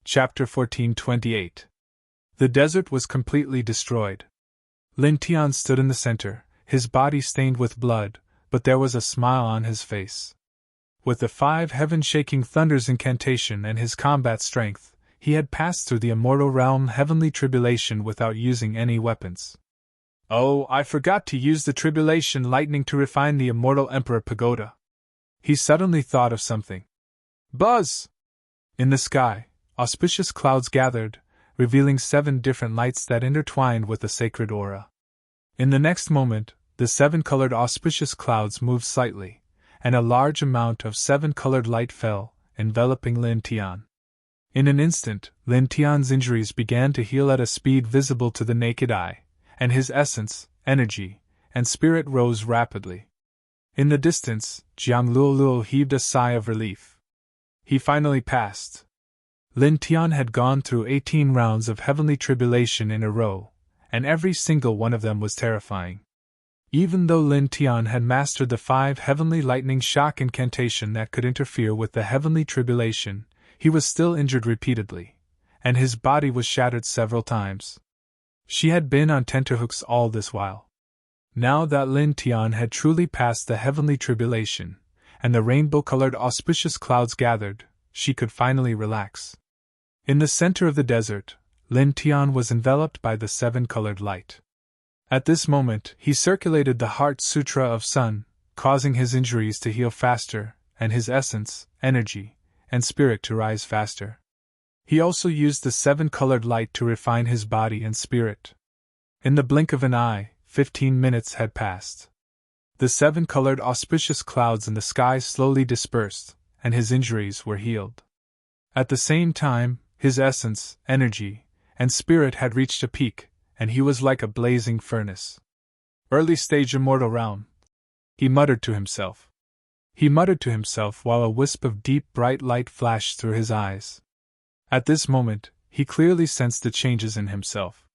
Chapter 1428. The desert was completely destroyed. Lin Tian stood in the center, his body stained with blood, but there was a smile on his face. With the 5 heaven-shaking thunders incantation and his combat strength, he had passed through the immortal realm heavenly tribulation without using any weapons. Oh, I forgot to use the tribulation lightning to refine the immortal Emperor Pagoda. He suddenly thought of something. Buzz! In the sky, auspicious clouds gathered, revealing 7 different lights that intertwined with the sacred aura. In the next moment, the 7-colored auspicious clouds moved slightly, and a large amount of 7-colored light fell, enveloping Lin Tian. In an instant, Lin Tian's injuries began to heal at a speed visible to the naked eye, and his essence, energy, and spirit rose rapidly. In the distance, Jiang Luoluo heaved a sigh of relief. He finally passed. Lin Tian had gone through 18 rounds of heavenly tribulation in a row, and every single one of them was terrifying. Even though Lin Tian had mastered the 5 heavenly lightning shock incantation that could interfere with the heavenly tribulation, he was still injured repeatedly, and his body was shattered several times. She had been on tenterhooks all this while. Now that Lin Tian had truly passed the heavenly tribulation, and the rainbow-colored auspicious clouds gathered, she could finally relax. In the center of the desert, Lin Tian was enveloped by the 7-colored light. At this moment, he circulated the Heart Sutra of Sun, causing his injuries to heal faster, and his essence, energy, and spirit to rise faster. He also used the 7-colored light to refine his body and spirit. In the blink of an eye, 15 minutes had passed. The 7-colored auspicious clouds in the sky slowly dispersed, and his injuries were healed. At the same time, his essence, energy, and spirit had reached a peak, and he was like a blazing furnace. Early stage immortal realm, he muttered to himself. He muttered to himself while a wisp of deep bright light flashed through his eyes. At this moment, he clearly sensed the changes in himself.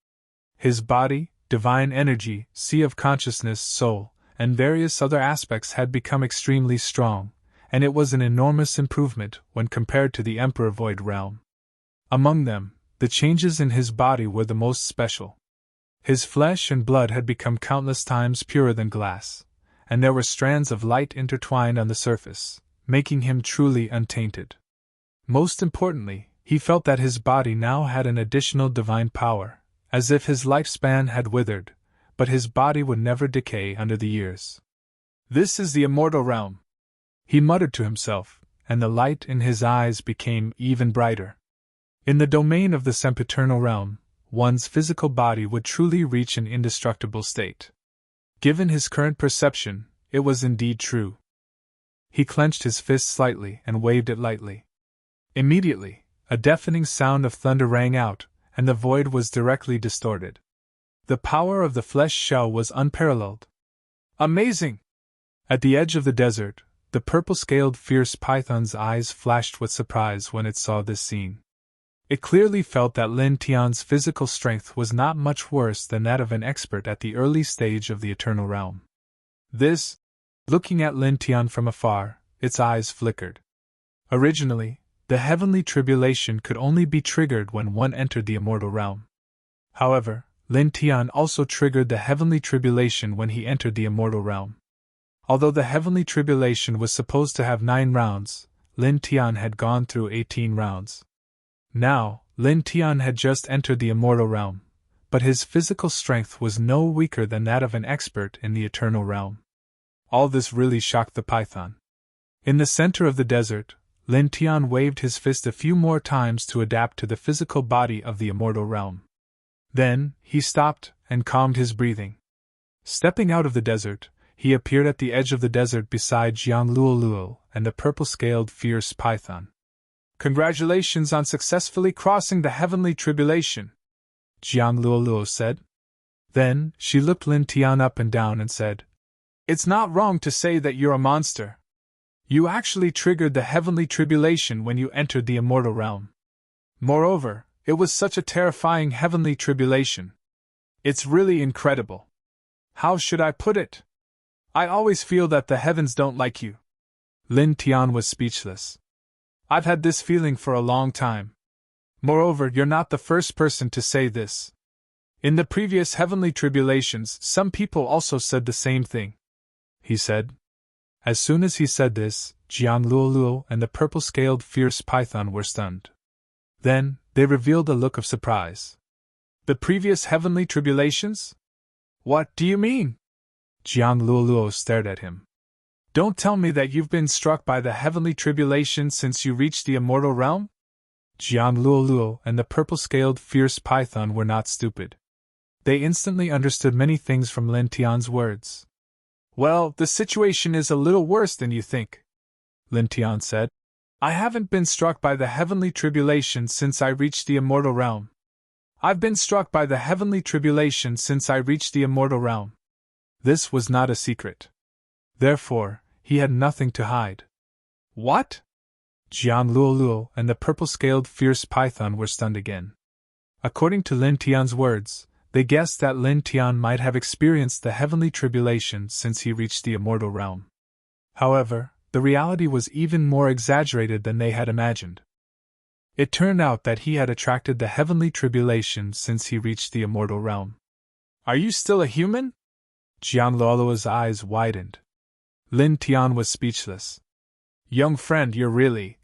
His body, divine energy, sea of consciousness, soul, and various other aspects had become extremely strong, and it was an enormous improvement when compared to the Emperor Void realm. Among them, the changes in his body were the most special. His flesh and blood had become countless times purer than glass, and there were strands of light intertwined on the surface, making him truly untainted. Most importantly, he felt that his body now had an additional divine power, as if his lifespan had withered, but his body would never decay under the years. This is the immortal realm, he muttered to himself, and the light in his eyes became even brighter. In the domain of the sempiternal realm, one's physical body would truly reach an indestructible state. Given his current perception, it was indeed true. He clenched his fist slightly and waved it lightly. Immediately, a deafening sound of thunder rang out, and the void was directly distorted. The power of the flesh shell was unparalleled. Amazing! At the edge of the desert, the purple-scaled fierce python's eyes flashed with surprise when it saw this scene. It clearly felt that Lin Tian's physical strength was not much worse than that of an expert at the early stage of the eternal realm. Looking at Lin Tian from afar, its eyes flickered. Originally, the heavenly tribulation could only be triggered when one entered the immortal realm. However, Lin Tian also triggered the heavenly tribulation when he entered the immortal realm. Although the heavenly tribulation was supposed to have 9 rounds, Lin Tian had gone through 18 rounds. Now, Lin Tian had just entered the immortal realm, but his physical strength was no weaker than that of an expert in the eternal realm. All this really shocked the python. In the center of the desert, Lin Tian waved his fist a few more times to adapt to the physical body of the immortal realm. Then, he stopped and calmed his breathing. Stepping out of the desert, he appeared at the edge of the desert beside Jiang Luoluo and the purple-scaled fierce python. Congratulations on successfully crossing the heavenly tribulation, Jiang Luoluo said. Then, she looked Lin Tian up and down and said, It's not wrong to say that you're a monster. You actually triggered the heavenly tribulation when you entered the immortal realm. Moreover, it was such a terrifying heavenly tribulation. It's really incredible. How should I put it? I always feel that the heavens don't like you. Lin Tian was speechless. I've had this feeling for a long time. Moreover, you're not the first person to say this. In the previous heavenly tribulations, some people also said the same thing, he said. As soon as he said this, Jiang Luoluo and the purple-scaled fierce python were stunned. Then, they revealed a look of surprise. The previous heavenly tribulations? What do you mean? Jiang Luoluo stared at him. Don't tell me that you've been struck by the heavenly tribulation since you reached the immortal realm? Jiang Luoluo and the purple-scaled fierce python were not stupid. They instantly understood many things from Lin Tian's words. Well, the situation is a little worse than you think, Lin Tian said. I haven't been struck by the heavenly tribulation since I reached the immortal realm. I've been struck by the heavenly tribulation since I reached the immortal realm. This was not a secret. Therefore, he had nothing to hide. What? Jiang Luoluo and the purple-scaled fierce python were stunned again. According to Lin Tian's words, they guessed that Lin Tian might have experienced the heavenly tribulation since he reached the immortal realm. However, the reality was even more exaggerated than they had imagined. It turned out that he had attracted the heavenly tribulation since he reached the immortal realm. Are you still a human? Jiang Luoluo's eyes widened. Lin Tian was speechless. Young friend, you're really...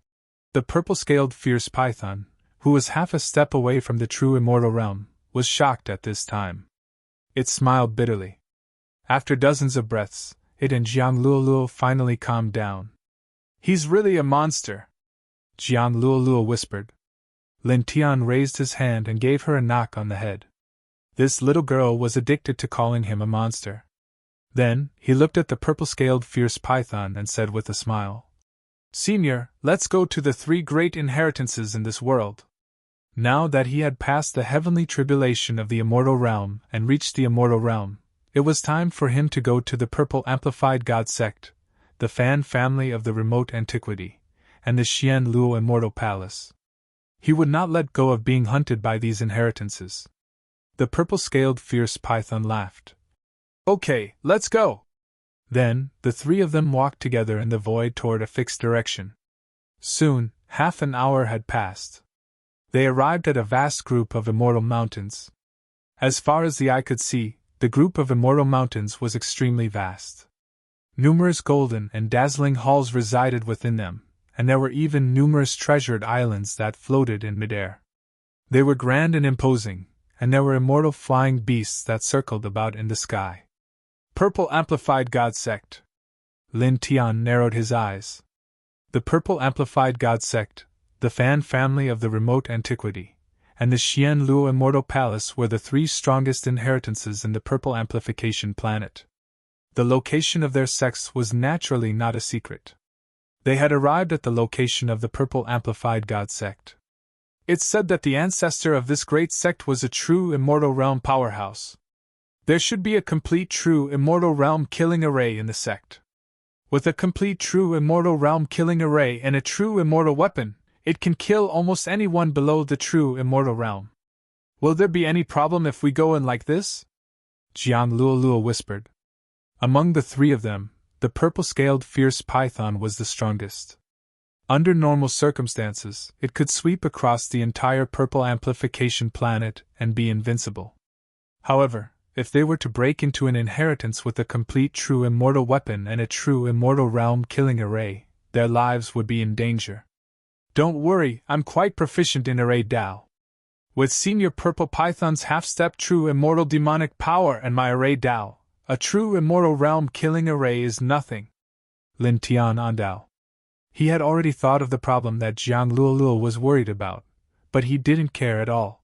The purple-scaled fierce python, who was half a step away from the true immortal realm, was shocked at this time. It smiled bitterly. After dozens of breaths, it and Jiang Luoluo finally calmed down. He's really a monster, Jiang Luoluo whispered. Lin Tian raised his hand and gave her a knock on the head. This little girl was addicted to calling him a monster. Then, he looked at the purple-scaled fierce python and said with a smile, Senior, let's go to the 3 great inheritances in this world. Now that he had passed the heavenly tribulation of the immortal realm and reached the immortal realm, it was time for him to go to the purple amplified god sect, the Fan family of the remote antiquity, and the Xian Luo immortal palace. He would not let go of being hunted by these inheritances. The purple-scaled fierce python laughed. Okay, let's go! Then, the 3 of them walked together in the void toward a fixed direction. Soon, half an hour had passed. They arrived at a vast group of immortal mountains. As far as the eye could see, the group of immortal mountains was extremely vast. Numerous golden and dazzling halls resided within them, and there were even numerous treasured islands that floated in midair. They were grand and imposing, and there were immortal flying beasts that circled about in the sky. Purple Amplified God Sect. Lin Tian narrowed his eyes. The Purple Amplified God Sect, the Fan family of the remote antiquity, and the Xian Luo Immortal Palace were the 3 strongest inheritances in the Purple Amplification planet. The location of their sects was naturally not a secret. They had arrived at the location of the Purple Amplified God Sect. It's said that the ancestor of this great sect was a true immortal realm powerhouse. There should be a complete true immortal realm killing array in the sect. With a complete true immortal realm killing array and a true immortal weapon, it can kill almost anyone below the true immortal realm. Will there be any problem if we go in like this? Jiang Luoluo whispered. Among the 3 of them, the purple-scaled fierce python was the strongest. Under normal circumstances, it could sweep across the entire purple amplification planet and be invincible. However, if they were to break into an inheritance with a complete true immortal weapon and a true immortal realm killing array, their lives would be in danger. Don't worry, I'm quite proficient in array Dao. With Senior Purple Python's half-step true immortal demonic power and my array Dao, a true immortal realm killing array is nothing. Lin Tian Andao. He had already thought of the problem that Jiang Luoluo was worried about, but he didn't care at all.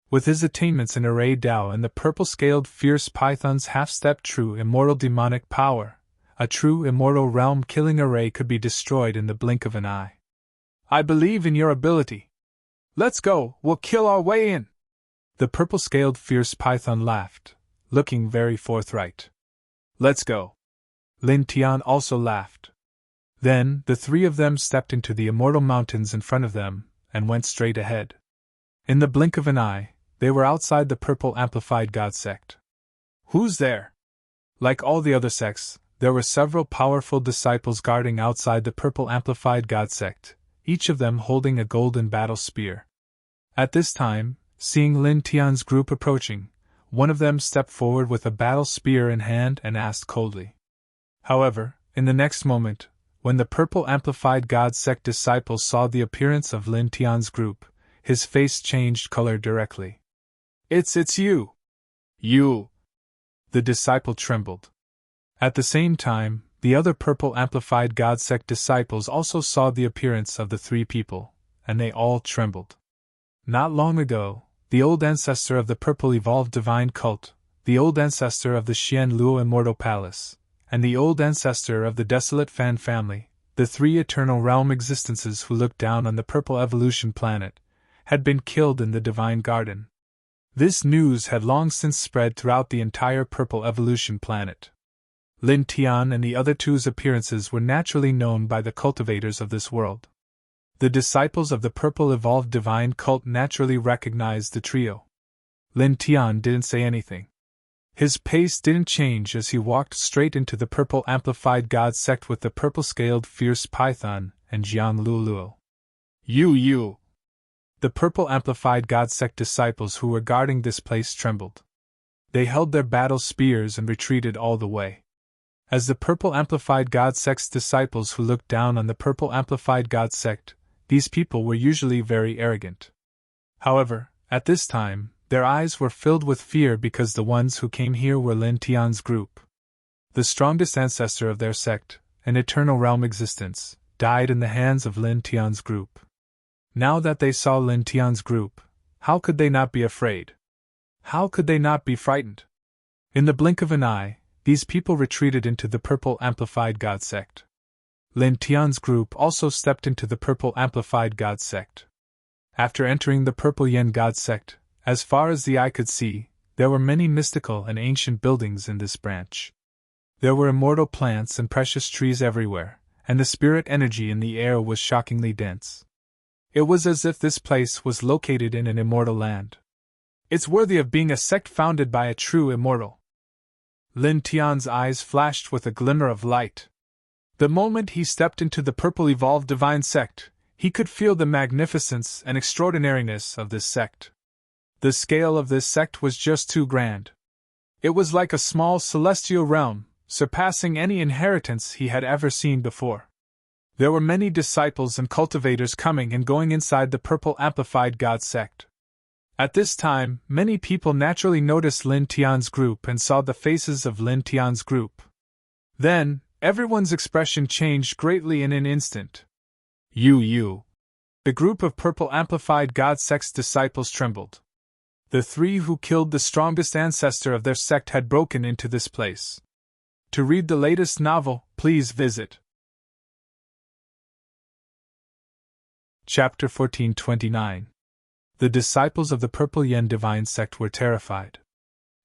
With his attainments in array Dao and the purple-scaled fierce python's half-step true immortal demonic power, a true immortal realm killing array could be destroyed in the blink of an eye. I believe in your ability. Let's go, we'll kill our way in. The purple-scaled fierce python laughed, looking very forthright. Let's go. Lin Tian also laughed. Then, the 3 of them stepped into the immortal mountains in front of them, and went straight ahead. In the blink of an eye, they were outside the Purple Amplified God Sect. Who's there? Like all the other sects, there were several powerful disciples guarding outside the Purple Amplified God Sect, each of them holding a golden battle spear. At this time, seeing Lin Tian's group approaching, one of them stepped forward with a battle spear in hand and asked coldly. However, in the next moment, when the purple amplified God sect disciples saw the appearance of Lin Tian's group, his face changed color directly. It's you! You! The disciple trembled. At the same time, the other purple amplified God sect disciples also saw the appearance of the three people, and they all trembled. Not long ago, the old ancestor of the purple evolved divine cult, the old ancestor of the Xian Luo immortal palace, and the old ancestor of the desolate Fan family, the three eternal realm existences who looked down on the purple evolution planet, had been killed in the divine garden. This news had long since spread throughout the entire purple evolution planet. Lin Tian and the other two's appearances were naturally known by the cultivators of this world. The disciples of the purple evolved divine cult naturally recognized the trio. Lin Tian didn't say anything. His pace didn't change as he walked straight into the purple amplified God sect with the purple-scaled fierce python and Jiang Luluo. You! The purple amplified God sect disciples who were guarding this place trembled. They held their battle spears and retreated all the way. As the purple amplified God sect's disciples who looked down on the purple amplified God sect, these people were usually very arrogant. However, at this time, their eyes were filled with fear because the ones who came here were Lin Tian's group. The strongest ancestor of their sect, an eternal realm existence, died in the hands of Lin Tian's group. Now that they saw Lin Tian's group, how could they not be afraid? How could they not be frightened? In the blink of an eye, these people retreated into the purple amplified God sect. Lin Tian's group also stepped into the purple amplified God sect. After entering the purple yen God sect, as far as the eye could see, there were many mystical and ancient buildings in this branch. There were immortal plants and precious trees everywhere, and the spirit energy in the air was shockingly dense. It was as if this place was located in an immortal land. It's worthy of being a sect founded by a true immortal. Lin Tian's eyes flashed with a glimmer of light. The moment he stepped into the purple evolved divine sect, he could feel the magnificence and extraordinariness of this sect. The scale of this sect was just too grand. It was like a small celestial realm, surpassing any inheritance he had ever seen before. There were many disciples and cultivators coming and going inside the purple amplified God sect. At this time, many people naturally noticed Lin Tian's group and saw the faces of Lin Tian's group. Then, everyone's expression changed greatly in an instant. You. The group of purple amplified God sect's disciples trembled. The three who killed the strongest ancestor of their sect had broken into this place. To read the latest novel, please visit Chapter 1429. The disciples of the Purple Yen Divine Sect were terrified.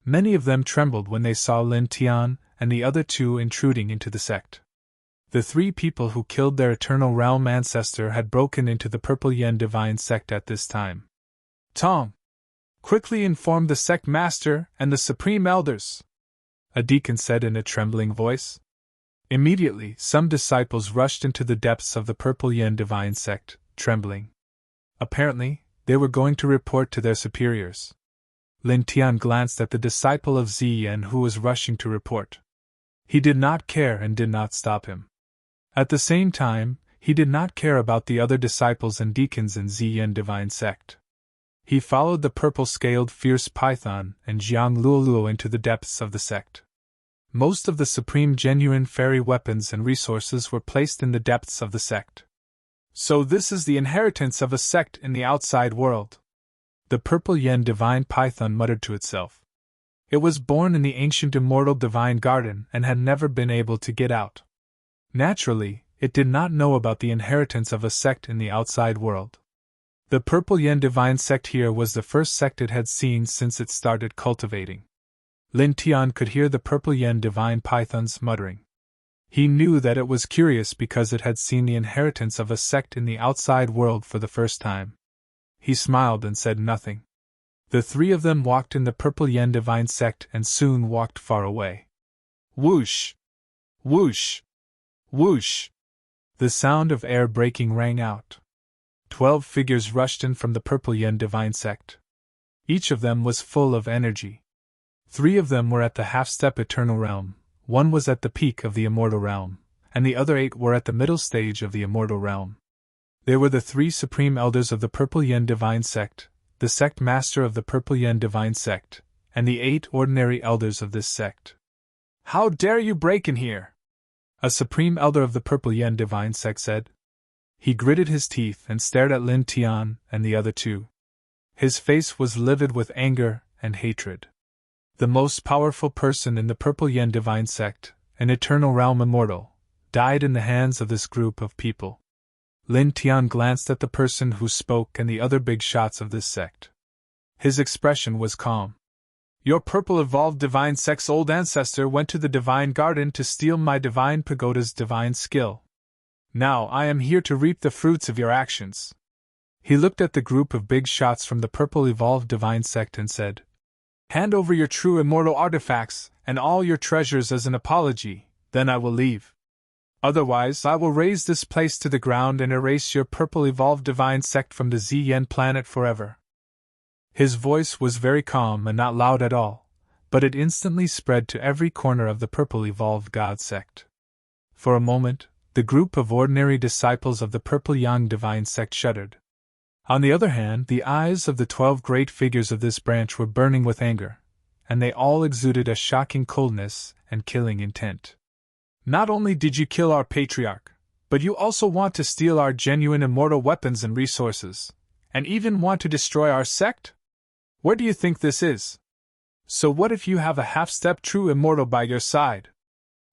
Many of them trembled when they saw Lin Tian and the other two intruding into the sect. The three people who killed their eternal realm ancestor had broken into the Purple Yen Divine Sect at this time. Tong! Quickly inform the sect master and the supreme elders, a deacon said in a trembling voice. Immediately, some disciples rushed into the depths of the Purple Yen Divine Sect, trembling. Apparently, they were going to report to their superiors. Lin Tian glanced at the disciple of Ziyan who was rushing to report. He did not care and did not stop him. At the same time, he did not care about the other disciples and deacons in Ziyan Divine Sect. He followed the purple-scaled fierce python and Jiang Luoluo into the depths of the sect. Most of the supreme genuine fairy weapons and resources were placed in the depths of the sect. So this is the inheritance of a sect in the outside world. The purple yen divine python muttered to itself. It was born in the ancient immortal divine garden and had never been able to get out. Naturally, it did not know about the inheritance of a sect in the outside world. The Purple Yen Divine Sect here was the first sect it had seen since it started cultivating. Lin Tian could hear the Purple Yen Divine Python's muttering. He knew that it was curious because it had seen the inheritance of a sect in the outside world for the first time. He smiled and said nothing. The three of them walked in the Purple Yen Divine Sect and soon walked far away. Whoosh! Whoosh! Whoosh! The sound of air breaking rang out. 12 figures rushed in from the Purple Yen Divine Sect. Each of them was full of energy. 3 of them were at the half-step Eternal Realm, 1 was at the peak of the Immortal Realm, and the other 8 were at the middle stage of the Immortal Realm. They were the 3 Supreme Elders of the Purple Yen Divine Sect, the Sect Master of the Purple Yen Divine Sect, and the 8 ordinary Elders of this sect. "How dare you break in here?" a Supreme Elder of the Purple Yen Divine Sect said. He gritted his teeth and stared at Lin Tian and the other 2. His face was livid with anger and hatred. The most powerful person in the Purple Yen Divine Sect, an Eternal Realm Immortal, died in the hands of this group of people. Lin Tian glanced at the person who spoke and the other big shots of this sect. His expression was calm. "Your Purple Evolved Divine Sect's old ancestor went to the Divine Garden to steal my Divine Pagoda's divine skill. Now I am here to reap the fruits of your actions." He looked at the group of big shots from the Purple Evolved Divine Sect and said, "Hand over your true immortal artifacts and all your treasures as an apology, then I will leave. Otherwise I will raze this place to the ground and erase your Purple Evolved Divine Sect from the Yen planet forever." His voice was very calm and not loud at all, but it instantly spread to every corner of the Purple Evolved God Sect. For a moment, the group of ordinary disciples of the Purple Yang Divine Sect shuddered. On the other hand, the eyes of the 12 great figures of this branch were burning with anger, and they all exuded a shocking coldness and killing intent. "Not only did you kill our patriarch, but you also want to steal our genuine immortal weapons and resources, and even want to destroy our sect? Where do you think this is? So what if you have a half-step true immortal by your side?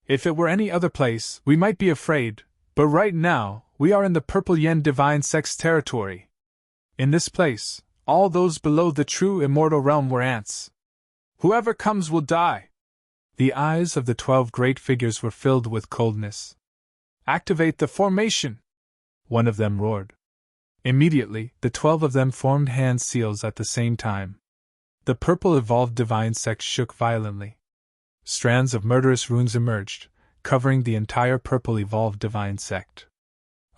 If it were any other place, we might be afraid, but right now, we are in the Purple Yen Divine Sect's territory. In this place, all those below the true immortal realm were ants. Whoever comes will die." The eyes of the 12 great figures were filled with coldness. "Activate the formation!" one of them roared. Immediately, the 12 of them formed hand seals at the same time. The Purple Evolved Divine Sect shook violently. Strands of murderous runes emerged, covering the entire Purple Evolved Divine Sect.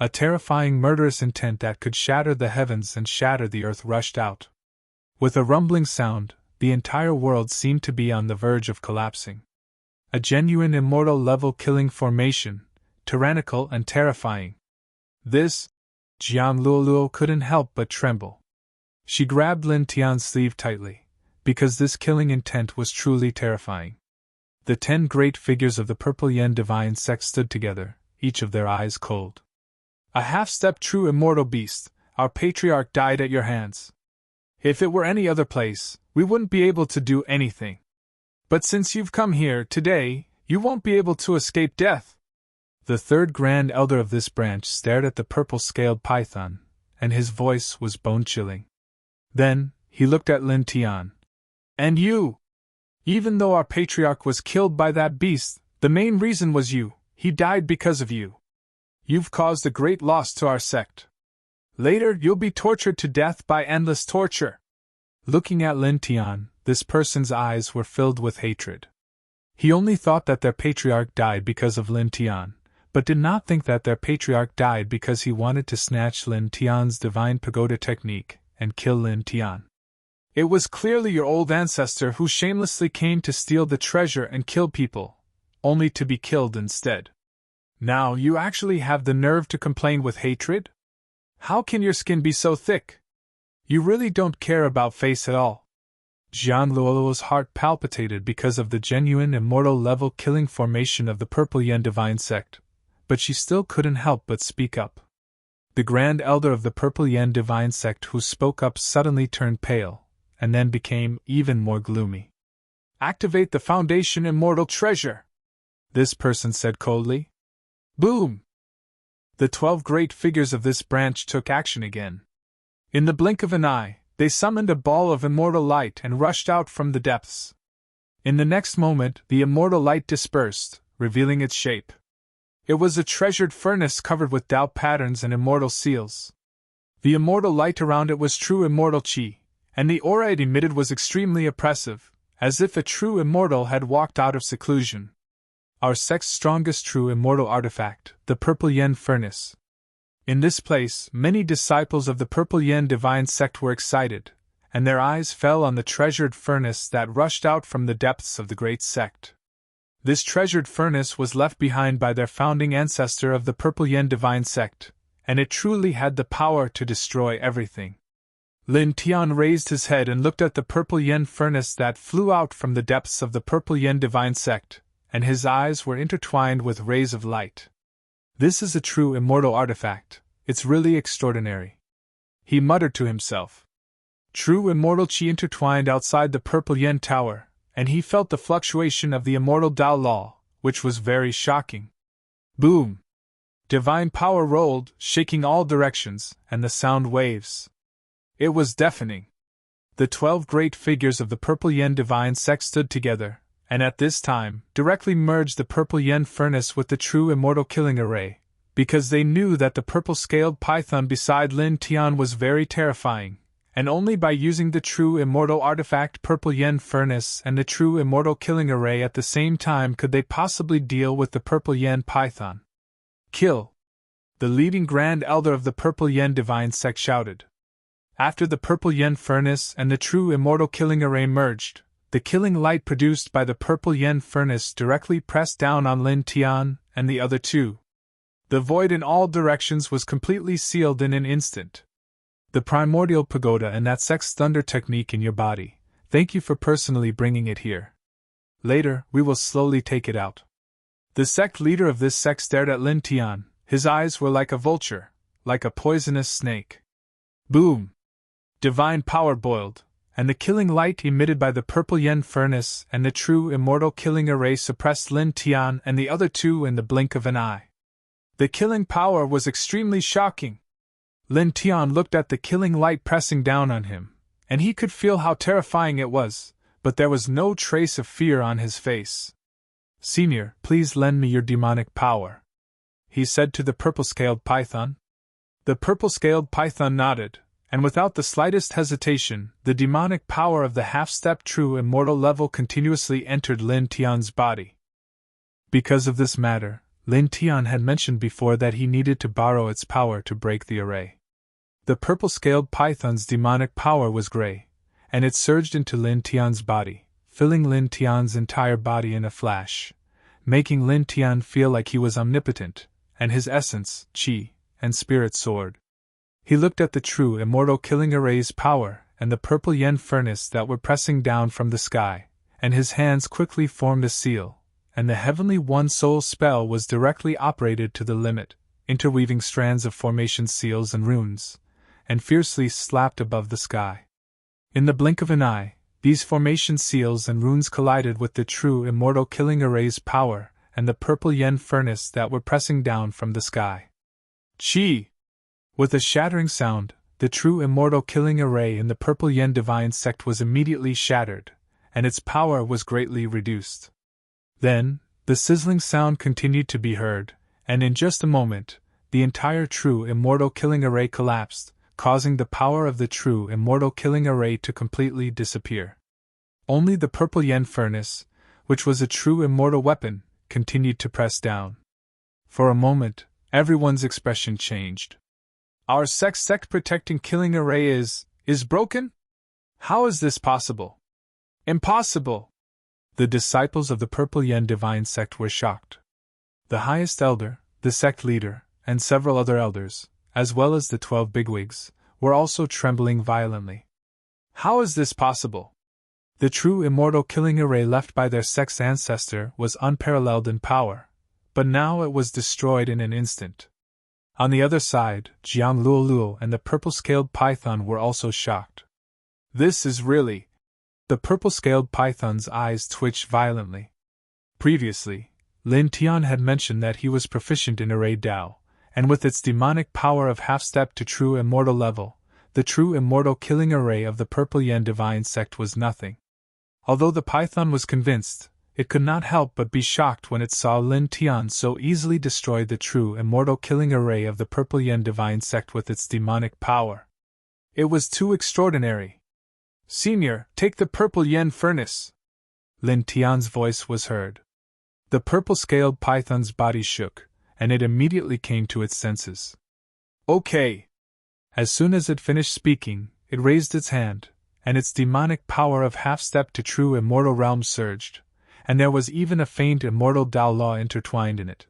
A terrifying murderous intent that could shatter the heavens and shatter the earth rushed out. With a rumbling sound, the entire world seemed to be on the verge of collapsing. A genuine immortal level killing formation, tyrannical and terrifying. This, Jiang Luoluo couldn't help but tremble. She grabbed Lin Tian's sleeve tightly, because this killing intent was truly terrifying. The 10 great figures of the Purple Yen Divine Sect stood together, each of their eyes cold. "A half-step true immortal beast, our patriarch died at your hands. If it were any other place, we wouldn't be able to do anything. But since you've come here today, you won't be able to escape death." The 3rd Grand Elder of this branch stared at the purple-scaled python, and his voice was bone-chilling. Then, he looked at Lin Tian. "And you? Even though our patriarch was killed by that beast, the main reason was you. He died because of you. You've caused a great loss to our sect. Later, you'll be tortured to death by endless torture." Looking at Lin Tian, this person's eyes were filled with hatred. He only thought that their patriarch died because of Lin Tian, but did not think that their patriarch died because he wanted to snatch Lin Tian's divine pagoda technique and kill Lin Tian. It was clearly your old ancestor who shamelessly came to steal the treasure and kill people, only to be killed instead. Now you actually have the nerve to complain with hatred? How can your skin be so thick? You really don't care about face at all. Jiang Luoluo's heart palpitated because of the genuine immortal level killing formation of the Purple Yen Divine Sect, but she still couldn't help but speak up. The Grand Elder of the Purple Yen Divine Sect who spoke up suddenly turned pale, and then became even more gloomy. "Activate the Foundation Immortal Treasure," this person said coldly. Boom! The 12 great figures of this branch took action again. In the blink of an eye, they summoned a ball of immortal light and rushed out from the depths. In the next moment, the immortal light dispersed, revealing its shape. It was a treasured furnace covered with Tao patterns and immortal seals. The immortal light around it was true immortal chi, and the aura it emitted was extremely oppressive, as if a true immortal had walked out of seclusion. Our sect's strongest true immortal artifact, the Purple Yen Furnace. In this place, many disciples of the Purple Yen Divine Sect were excited, and their eyes fell on the treasured furnace that rushed out from the depths of the great sect. This treasured furnace was left behind by their founding ancestor of the Purple Yen Divine Sect, and it truly had the power to destroy everything. Lin Tian raised his head and looked at the Purple Yen furnace that flew out from the depths of the Purple Yen Divine Sect, and his eyes were intertwined with rays of light. This is a true immortal artifact, it's really extraordinary. He muttered to himself. True immortal qi intertwined outside the Purple Yen Tower, and he felt the fluctuation of the immortal Tao Law, which was very shocking. Boom! Divine power rolled, shaking all directions, and the sound waves. It was deafening. The 12 great figures of the Purple Yen Divine Sect stood together, and at this time, directly merged the Purple Yen Furnace with the true immortal killing array, because they knew that the purple-scaled python beside Lin Tian was very terrifying, and only by using the true immortal artifact Purple Yen Furnace and the true immortal killing array at the same time could they possibly deal with the Purple Yen Python. Kill! The leading Grand Elder of the Purple Yen Divine Sect shouted. After the Purple Yen Furnace and the true immortal killing array merged, the killing light produced by the Purple Yen Furnace directly pressed down on Lin Tian and the other two. The void in all directions was completely sealed in an instant. The primordial pagoda and that sex thunder technique in your body, thank you for personally bringing it here. Later, we will slowly take it out. The sect leader of this sect stared at Lin Tian, his eyes were like a vulture, like a poisonous snake. Boom! Divine power boiled, and the killing light emitted by the Purple Yen Furnace and the true immortal killing array suppressed Lin Tian and the other two in the blink of an eye. The killing power was extremely shocking. Lin Tian looked at the killing light pressing down on him, and he could feel how terrifying it was, but there was no trace of fear on his face. Senior, please lend me your demonic power, he said to the purple-scaled python. The purple-scaled python nodded, and without the slightest hesitation, the demonic power of the half-step true immortal level continuously entered Lin Tian's body. Because of this matter, Lin Tian had mentioned before that he needed to borrow its power to break the array. The purple-scaled python's demonic power was gray, and it surged into Lin Tian's body, filling Lin Tian's entire body in a flash, making Lin Tian feel like he was omnipotent, and his essence, qi, and spirit soared. He looked at the true immortal killing array's power and the Purple Yen Furnace that were pressing down from the sky, and his hands quickly formed a seal, and the Heavenly One Soul spell was directly operated to the limit, interweaving strands of formation seals and runes, and fiercely slapped above the sky. In the blink of an eye, these formation seals and runes collided with the true immortal killing array's power and the Purple Yen Furnace that were pressing down from the sky. Chi! With a shattering sound, the true immortal killing array in the Purple Yen Divine Sect was immediately shattered, and its power was greatly reduced. Then, the sizzling sound continued to be heard, and in just a moment, the entire true immortal killing array collapsed, causing the power of the true immortal killing array to completely disappear. Only the Purple Yen Furnace, which was a true immortal weapon, continued to press down. For a moment, everyone's expression changed. Our sect protecting killing array is broken? How is this possible? Impossible! The disciples of the Purple Yen Divine Sect were shocked. The highest elder, the sect leader, and several other elders, as well as the 12 bigwigs, were also trembling violently. How is this possible? The true immortal killing array left by their sect's ancestor was unparalleled in power, but now it was destroyed in an instant. On the other side, Jiang Luoluo and the purple-scaled python were also shocked. This is really... The purple-scaled python's eyes twitched violently. Previously, Lin Tian had mentioned that he was proficient in Array Dao, and with its demonic power of half-step to true immortal level, the true immortal killing array of the Purple Yen Divine Sect was nothing. Although the python was convinced, it could not help but be shocked when it saw Lin Tian so easily destroy the true immortal killing array of the Purple Yen Divine Sect with its demonic power. It was too extraordinary. Senior, take the Purple Yen Furnace! Lin Tian's voice was heard. The purple-scaled python's body shook, and it immediately came to its senses. Okay. As soon as it finished speaking, it raised its hand, and its demonic power of half-step to true immortal realm surged, and there was even a faint immortal Tao law intertwined in it.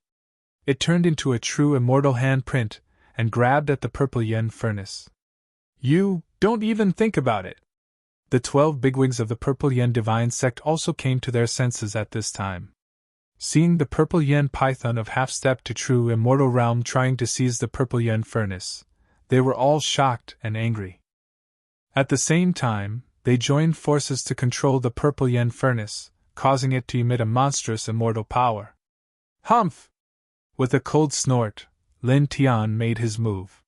It turned into a true immortal handprint, and grabbed at the purple yen furnace. You don't even think about it! The 12 bigwigs of the Purple Yen Divine Sect also came to their senses at this time. Seeing the Purple Yen Python of half-step to true immortal realm trying to seize the Purple Yen furnace, they were all shocked and angry. At the same time, they joined forces to control the Purple Yen furnace, causing it to emit a monstrous immortal power. Humph! With a cold snort, Lin Tian made his move.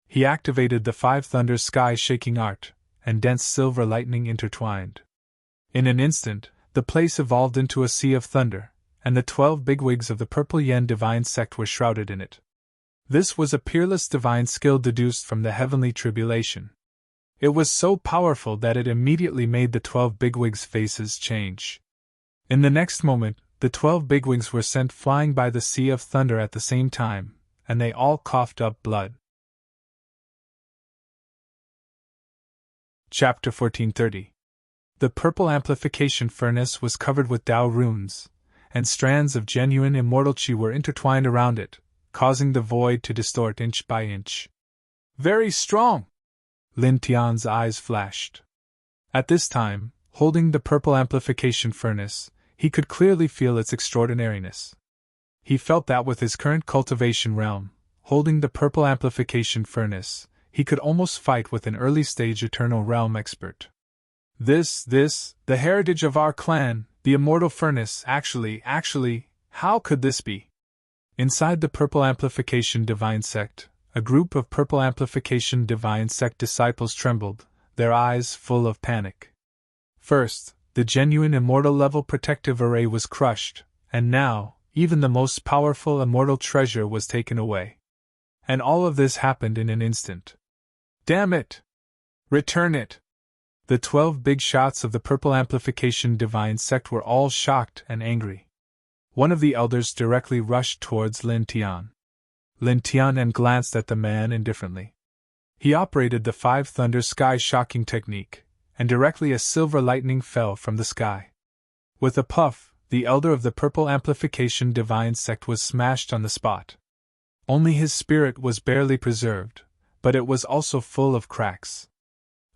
He activated the 5 thunder sky-shaking art, and dense silver lightning intertwined. In an instant, the place evolved into a sea of thunder, and the 12 bigwigs of the Purple Yen Divine Sect were shrouded in it. This was a peerless divine skill deduced from the heavenly tribulation. It was so powerful that it immediately made the 12 bigwigs' faces change. In the next moment, the 12 bigwigs were sent flying by the sea of thunder at the same time, and they all coughed up blood. Chapter 1430. The purple amplification furnace was covered with Tao runes, and strands of genuine immortal chi were intertwined around it, causing the void to distort inch by inch. Very strong! Lin Tian's eyes flashed. At this time, holding the purple amplification furnace, he could clearly feel its extraordinariness. He felt that with his current cultivation realm, holding the purple amplification furnace, he could almost fight with an early-stage Eternal Realm expert. This, the heritage of our clan, the immortal furnace, actually, how could this be? Inside the Purple Amplification Divine Sect, a group of Purple Amplification Divine Sect disciples trembled, their eyes full of panic. First, the genuine immortal level protective array was crushed, and now, even the most powerful immortal treasure was taken away. And all of this happened in an instant. Damn it! Return it! The 12 big shots of the Purple Amplification Divine Sect were all shocked and angry. One of the elders directly rushed towards Lin Tian. Lin Tian glanced at the man indifferently. He operated the 5 thunder sky shocking technique, and directly a silver lightning fell from the sky. With a puff, the elder of the Purple Amplification Divine Sect was smashed on the spot. Only his spirit was barely preserved, but it was also full of cracks.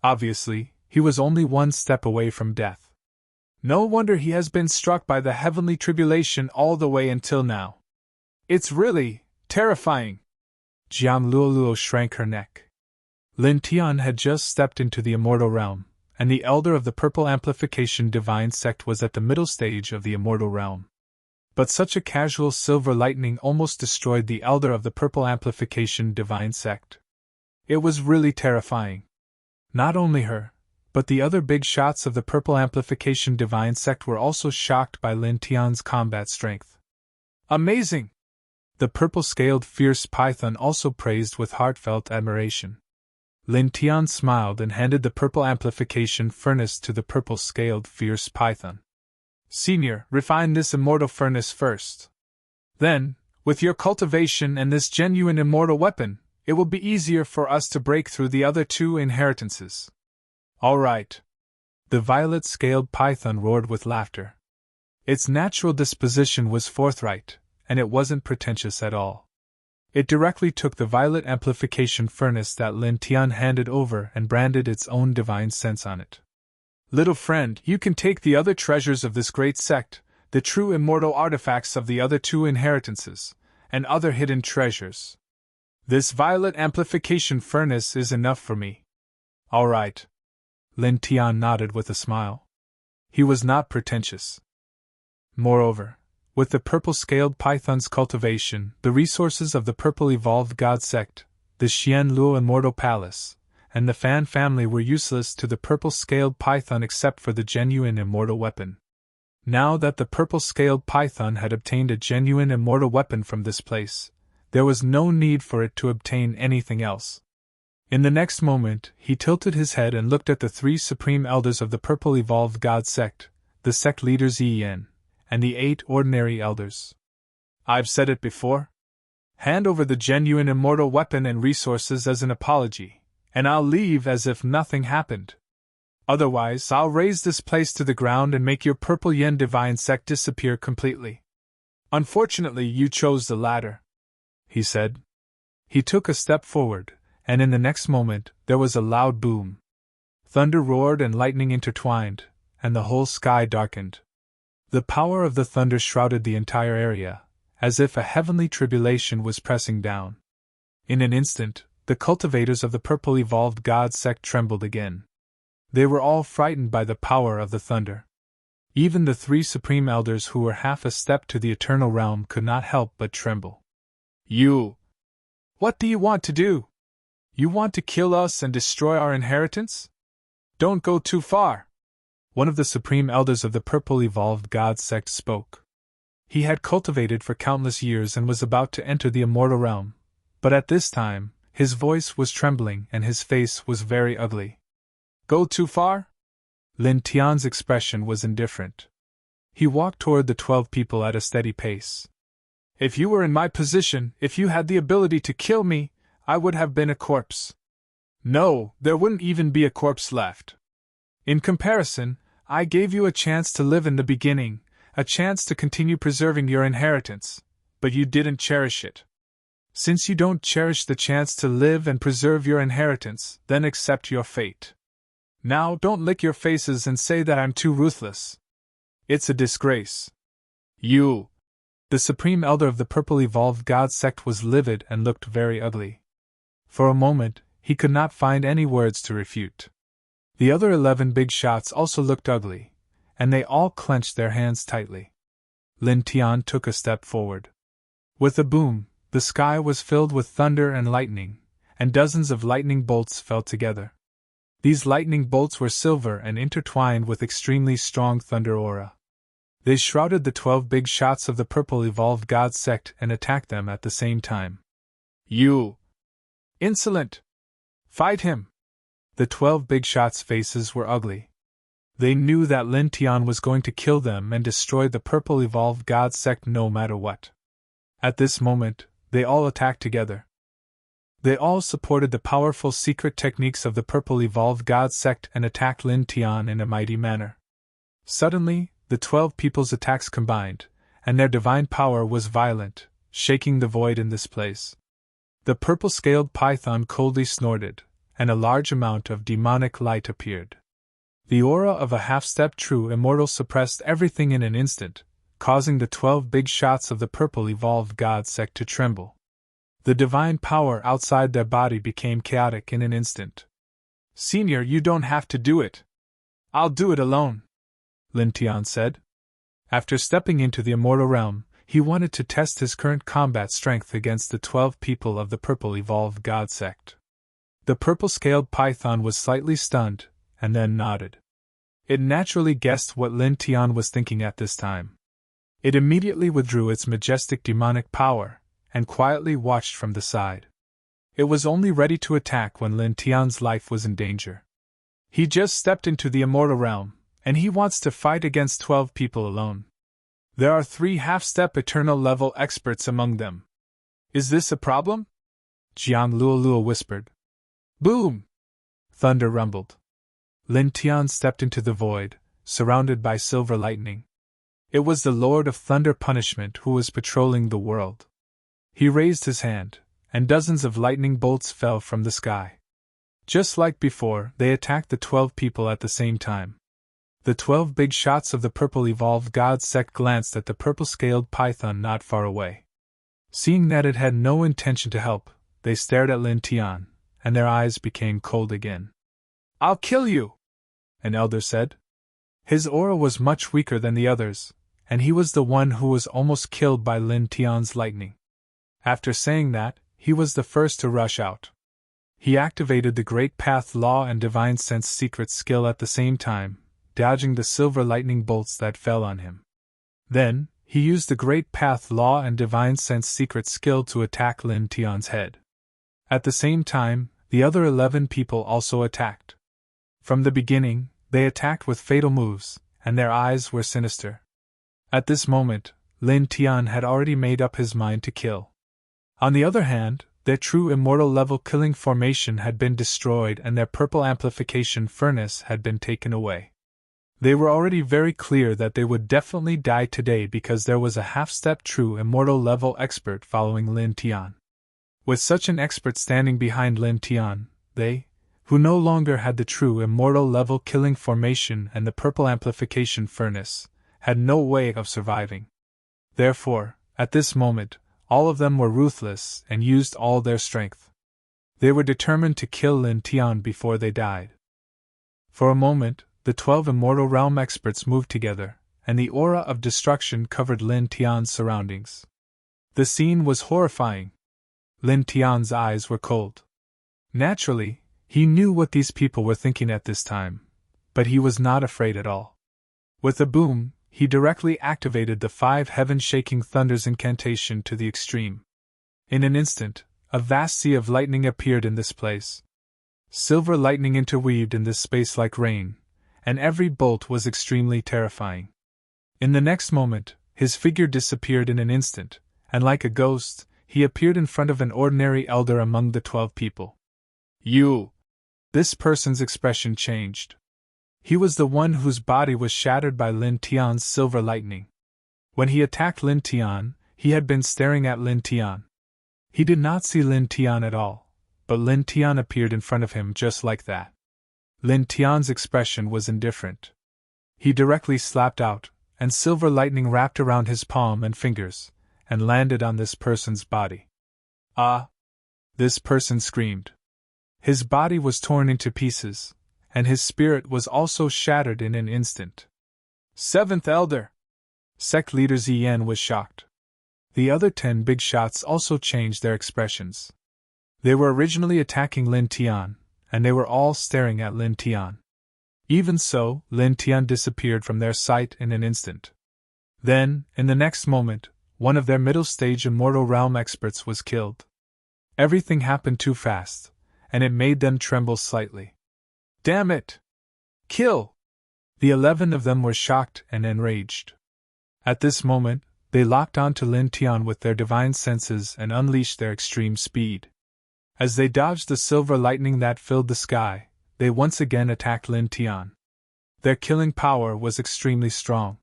Obviously, he was only one step away from death. No wonder he has been struck by the heavenly tribulation all the way until now. It's really terrifying. Jiang Luoluo shrank her neck. Lin Tian had just stepped into the immortal realm, and the elder of the Purple Amplification Divine Sect was at the middle stage of the immortal realm. But such a casual silver lightning almost destroyed the elder of the Purple Amplification Divine Sect. It was really terrifying. Not only her, but the other big shots of the Purple Amplification Divine Sect were also shocked by Lin Tian's combat strength. Amazing! The purple-scaled fierce python also praised with heartfelt admiration. Lin Tian smiled and handed the Purple Amplification furnace to the purple-scaled fierce python. Senior, refine this immortal furnace first. Then, with your cultivation and this genuine immortal weapon, it will be easier for us to break through the other 2 inheritances. All right. The violet-scaled python roared with laughter. Its natural disposition was forthright, and it wasn't pretentious at all. It directly took the violet amplification furnace that Lin Tian handed over and branded its own divine sense on it. Little friend, you can take the other treasures of this great sect, the true immortal artifacts of the other 2 inheritances, and other hidden treasures. This violet amplification furnace is enough for me. All right. Lin Tian nodded with a smile. He was not pretentious. Moreover, with the purple-scaled python's cultivation, the resources of the Purple Evolved God Sect, the Xian Luo Immortal Palace, and the Fan family were useless to the purple-scaled python except for the genuine immortal weapon. Now that the purple-scaled python had obtained a genuine immortal weapon from this place, there was no need for it to obtain anything else. In the next moment, he tilted his head and looked at the 3 supreme elders of the Purple Evolved God Sect, the sect leaders Yin, and the 8 ordinary elders. I've said it before. Hand over the genuine immortal weapon and resources as an apology, and I'll leave as if nothing happened. Otherwise, I'll raze this place to the ground and make your purple yen divine sect disappear completely. Unfortunately, you chose the latter, he said. He took a step forward, and in the next moment, there was a loud boom. Thunder roared and lightning intertwined, and the whole sky darkened. The power of the thunder shrouded the entire area, as if a heavenly tribulation was pressing down. In an instant, the cultivators of the purple evolved god sect trembled again. They were all frightened by the power of the thunder. Even the 3 supreme elders who were half a step to the eternal realm could not help but tremble. What do you want to do? You want to kill us and destroy our inheritance? Don't go too far. One of the supreme elders of the purple evolved god sect spoke. He had cultivated for countless years and was about to enter the immortal realm, but at this time, his voice was trembling and his face was very ugly. Go too far? Lin Tian's expression was indifferent. He walked toward the 12 people at a steady pace. If you were in my position, if you had the ability to kill me, I would have been a corpse. No, there wouldn't even be a corpse left. In comparison, I gave you a chance to live in the beginning, a chance to continue preserving your inheritance, but you didn't cherish it. Since you don't cherish the chance to live and preserve your inheritance, then accept your fate. Now don't lick your faces and say that I'm too ruthless. It's a disgrace. The supreme elder of the purple evolved god sect was livid and looked very ugly. For a moment, he could not find any words to refute. The other 11 big shots also looked ugly, and they all clenched their hands tightly. Lin Tian took a step forward. With a boom, the sky was filled with thunder and lightning, and dozens of lightning bolts fell together. These lightning bolts were silver and intertwined with extremely strong thunder aura. They shrouded the 12 big shots of the purple evolved god sect and attacked them at the same time. You! Insolent! Fight him! The 12 big shots' faces were ugly. They knew that Lin Tian was going to kill them and destroy the purple evolved god sect no matter what. At this moment, they all attacked together. They all supported the powerful secret techniques of the purple evolved god sect and attacked Lin Tian in a mighty manner. Suddenly, the 12 people's attacks combined, and their divine power was violent, shaking the void in this place. The purple-scaled python coldly snorted, and a large amount of demonic light appeared. The aura of a half-step true immortal suppressed everything in an instant, causing the 12 big shots of the purple evolved god sect to tremble. The divine power outside their body became chaotic in an instant. Senior, you don't have to do it. I'll do it alone, Lin Tian said. After stepping into the immortal realm, he wanted to test his current combat strength against the 12 people of the purple evolved god sect. The purple-scaled python was slightly stunned, and then nodded. It naturally guessed what Lin Tian was thinking at this time. It immediately withdrew its majestic demonic power, and quietly watched from the side. It was only ready to attack when Lin Tian's life was in danger. He just stepped into the immortal realm, and he wants to fight against 12 people alone. There are 3 half-step eternal-level experts among them. Is this a problem? Jiang Luolua whispered. Boom! Thunder rumbled. Lin Tian stepped into the void, surrounded by silver lightning. It was the Lord of Thunder Punishment who was patrolling the world. He raised his hand, and dozens of lightning bolts fell from the sky. Just like before, they attacked the 12 people at the same time. The 12 big shots of the purple evolved god sect glanced at the purple-scaled python not far away. Seeing that it had no intention to help, they stared at Lin Tian, and their eyes became cold again. I'll kill you, an elder said. His aura was much weaker than the others, and he was the one who was almost killed by Lin Tian's lightning. After saying that, he was the first to rush out. He activated the Great Path Law and Divine Sense secret skill at the same time, dodging the silver lightning bolts that fell on him. Then, he used the Great Path Law and Divine Sense secret skill to attack Lin Tian's head. At the same time, the other 11 people also attacked. From the beginning, they attacked with fatal moves, and their eyes were sinister. At this moment, Lin Tian had already made up his mind to kill. On the other hand, their true immortal level killing formation had been destroyed and their purple amplification furnace had been taken away. They were already very clear that they would definitely die today because there was a half-step true immortal level expert following Lin Tian. With such an expert standing behind Lin Tian, they, who no longer had the true immortal level killing formation and the purple amplification furnace, had no way of surviving. Therefore, at this moment, all of them were ruthless and used all their strength. They were determined to kill Lin Tian before they died. For a moment, the 12 Immortal Realm experts moved together, and the aura of destruction covered Lin Tian's surroundings. The scene was horrifying. Lin Tian's eyes were cold. Naturally, he knew what these people were thinking at this time, but he was not afraid at all. With a boom, he directly activated the 5 heaven-shaking thunders incantation to the extreme. In an instant, a vast sea of lightning appeared in this place. Silver lightning interweaved in this space like rain, and every bolt was extremely terrifying. In the next moment, his figure disappeared in an instant, and like a ghost, he appeared in front of an ordinary elder among the 12 people. You! This person's expression changed. He was the one whose body was shattered by Lin Tian's silver lightning. When he attacked Lin Tian, he had been staring at Lin Tian. He did not see Lin Tian at all, but Lin Tian appeared in front of him just like that. Lin Tian's expression was indifferent. He directly slapped out, and silver lightning wrapped around his palm and fingers, and landed on this person's body. Ah! This person screamed. His body was torn into pieces, and his spirit was also shattered in an instant. 7th Elder! Sect leader Ziyan was shocked. The other 10 big shots also changed their expressions. They were originally attacking Lin Tian, and they were all staring at Lin Tian. Even so, Lin Tian disappeared from their sight in an instant. Then, in the next moment, one of their middle-stage Immortal Realm experts was killed. Everything happened too fast, and it made them tremble slightly. Damn it! Kill! The 11 of them were shocked and enraged. At this moment, they locked onto Lin Tian with their divine senses and unleashed their extreme speed. As they dodged the silver lightning that filled the sky, they once again attacked Lin Tian. Their killing power was extremely strong.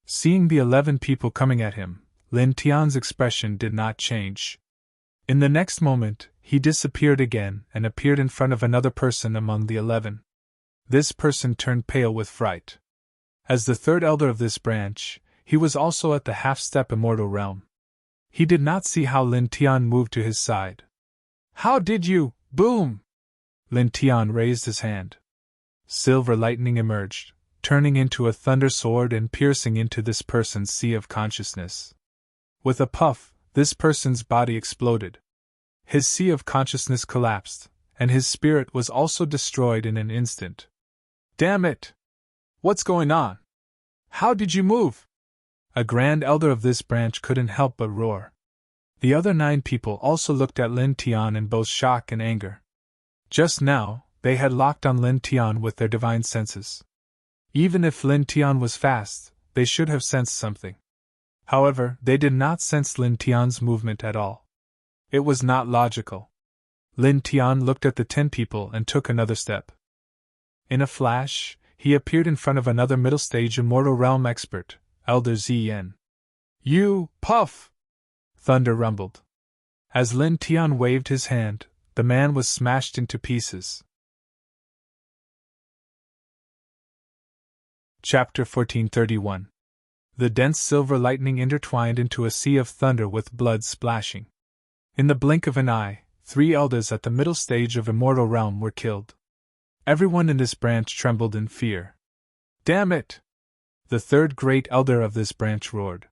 Seeing the 11 people coming at him, Lin Tian's expression did not change. In the next moment, he disappeared again and appeared in front of another person among the 11. This person turned pale with fright. As the 3rd elder of this branch, he was also at the half-step Immortal Realm. He did not see how Lin Tian moved to his side. How did you? Boom! Lin Tian raised his hand. Silver lightning emerged, turning into a thunder sword and piercing into this person's sea of consciousness. With a puff, this person's body exploded. His sea of consciousness collapsed, and his spirit was also destroyed in an instant. Damn it! What's going on? How did you move? A grand elder of this branch couldn't help but roar. The other 9 people also looked at Lin Tian in both shock and anger. Just now, they had locked on Lin Tian with their divine senses. Even if Lin Tian was fast, they should have sensed something. However, they did not sense Lin Tian's movement at all. It was not logical. Lin Tian looked at the 10 people and took another step. In a flash, he appeared in front of another middle-stage Immortal Realm expert, Elder Ziyan. You, puff! Thunder rumbled. As Lin Tian waved his hand, the man was smashed into pieces. Chapter 1431. The dense silver lightning intertwined into a sea of thunder with blood splashing. In the blink of an eye, 3 elders at the middle stage of Immortal Realm were killed. Everyone in this branch trembled in fear. Damn it! The 3rd great elder of this branch roared.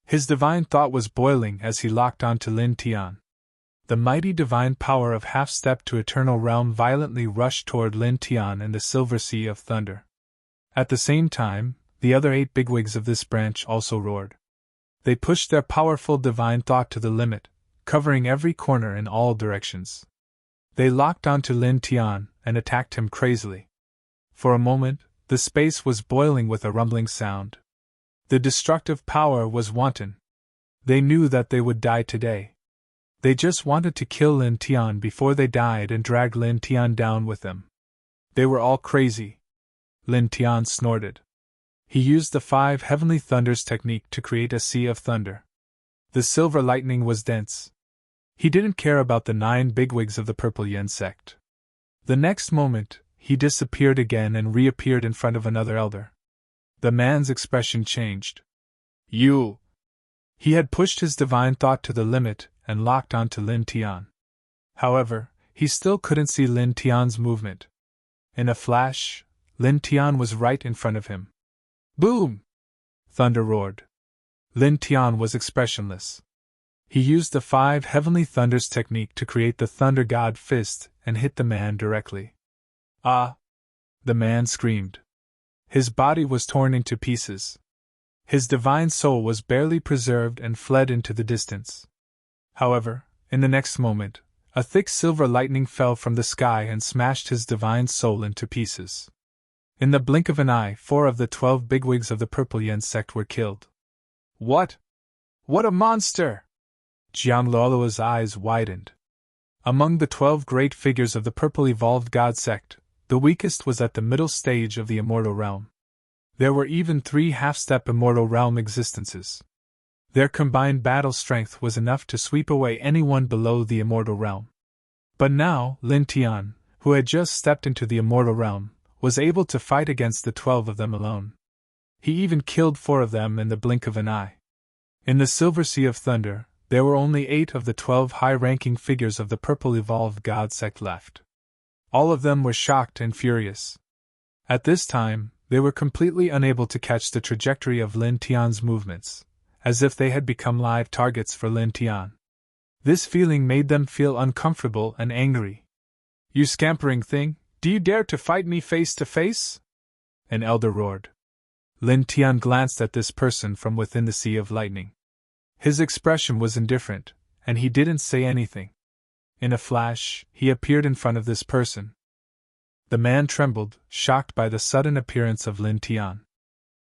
His divine thought was boiling as he locked onto Lin Tian. The mighty divine power of half-step to Eternal Realm violently rushed toward Lin Tian in the silver sea of thunder. At the same time, the other 8 bigwigs of this branch also roared. They pushed their powerful divine thought to the limit, covering every corner in all directions. They locked onto Lin Tian and attacked him crazily. For a moment, the space was boiling with a rumbling sound. The destructive power was wanton. They knew that they would die today. They just wanted to kill Lin Tian before they died and drag Lin Tian down with them. They were all crazy. Lin Tian snorted. He used the 5 heavenly thunders technique to create a sea of thunder. The silver lightning was dense. He didn't care about the 9 bigwigs of the Purple Yen sect. The next moment, he disappeared again and reappeared in front of another elder. The man's expression changed. You! He had pushed his divine thought to the limit and locked onto Lin Tian. However, he still couldn't see Lin Tian's movement. In a flash, Lin Tian was right in front of him. Boom! Thunder roared. Lin Tian was expressionless. He used the 5 heavenly thunders technique to create the Thunder God Fist and hit the man directly. Ah! The man screamed. His body was torn into pieces. His divine soul was barely preserved and fled into the distance. However, in the next moment, a thick silver lightning fell from the sky and smashed his divine soul into pieces. In the blink of an eye, 4 of the 12 bigwigs of the Purple Yen sect were killed. What? What a monster! Jiang Luolua's eyes widened. Among the 12 great figures of the Purple Evolved God sect, the weakest was at the middle stage of the Immortal Realm. There were even 3 half-step Immortal Realm existences. Their combined battle strength was enough to sweep away anyone below the Immortal Realm. But now, Lin Tian, who had just stepped into the Immortal Realm, was able to fight against the 12 of them alone. He even killed 4 of them in the blink of an eye. In the Silver Sea of Thunder, there were only 8 of the 12 high-ranking figures of the Purple Evolved God sect left. All of them were shocked and furious. At this time, they were completely unable to catch the trajectory of Lin Tian's movements, as if they had become live targets for Lin Tian. This feeling made them feel uncomfortable and angry. You scampering thing, do you dare to fight me face to face? An elder roared. Lin Tian glanced at this person from within the sea of lightning. His expression was indifferent, and he didn't say anything. In a flash, he appeared in front of this person. The man trembled, shocked by the sudden appearance of Lin Tian.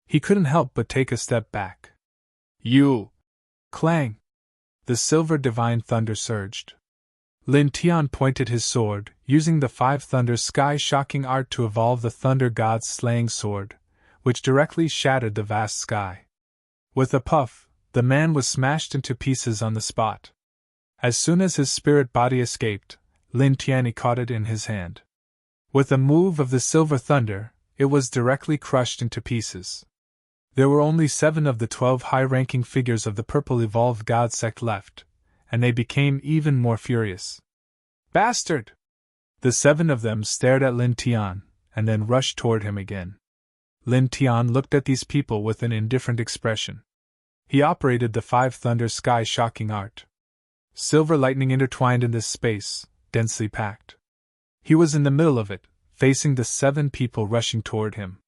He couldn't help but take a step back. You! Clang! The silver divine thunder surged. Lin Tian pointed his sword, using the 5 thunders sky-shocking art to evolve the Thunder God's slaying sword, which directly shattered the vast sky. With a puff, the man was smashed into pieces on the spot. As soon as his spirit body escaped, Lin Tian caught it in his hand. With a move of the silver thunder, it was directly crushed into pieces. There were only 7 of the 12 high-ranking figures of the Purple Evolved God sect left, and they became even more furious. Bastard! The 7 of them stared at Lin Tian, and then rushed toward him again. Lin Tian looked at these people with an indifferent expression. He operated the 5 thunder sky-shocking art. Silver lightning intertwined in this space, densely packed. He was in the middle of it, facing the 7 people rushing toward him.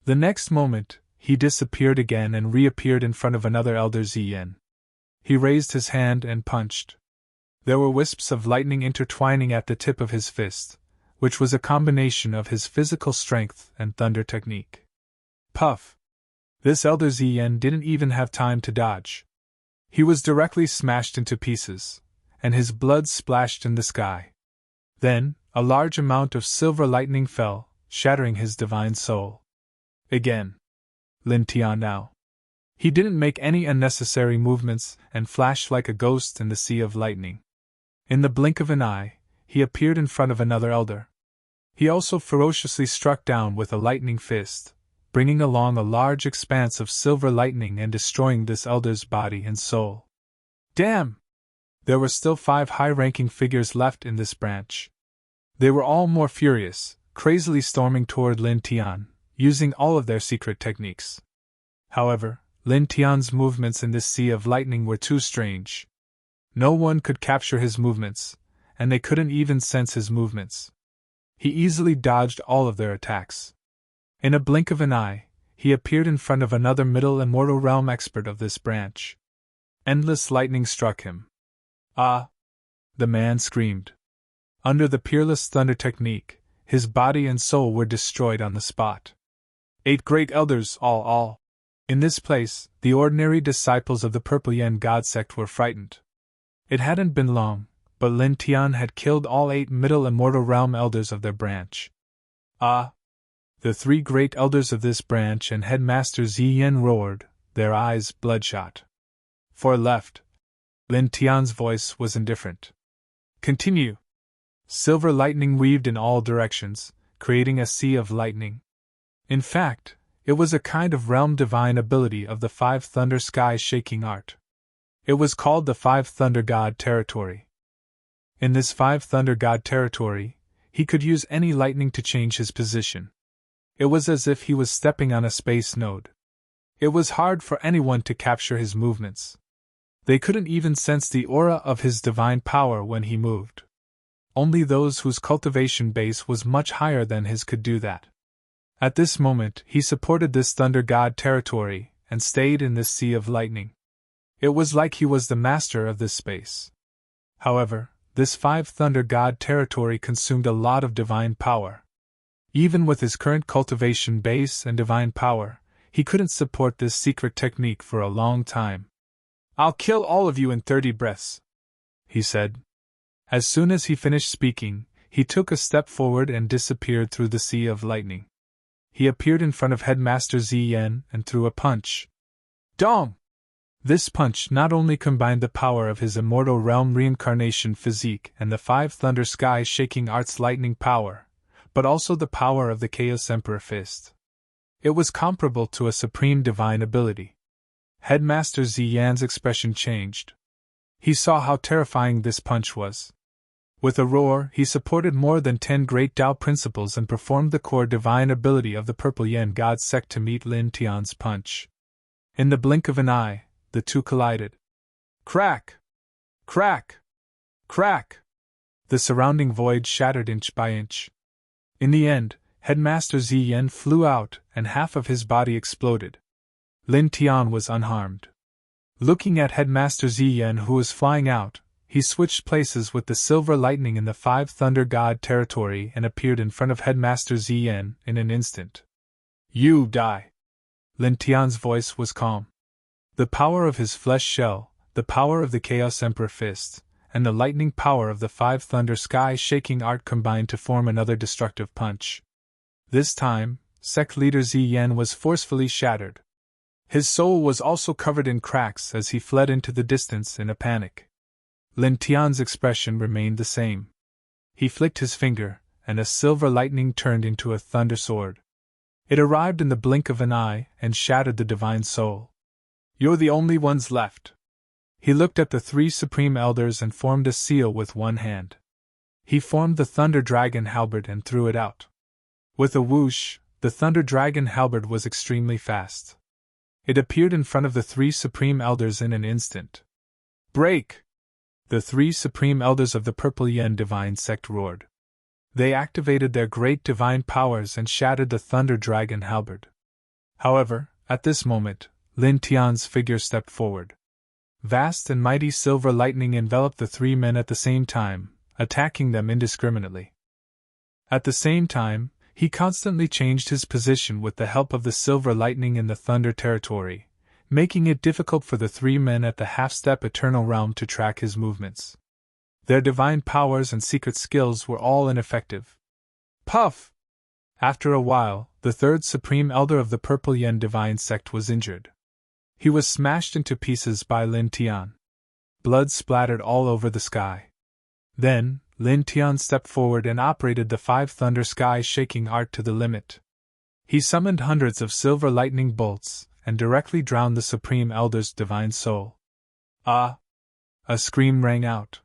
The next moment, he disappeared again and reappeared in front of another Elder Ziyan. He raised his hand and punched. There were wisps of lightning intertwining at the tip of his fist, which was a combination of his physical strength and thunder technique. Puff! This Elder Ziyan didn't even have time to dodge. He was directly smashed into pieces, and his blood splashed in the sky. Then, a large amount of silver lightning fell, shattering his divine soul. Again. Lin Tian now. He didn't make any unnecessary movements and flashed like a ghost in the sea of lightning. In the blink of an eye, he appeared in front of another elder. He also ferociously struck down with a lightning fist, bringing along a large expanse of silver lightning and destroying this elder's body and soul. Damn! There were still 5 high-ranking figures left in this branch. They were all more furious, crazily storming toward Lin Tian, using all of their secret techniques. However, Lin Tian's movements in this sea of lightning were too strange. No one could capture his movements, and they couldn't even sense his movements. He easily dodged all of their attacks. In a blink of an eye, he appeared in front of another Middle Immortal Realm expert of this branch. Endless lightning struck him. Ah! The man screamed. Under the Peerless Thunder technique, his body and soul were destroyed on the spot. 8 great elders, all. In this place, the ordinary disciples of the Purple Yen God sect were frightened. It hadn't been long, but Lin Tian had killed all 8 Middle Immortal Realm elders of their branch. Ah! The 3 great elders of this branch and Headmaster Ziyan roared, their eyes bloodshot. For left. Lin Tian's voice was indifferent. Continue. Silver lightning weaved in all directions, creating a sea of lightning. In fact, it was a kind of realm divine ability of the 5 Thunder Sky shaking art. It was called the 5 Thunder God territory. In this 5 Thunder God territory, he could use any lightning to change his position. It was as if he was stepping on a space node. It was hard for anyone to capture his movements. They couldn't even sense the aura of his divine power when he moved. Only those whose cultivation base was much higher than his could do that. At this moment, he supported this Thunder God territory and stayed in this sea of lightning. It was like he was the master of this space. However, this 5 Thunder God territory consumed a lot of divine power. Even with his current cultivation base and divine power, he couldn't support this secret technique for a long time. "I'll kill all of you in 30 breaths," he said. As soon as he finished speaking, he took a step forward and disappeared through the sea of lightning. He appeared in front of Headmaster Ziyan and threw a punch. Dong! This punch not only combined the power of his Immortal Realm reincarnation physique and the 5 Thunder Sky shaking art's lightning power, but also the power of the Chaos Emperor Fist. It was comparable to a supreme divine ability. Headmaster Ziyan's expression changed. He saw how terrifying this punch was. With a roar, he supported more than 10 great Tao principles and performed the core divine ability of the Purple Yen God Sect to meet Lin Tian's punch. In the blink of an eye, the two collided. Crack! Crack! Crack! The surrounding void shattered inch by inch. In the end, Headmaster Ziyan flew out and half of his body exploded. Lin Tian was unharmed. Looking at Headmaster Ziyan who was flying out, he switched places with the silver lightning in the 5 Thunder God territory and appeared in front of Headmaster Ziyan in an instant. "You die!" Lin Tian's voice was calm. The power of his flesh shell, the power of the Chaos Emperor Fist, and the lightning power of the 5 Thunder Sky shaking art combined to form another destructive punch. This time, sect leader Ziyan was forcefully shattered. His soul was also covered in cracks as he fled into the distance in a panic. Lin Tian's expression remained the same. He flicked his finger, and a silver lightning turned into a thunder sword. It arrived in the blink of an eye and shattered the divine soul. "You're the only ones left." He looked at the 3 supreme elders and formed a seal with one hand. He formed the Thunder Dragon halberd and threw it out. With a whoosh, the Thunder Dragon halberd was extremely fast. It appeared in front of the 3 supreme elders in an instant. "Break!" The 3 supreme elders of the Purple Yen Divine Sect roared. They activated their great divine powers and shattered the Thunder Dragon halberd. However, at this moment, Lin Tian's figure stepped forward. Vast and mighty silver lightning enveloped the 3 men at the same time, attacking them indiscriminately. At the same time, he constantly changed his position with the help of the silver lightning in the Thunder territory, making it difficult for the 3 men at the half-step Eternal Realm to track his movements. Their divine powers and secret skills were all ineffective. Puff! After a while, the 3rd Supreme Elder of the Purple Yen Divine Sect was injured. He was smashed into pieces by Lin Tian. Blood splattered all over the sky. Then, Lin Tian stepped forward and operated the 5 Thunder Sky shaking art to the limit. He summoned hundreds of silver lightning bolts and directly drowned the Supreme Elder's divine soul. "Ah!" A scream rang out.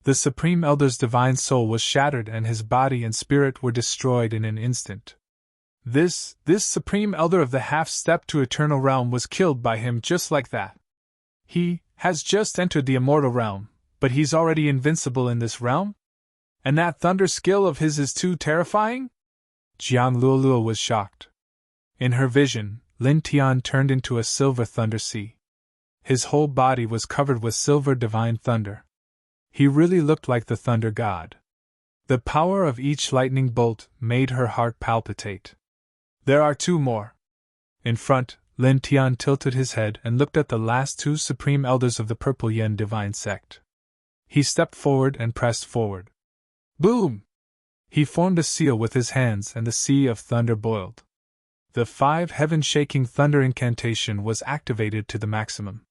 The Supreme Elder's divine soul was shattered and his body and spirit were destroyed in an instant. This Supreme Elder of the half-step to Eternal Realm was killed by him just like that. He has just entered the Immortal Realm, but he's already invincible in this realm? And that thunder skill of his is too terrifying? Jiang Luolua was shocked. In her vision, Lin Tian turned into a silver thunder sea. His whole body was covered with silver divine thunder. He really looked like the thunder god. The power of each lightning bolt made her heart palpitate. "There are 2 more." In front, Lin Tian tilted his head and looked at the last 2 supreme elders of the Purple Yen Divine Sect. He stepped forward and pressed forward. Boom! He formed a seal with his hands and the sea of thunder boiled. The 5 heaven-shaking thunder incantation was activated to the maximum.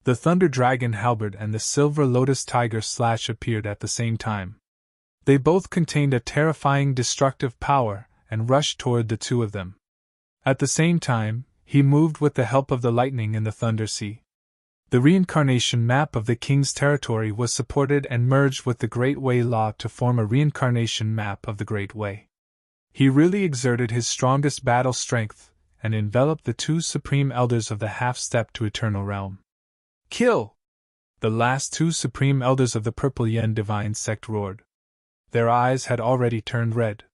The thunder dragon halberd and the silver lotus tiger slash appeared at the same time. They both contained a terrifying destructive power and rushed toward the two of them. At the same time, he moved with the help of the lightning in the thunder sea. The reincarnation map of the king's territory was supported and merged with the Great Way law to form a reincarnation map of the Great Way. He really exerted his strongest battle strength and enveloped the 2 supreme elders of the half-step to eternal realm. Kill! The last 2 supreme elders of the Purple Yen divine sect roared. Their eyes had already turned red.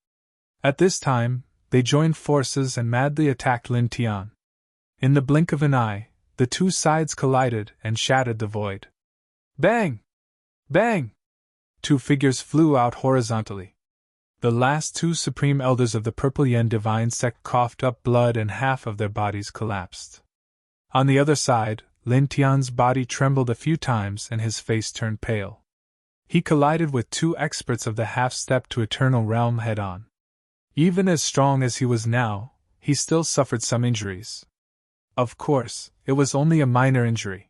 At this time, they joined forces and madly attacked Lin Tian. In the blink of an eye, the 2 sides collided and shattered the void. Bang! Bang! 2 figures flew out horizontally. The last 2 supreme elders of the Purple Yen divine sect coughed up blood and half of their bodies collapsed. On the other side, Lin Tian's body trembled a few times and his face turned pale. He collided with 2 experts of the half-step to eternal realm head-on. Even as strong as he was now, he still suffered some injuries. Of course, it was only a minor injury.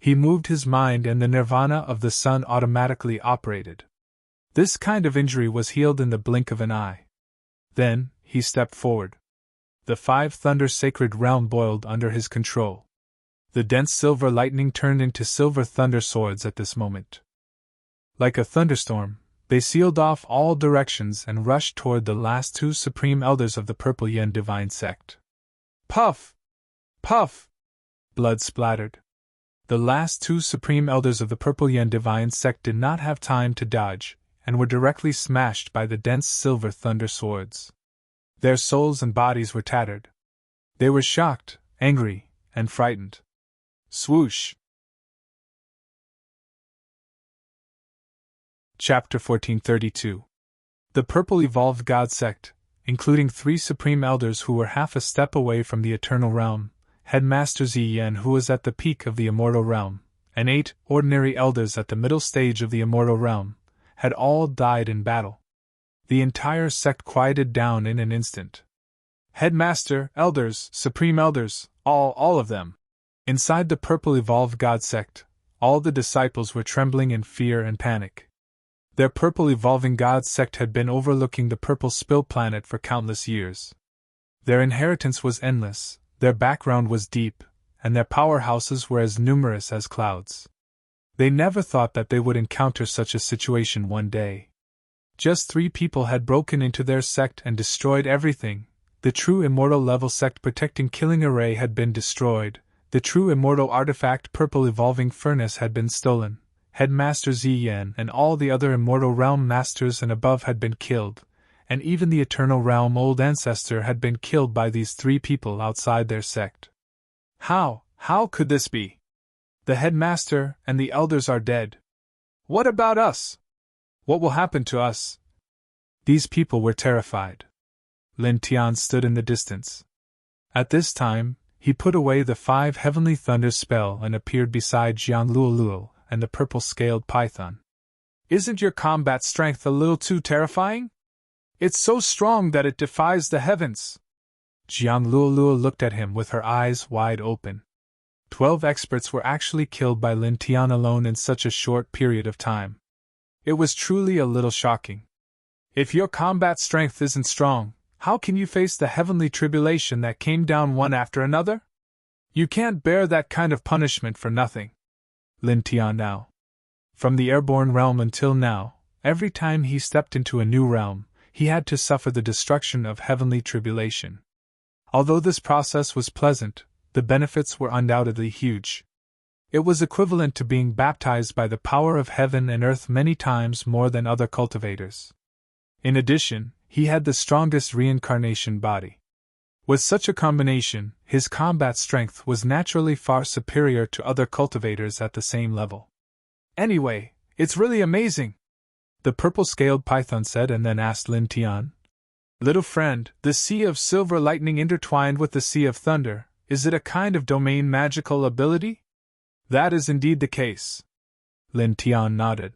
He moved his mind and the nirvana of the sun automatically operated. This kind of injury was healed in the blink of an eye. Then, he stepped forward. The 5 thunder sacred realm boiled under his control. The dense silver lightning turned into silver thunder swords at this moment. Like a thunderstorm, they sealed off all directions and rushed toward the last 2 supreme elders of the Purple Yen divine sect. Puff! Puff! Blood splattered. The last 2 supreme elders of the Purple Yen divine sect did not have time to dodge, and were directly smashed by the dense silver thunder swords. Their souls and bodies were tattered. They were shocked, angry, and frightened. Swoosh! Chapter 1432. The Purple Evolved God Sect, including 3 supreme elders who were half a step away from the eternal realm, Headmaster Ziyan who was at the peak of the immortal realm, and 8 ordinary elders at the middle stage of the immortal realm, had all died in battle. The entire sect quieted down in an instant. Headmaster, elders, supreme elders, all of them. Inside the Purple Evolved God Sect, all the disciples were trembling in fear and panic. Their Purple Evolving God Sect had been overlooking the Purple Spill planet for countless years. Their inheritance was endless, their background was deep, and their powerhouses were as numerous as clouds. They never thought that they would encounter such a situation one day. Just 3 people had broken into their sect and destroyed everything. The true immortal level sect protecting killing array had been destroyed, the true immortal artifact Purple Evolving Furnace had been stolen, Headmaster Ziyan and all the other immortal realm masters and above had been killed, and even the eternal realm old ancestor had been killed by these 3 people outside their sect. How could this be? The headmaster and the elders are dead. What about us? What will happen to us? These people were terrified. Lin Tian stood in the distance. At this time, he put away the 5 heavenly thunder spell and appeared beside Jiang Luoluo and the purple-scaled python. Isn't your combat strength a little too terrifying? It's so strong that it defies the heavens. Jiang Luoluo looked at him with her eyes wide open. 12 experts were actually killed by Lin Tian alone in such a short period of time. It was truly a little shocking. If your combat strength isn't strong, how can you face the heavenly tribulation that came down one after another? You can't bear that kind of punishment for nothing. Lin Tian now. From the airborne realm until now, every time he stepped into a new realm, he had to suffer the destruction of heavenly tribulation. Although this process was pleasant, the benefits were undoubtedly huge. It was equivalent to being baptized by the power of heaven and earth many times more than other cultivators. In addition, he had the strongest reincarnation body. With such a combination, his combat strength was naturally far superior to other cultivators at the same level. Anyway, it's really amazing, the purple-scaled python said and then asked Lin Tian. Little friend, the sea of silver lightning intertwined with the sea of thunder, is it a kind of domain magical ability? That is indeed the case. Lin Tian nodded.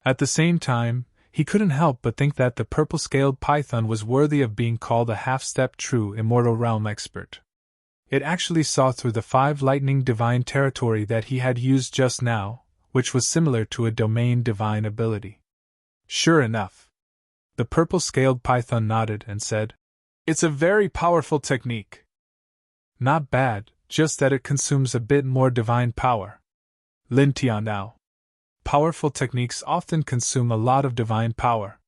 At the same time, he couldn't help but think that the purple-scaled python was worthy of being called a half-step true immortal realm expert. It actually saw through the 5 lightning divine territory that he had used just now, which was similar to a domain divine ability. Sure enough. The purple-scaled python nodded and said, "It's a very powerful technique." "Not bad, just that it consumes a bit more divine power." Lin Tian now. Powerful techniques often consume a lot of divine power.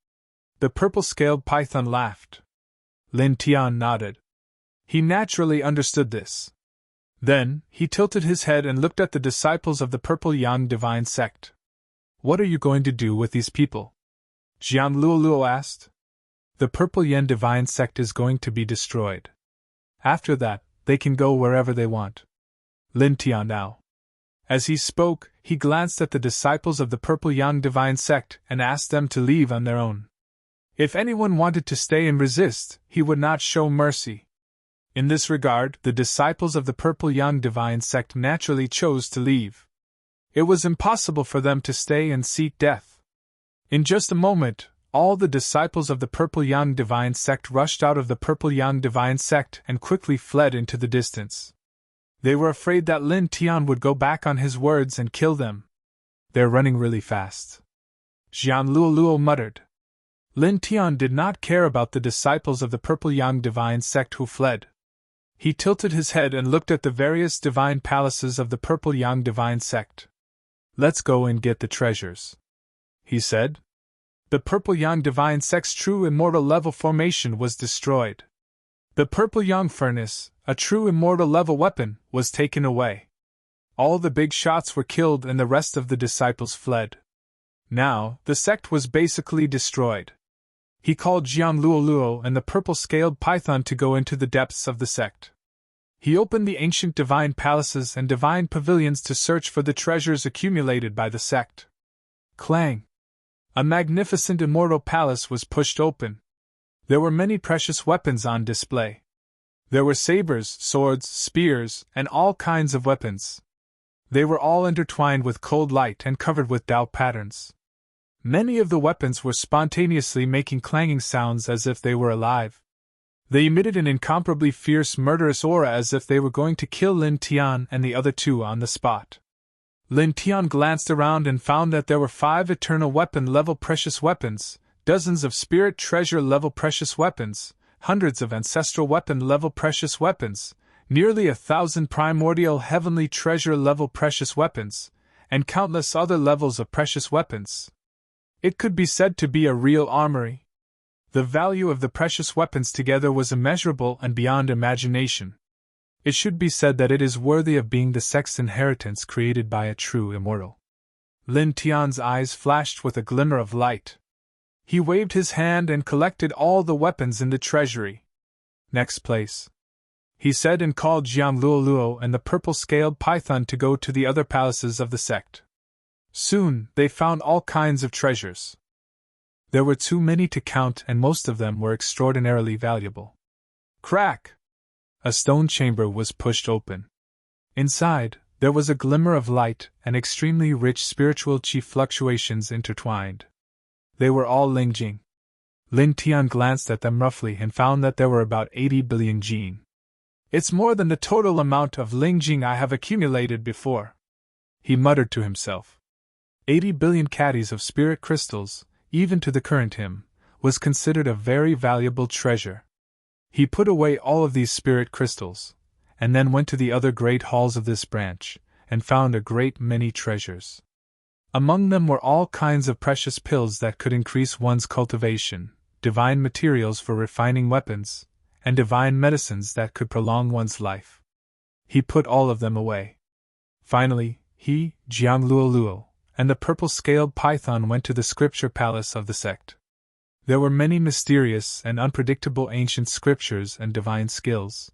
The purple-scaled python laughed. Lin Tian nodded. He naturally understood this. Then, he tilted his head and looked at the disciples of the Purple Yang Divine Sect. "What are you going to do with these people?" Jiang Luoluo asked. "The Purple Yang Divine Sect is going to be destroyed. After that, they can go wherever they want." Lin Tian now. As he spoke, he glanced at the disciples of the Purple Yang Divine Sect and asked them to leave on their own. If anyone wanted to stay and resist, he would not show mercy. In this regard, the disciples of the Purple Yang Divine Sect naturally chose to leave. It was impossible for them to stay and seek death. In just a moment, all the disciples of the Purple Yang Divine Sect rushed out of the Purple Yang Divine Sect and quickly fled into the distance. They were afraid that Lin Tian would go back on his words and kill them. "They're running really fast," Jiang Luoluo muttered. Lin Tian did not care about the disciples of the Purple Yang Divine Sect who fled. He tilted his head and looked at the various divine palaces of the Purple Yang Divine Sect. "Let's go and get the treasures," he said. The Purple Yang Divine Sect's true immortal level formation was destroyed. The Purple Yang Furnace, a true immortal level weapon, was taken away. All the big shots were killed and the rest of the disciples fled. Now, the sect was basically destroyed. He called Jiang Luoluo and the purple-scaled python to go into the depths of the sect. He opened the ancient divine palaces and divine pavilions to search for the treasures accumulated by the sect. Clang! A magnificent immortal palace was pushed open. There were many precious weapons on display. There were sabers, swords, spears, and all kinds of weapons. They were all intertwined with cold light and covered with Tao patterns. Many of the weapons were spontaneously making clanging sounds as if they were alive. They emitted an incomparably fierce, murderous aura as if they were going to kill Lin Tian and the other two on the spot. Lin Tian glanced around and found that there were 5 eternal weapon-level precious weapons, dozens of spirit treasure-level precious weapons, hundreds of ancestral weapon-level precious weapons, nearly 1,000 primordial heavenly treasure-level precious weapons, and countless other levels of precious weapons. It could be said to be a real armory. The value of the precious weapons together was immeasurable and beyond imagination. It should be said that it is worthy of being the sect's inheritance created by a true immortal. Lin Tian's eyes flashed with a glimmer of light. He waved his hand and collected all the weapons in the treasury. "Next place," he said, and called Jiang Luoluo and the purple-scaled python to go to the other palaces of the sect. Soon, they found all kinds of treasures. There were too many to count, and most of them were extraordinarily valuable. Crack! A stone chamber was pushed open. Inside, there was a glimmer of light and extremely rich spiritual chi fluctuations intertwined. They were all Lingjing. Lin Tian glanced at them roughly and found that there were about 80 billion jin. "It's more than the total amount of Lingjing I have accumulated before," he muttered to himself. 80 billion caddies of spirit crystals, even to the current him, was considered a very valuable treasure. He put away all of these spirit crystals, and then went to the other great halls of this branch, and found a great many treasures. Among them were all kinds of precious pills that could increase one's cultivation, divine materials for refining weapons, and divine medicines that could prolong one's life. He put all of them away. Finally, he, Jiang Luoluo, and the purple-scaled python went to the scripture palace of the sect. There were many mysterious and unpredictable ancient scriptures and divine skills.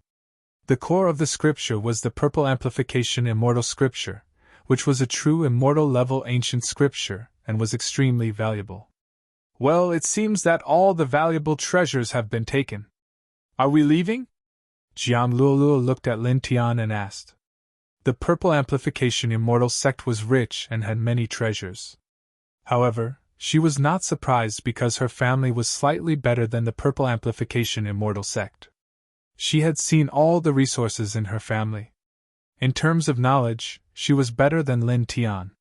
The core of the scripture was the purple amplification immortal scripture, which was a true immortal-level ancient scripture, and was extremely valuable. "Well, it seems that all the valuable treasures have been taken. Are we leaving?" Jiang Luoluo looked at Lin Tian and asked. The Purple Amplification Immortal sect was rich and had many treasures. However, she was not surprised because her family was slightly better than the Purple Amplification Immortal sect. She had seen all the resources in her family. In terms of knowledge, she was better than Lin Tian.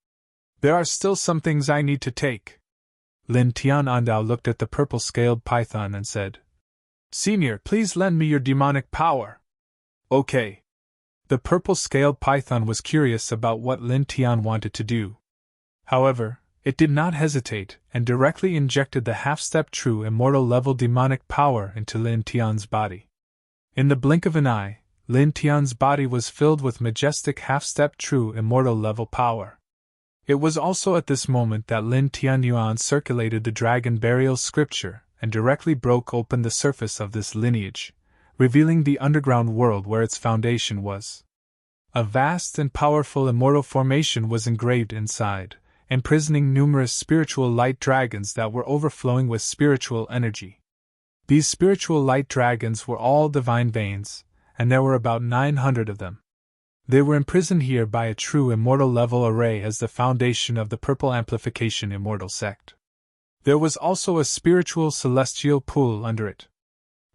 There are still some things I need to take. Lin Tian Andao looked at the purple-scaled python and said, Senior, please lend me your demonic power. Okay. The purple-scaled python was curious about what Lin Tian wanted to do. However, it did not hesitate and directly injected the half-step true immortal level demonic power into Lin Tian's body. In the blink of an eye, Lin Tian's body was filled with majestic half-step true immortal level power. It was also at this moment that Lin Tianyuan circulated the dragon burial scripture and directly broke open the surface of this lineage, revealing the underground world where its foundation was. A vast and powerful immortal formation was engraved inside, imprisoning numerous spiritual light dragons that were overflowing with spiritual energy. These spiritual light dragons were all divine veins, and there were about 900 of them. They were imprisoned here by a true immortal level array as the foundation of the Purple Amplification Immortal sect. There was also a spiritual celestial pool under it.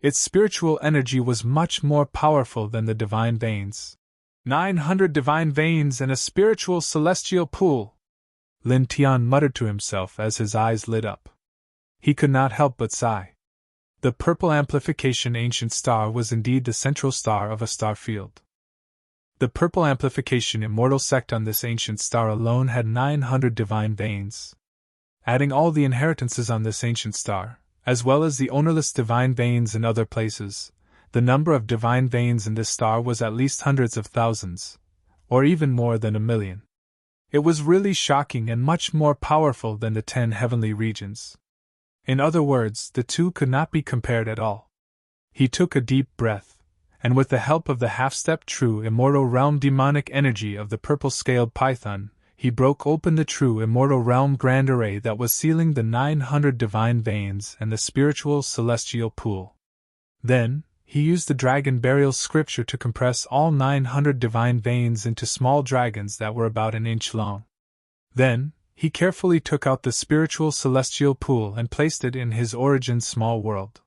Its spiritual energy was much more powerful than the divine veins. 900 divine veins and a spiritual celestial pool! Lin Tian muttered to himself as his eyes lit up. He could not help but sigh. The Purple Amplification Ancient Star was indeed the central star of a star field. The Purple Amplification Immortal sect on this ancient star alone had 900 divine veins. Adding all the inheritances on this ancient star, as well as the ownerless divine veins in other places, the number of divine veins in this star was at least hundreds of thousands, or even more than 1,000,000. It was really shocking and much more powerful than the 10 heavenly regions. In other words, the two could not be compared at all. He took a deep breath, and with the help of the half-step true immortal realm demonic energy of the purple-scaled python, he broke open the true immortal realm grand array that was sealing the 900 divine veins and the spiritual celestial pool. Then, he used the dragon burial scripture to compress all 900 divine veins into small dragons that were about an inch long. Then, he carefully took out the spiritual celestial pool and placed it in his origin small world.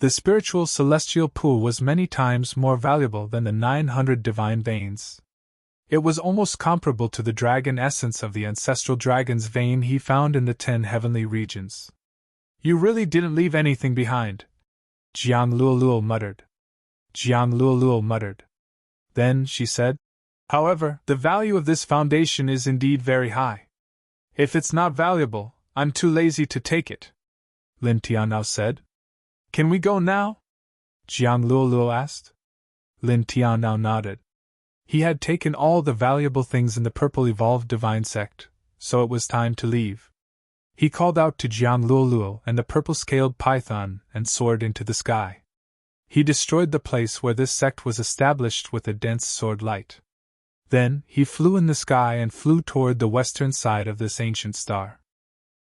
The spiritual celestial pool was many times more valuable than the 900 divine veins. It was almost comparable to the dragon essence of the ancestral dragon's vein he found in the 10 heavenly regions. You really didn't leave anything behind, Jiang Luoluo muttered. Jiang Luoluo muttered. Then she said, However, the value of this foundation is indeed very high. If it's not valuable, I'm too lazy to take it, Lin Tianao said. Can we go now? Jiang Luoluo asked. Lin Tianao nodded. He had taken all the valuable things in the purple evolved divine sect, so it was time to leave. He called out to Jiang Luoluo and the purple-scaled python and soared into the sky. He destroyed the place where this sect was established with a dense sword light. Then, he flew in the sky and flew toward the western side of this ancient star.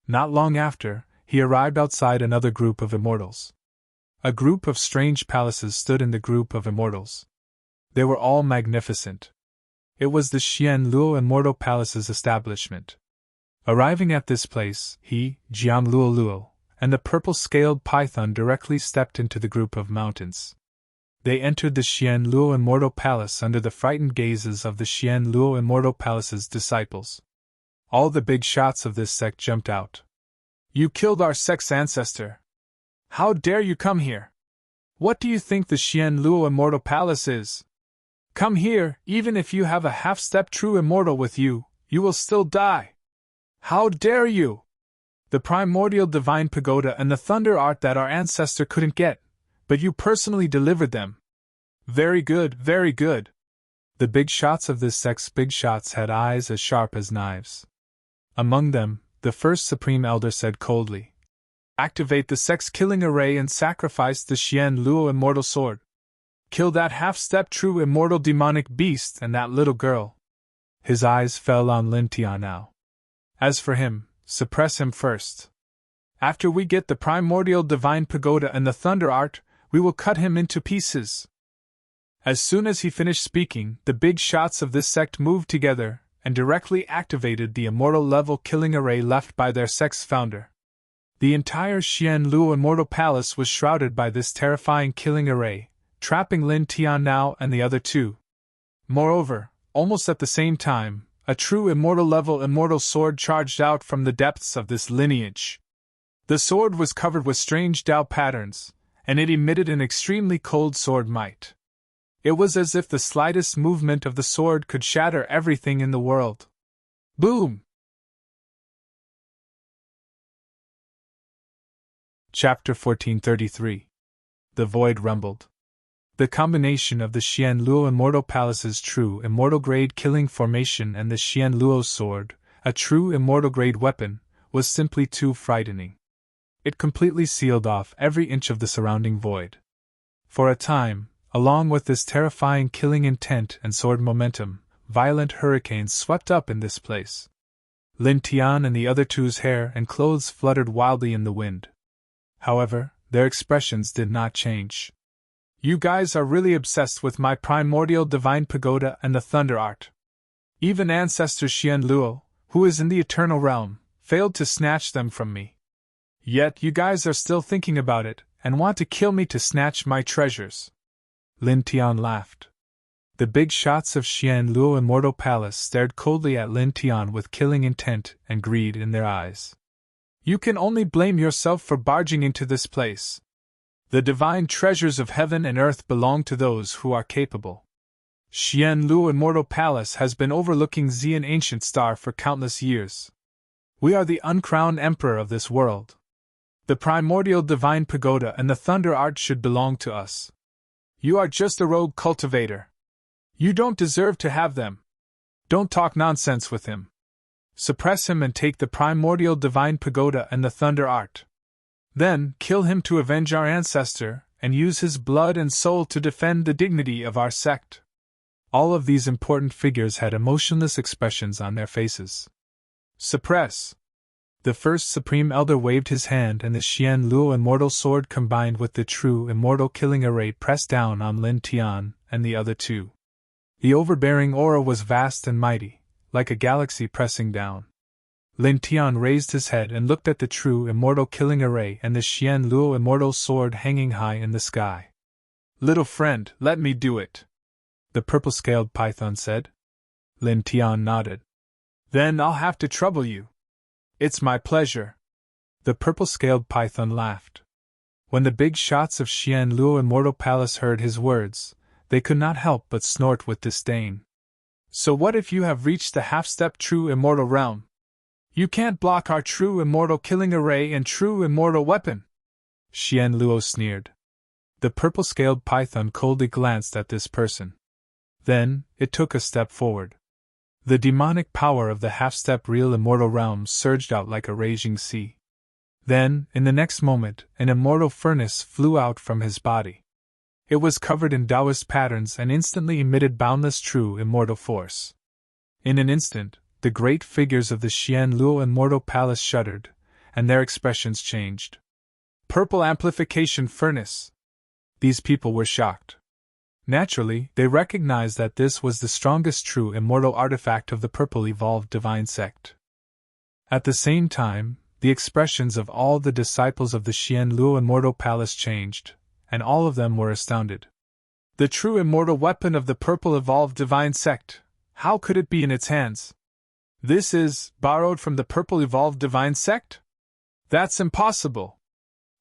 Not long after, he arrived outside another group of immortals. A group of strange palaces stood in the group of immortals. They were all magnificent. It was the Xian Luo Immortal Palace's establishment. Arriving at this place, he, Jiang Luoluo, and the purple-scaled python directly stepped into the group of mountains. They entered the Xian Luo Immortal Palace under the frightened gazes of the Xian Luo Immortal Palace's disciples. All the big shots of this sect jumped out. You killed our sect's ancestor! How dare you come here? What do you think the Xian Luo Immortal Palace is? Come here, even if you have a half-step true immortal with you, you will still die. How dare you? The primordial divine pagoda and the thunder art that our ancestor couldn't get, but you personally delivered them. Very good, very good. The big shots of this sect's big shots had eyes as sharp as knives. Among them, the first Supreme Elder said coldly, Activate the sect's killing array and sacrifice the Xian Luo Immortal Sword. Kill that half-step true immortal demonic beast and that little girl. His eyes fell on Lin Tianao. As for him, suppress him first. After we get the primordial divine pagoda and the thunder art, we will cut him into pieces. As soon as he finished speaking, the big shots of this sect moved together and directly activated the immortal-level killing array left by their sect's founder. The entire Xianluo Immortal Palace was shrouded by this terrifying killing array, trapping Lin Tianao and the other two. Moreover, almost at the same time, a true immortal-level immortal sword charged out from the depths of this lineage. The sword was covered with strange Dao patterns, and it emitted an extremely cold sword might. It was as if the slightest movement of the sword could shatter everything in the world. Boom! Chapter 1433. The Void rumbled. The combination of the Xianluo Immortal Palace's true immortal-grade killing formation and the Xianluo sword, a true immortal-grade weapon, was simply too frightening. It completely sealed off every inch of the surrounding void. For a time, along with this terrifying killing intent and sword momentum, violent hurricanes swept up in this place. Lin Tian and the other two's hair and clothes fluttered wildly in the wind. However, their expressions did not change. You guys are really obsessed with my primordial divine pagoda and the thunder art. Even Ancestor Xianluo, who is in the eternal realm, failed to snatch them from me. Yet you guys are still thinking about it and want to kill me to snatch my treasures. Lin Tian laughed. The big shots of Xianluo Immortal Palace stared coldly at Lin Tian with killing intent and greed in their eyes. You can only blame yourself for barging into this place. The divine treasures of heaven and earth belong to those who are capable. Xianluo Immortal Palace has been overlooking Xian Ancient Star for countless years. We are the uncrowned emperor of this world. The primordial divine pagoda and the thunder art should belong to us. You are just a rogue cultivator. You don't deserve to have them. Don't talk nonsense with him. Suppress him and take the primordial divine pagoda and the thunder art. Then, kill him to avenge our ancestor, and use his blood and soul to defend the dignity of our sect. All of these important figures had emotionless expressions on their faces. Suppress! The first Supreme Elder waved his hand, and the Xianluo Immortal Sword combined with the true immortal killing array pressed down on Lin Tian and the other two. The overbearing aura was vast and mighty, like a galaxy pressing down. Lin Tian raised his head and looked at the true immortal killing array and the Xianluo Immortal Sword hanging high in the sky. Little friend, let me do it, the purple-scaled python said. Lin Tian nodded. Then I'll have to trouble you. It's my pleasure. The purple-scaled python laughed. When the big shots of Xianluo Immortal Palace heard his words, they could not help but snort with disdain. So what if you have reached the half-step true immortal realm? You can't block our true immortal killing array and true immortal weapon. Xianluo sneered. The purple-scaled python coldly glanced at this person. Then, it took a step forward. The demonic power of the half-step real immortal realm surged out like a raging sea. Then, in the next moment, an immortal furnace flew out from his body. It was covered in Taoist patterns and instantly emitted boundless true immortal force. In an instant, the great figures of the Xianluo Immortal Palace shuddered, and their expressions changed. Purple amplification furnace! These people were shocked. Naturally, they recognized that this was the strongest true immortal artifact of the purple evolved divine sect. At the same time, the expressions of all the disciples of the Xianluo Immortal Palace changed, and all of them were astounded. The true immortal weapon of the purple evolved divine sect, how could it be in its hands? This is borrowed from the purple evolved divine sect? That's impossible!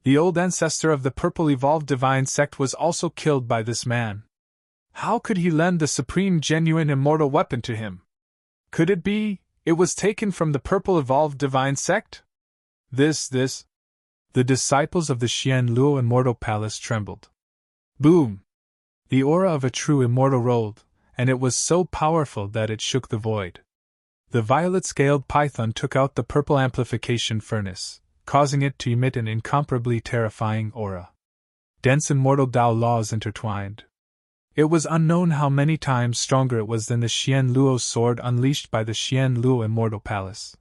The old ancestor of the purple evolved divine sect was also killed by this man. How could he lend the supreme genuine immortal weapon to him? Could it be, it was taken from the purple evolved divine sect? This. The disciples of the Xianluo Immortal Palace trembled. Boom! The aura of a true immortal rolled, and it was so powerful that it shook the void. The violet-scaled python took out the purple amplification furnace, causing it to emit an incomparably terrifying aura. Dense immortal Dao laws intertwined. It was unknown how many times stronger it was than the Xianluo sword unleashed by the Xianluo Immortal Palace.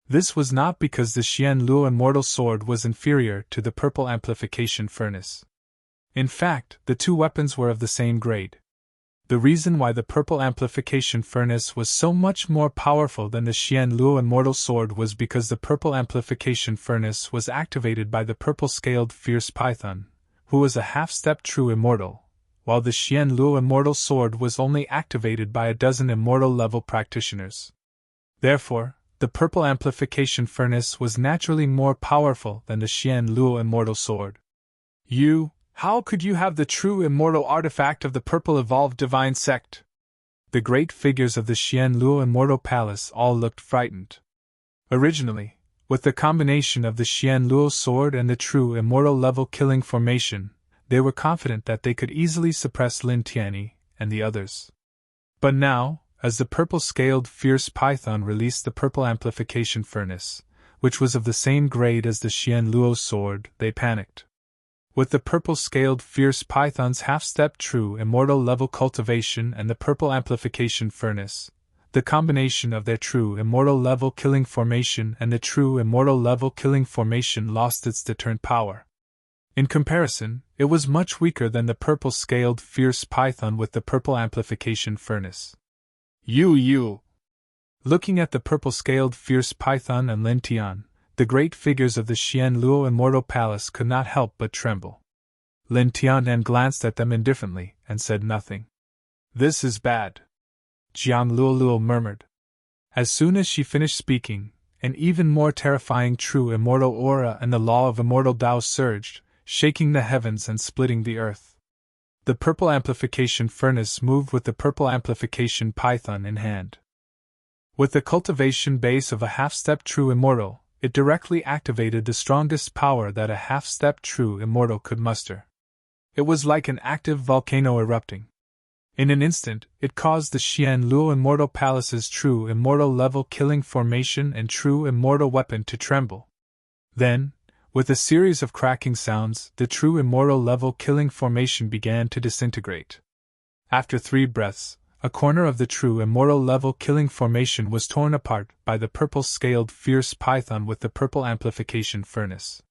This was not because the Xianluo Immortal Sword was inferior to the purple amplification furnace. In fact, the two weapons were of the same grade. The reason why the purple amplification furnace was so much more powerful than the Xian Luo immortal sword was because the purple amplification furnace was activated by the purple-scaled fierce python, who was a half-step true immortal, while the Xian Luo immortal sword was only activated by a dozen immortal-level practitioners. Therefore, the purple amplification furnace was naturally more powerful than the Xian Luo immortal sword. How could you have the true immortal artifact of the purple evolved divine sect? The great figures of the Xian Luo immortal palace all looked frightened. Originally, with the combination of the Xian Luo sword and the true immortal level killing formation, they were confident that they could easily suppress Lin Tianyi and the others. But now, as the purple-scaled fierce python released the purple amplification furnace, which was of the same grade as the Xian Luo sword, they panicked. With the purple-scaled fierce python's half-step true immortal level cultivation and the purple amplification furnace, the combination of their true immortal level killing formation and the true immortal level killing formation lost its deterrent power. In comparison, it was much weaker than the purple-scaled fierce python with the purple amplification furnace. Looking at the purple-scaled fierce python and Lin Tian, the great figures of the Xian Luo immortal palace could not help but tremble. Lin Tian glanced at them indifferently and said nothing. "This is bad," Jiang Luoluo murmured. As soon as she finished speaking, an even more terrifying true immortal aura and the law of immortal Tao surged, shaking the heavens and splitting the earth. The purple amplification furnace moved with the purple amplification python in hand. With the cultivation base of a half-step true immortal, it directly activated the strongest power that a half-step true immortal could muster. It was like an active volcano erupting. In an instant, it caused the Xian Luo immortal palace's true immortal level killing formation and true immortal weapon to tremble. Then, with a series of cracking sounds, the true immortal level killing formation began to disintegrate. After 3 breaths, a corner of the true immortal level killing formation was torn apart by the purple-scaled fierce python with the purple amplification furnace.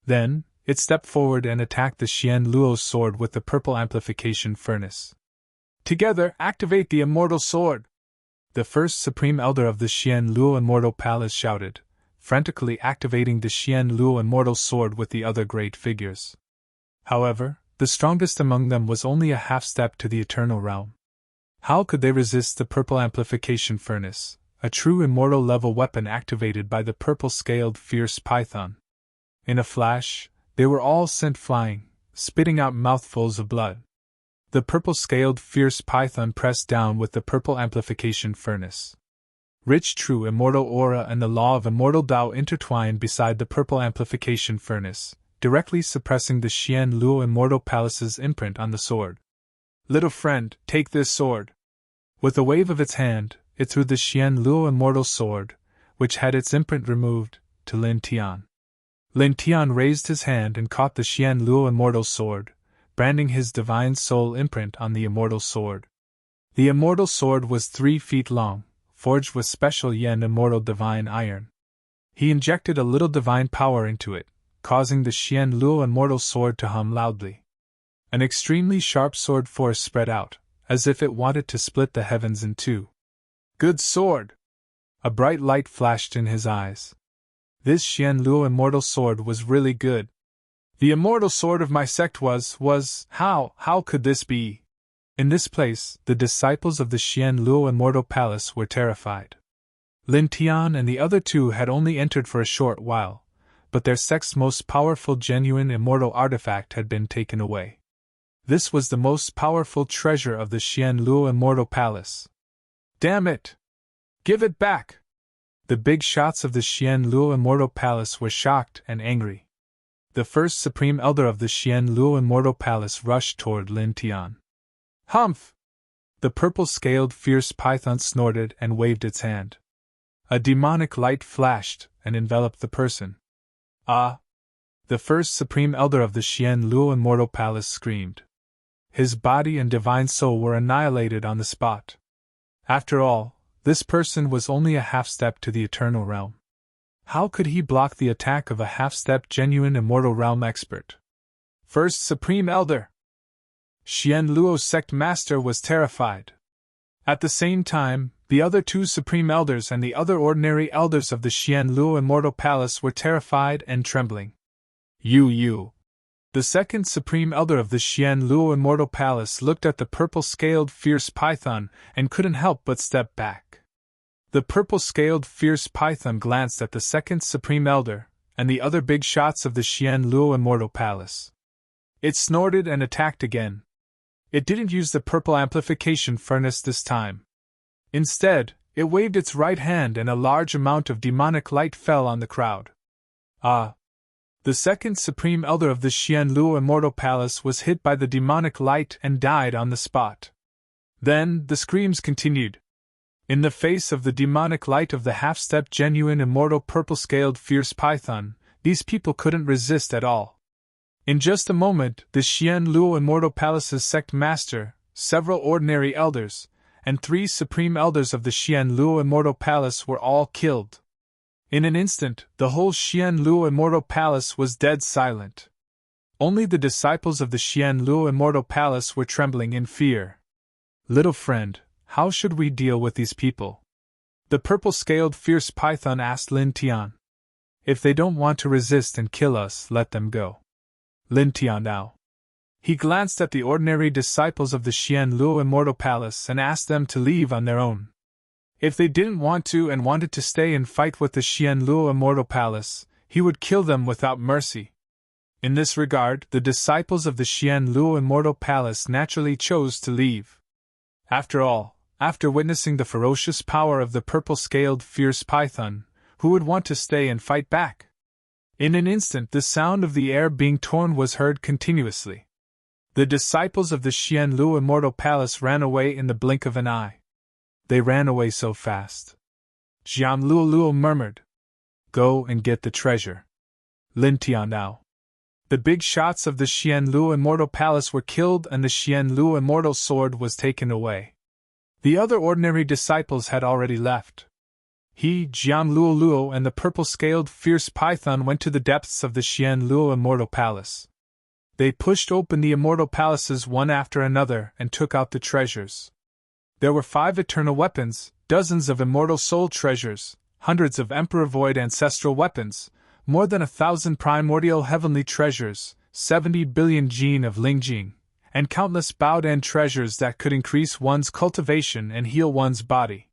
Then, it stepped forward and attacked the Xian Luo sword with the purple amplification furnace. "Together, activate the immortal sword!" The first supreme elder of the Xian Luo immortal palace shouted, frantically activating the Xian Luo immortal sword with the other great figures. However, the strongest among them was only a half-step to the eternal realm. How could they resist the purple amplification furnace, a true immortal level weapon activated by the purple-scaled fierce python? In a flash, they were all sent flying, spitting out mouthfuls of blood. The purple-scaled fierce python pressed down with the purple amplification furnace. Rich true immortal aura and the law of immortal Tao intertwined beside the purple amplification furnace, directly suppressing the Xian Luo immortal palace's imprint on the sword. "Little friend, take this sword." With a wave of its hand, it threw the Xian Luo immortal sword, which had its imprint removed, to Lin Tian. Lin Tian raised his hand and caught the Xian Luo immortal sword, branding his divine soul imprint on the immortal sword. The immortal sword was 3 feet long, forged with special Yen immortal divine iron. He injected a little divine power into it, causing the Xian Luo immortal sword to hum loudly. An extremely sharp sword force spread out, as if it wanted to split the heavens in 2. "Good sword!" A bright light flashed in his eyes. This Xian Luo immortal sword was really good. "The immortal sword of my sect was, how could this be?" In this place, the disciples of the Xian Luo immortal palace were terrified. Lin Tian and the other 2 had only entered for a short while, but their sect's most powerful genuine immortal artifact had been taken away. This was the most powerful treasure of the Xian Luo immortal palace. "Damn it! Give it back!" The big shots of the Xian Luo immortal palace were shocked and angry. The first supreme elder of the Xian Luo immortal palace rushed toward Lin Tian. "Humph!" The purple-scaled fierce python snorted and waved its hand. A demonic light flashed and enveloped the person. "Ah!" The first supreme elder of the Xian Luo immortal palace screamed. His body and divine soul were annihilated on the spot. After all, this person was only a half-step to the eternal realm. How could he block the attack of a half-step genuine immortal realm expert? "First Supreme Elder!" Xian Luo's sect master was terrified. At the same time, the other two supreme elders and the other ordinary elders of the Xian Luo Immortal Palace were terrified and trembling. You. The second supreme elder of the Xian Luo Immortal Palace looked at the purple-scaled fierce python and couldn't help but step back. The purple-scaled fierce python glanced at the second supreme elder and the other big shots of the Xian Luo Immortal Palace. It snorted and attacked again. It didn't use the purple amplification furnace this time. Instead, it waved its right hand and a large amount of demonic light fell on the crowd. Ah! The second supreme elder of the Xian Luo Immortal Palace was hit by the demonic light and died on the spot. Then, the screams continued. In the face of the demonic light of the half-step genuine immortal purple-scaled fierce python, these people couldn't resist at all. In just a moment, the Xian Luo Immortal Palace's sect master, several ordinary elders, and 3 supreme elders of the Xian Luo Immortal Palace were all killed. In an instant, the whole Xian Luo Immortal Palace was dead silent. Only the disciples of the Xian Luo Immortal Palace were trembling in fear. Little friend, how should we deal with these people? The purple-scaled fierce python asked Lin Tian. If they don't want to resist and kill us, let them go. Lin Tian now. He glanced at the ordinary disciples of the Xian Luo Immortal Palace and asked them to leave on their own. If they didn't want to and wanted to stay and fight with the Xian Luo Immortal Palace, he would kill them without mercy. In this regard, the disciples of the Xian Luo Immortal Palace naturally chose to leave. After all, after witnessing the ferocious power of the purple-scaled fierce python, who would want to stay and fight back? In an instant, the sound of the air being torn was heard continuously. The disciples of the Xian Luo Immortal Palace ran away in the blink of an eye. They ran away so fast. Jiang Luo murmured. Go and get the treasure. Lin Tian now. The big shots of the Xian Luo Immortal Palace were killed and the Xian Luo Immortal Sword was taken away. The other ordinary disciples had already left. He, Jiang Luo, and the purple-scaled fierce python went to the depths of the Xian Luo Immortal Palace. They pushed open the immortal palaces one after another and took out the treasures. There were 5 eternal weapons, dozens of immortal soul treasures, hundreds of Emperor Void ancestral weapons, more than 1,000 primordial heavenly treasures, 70 billion jin of Lingjing, and countless Baodan treasures that could increase one's cultivation and heal one's body.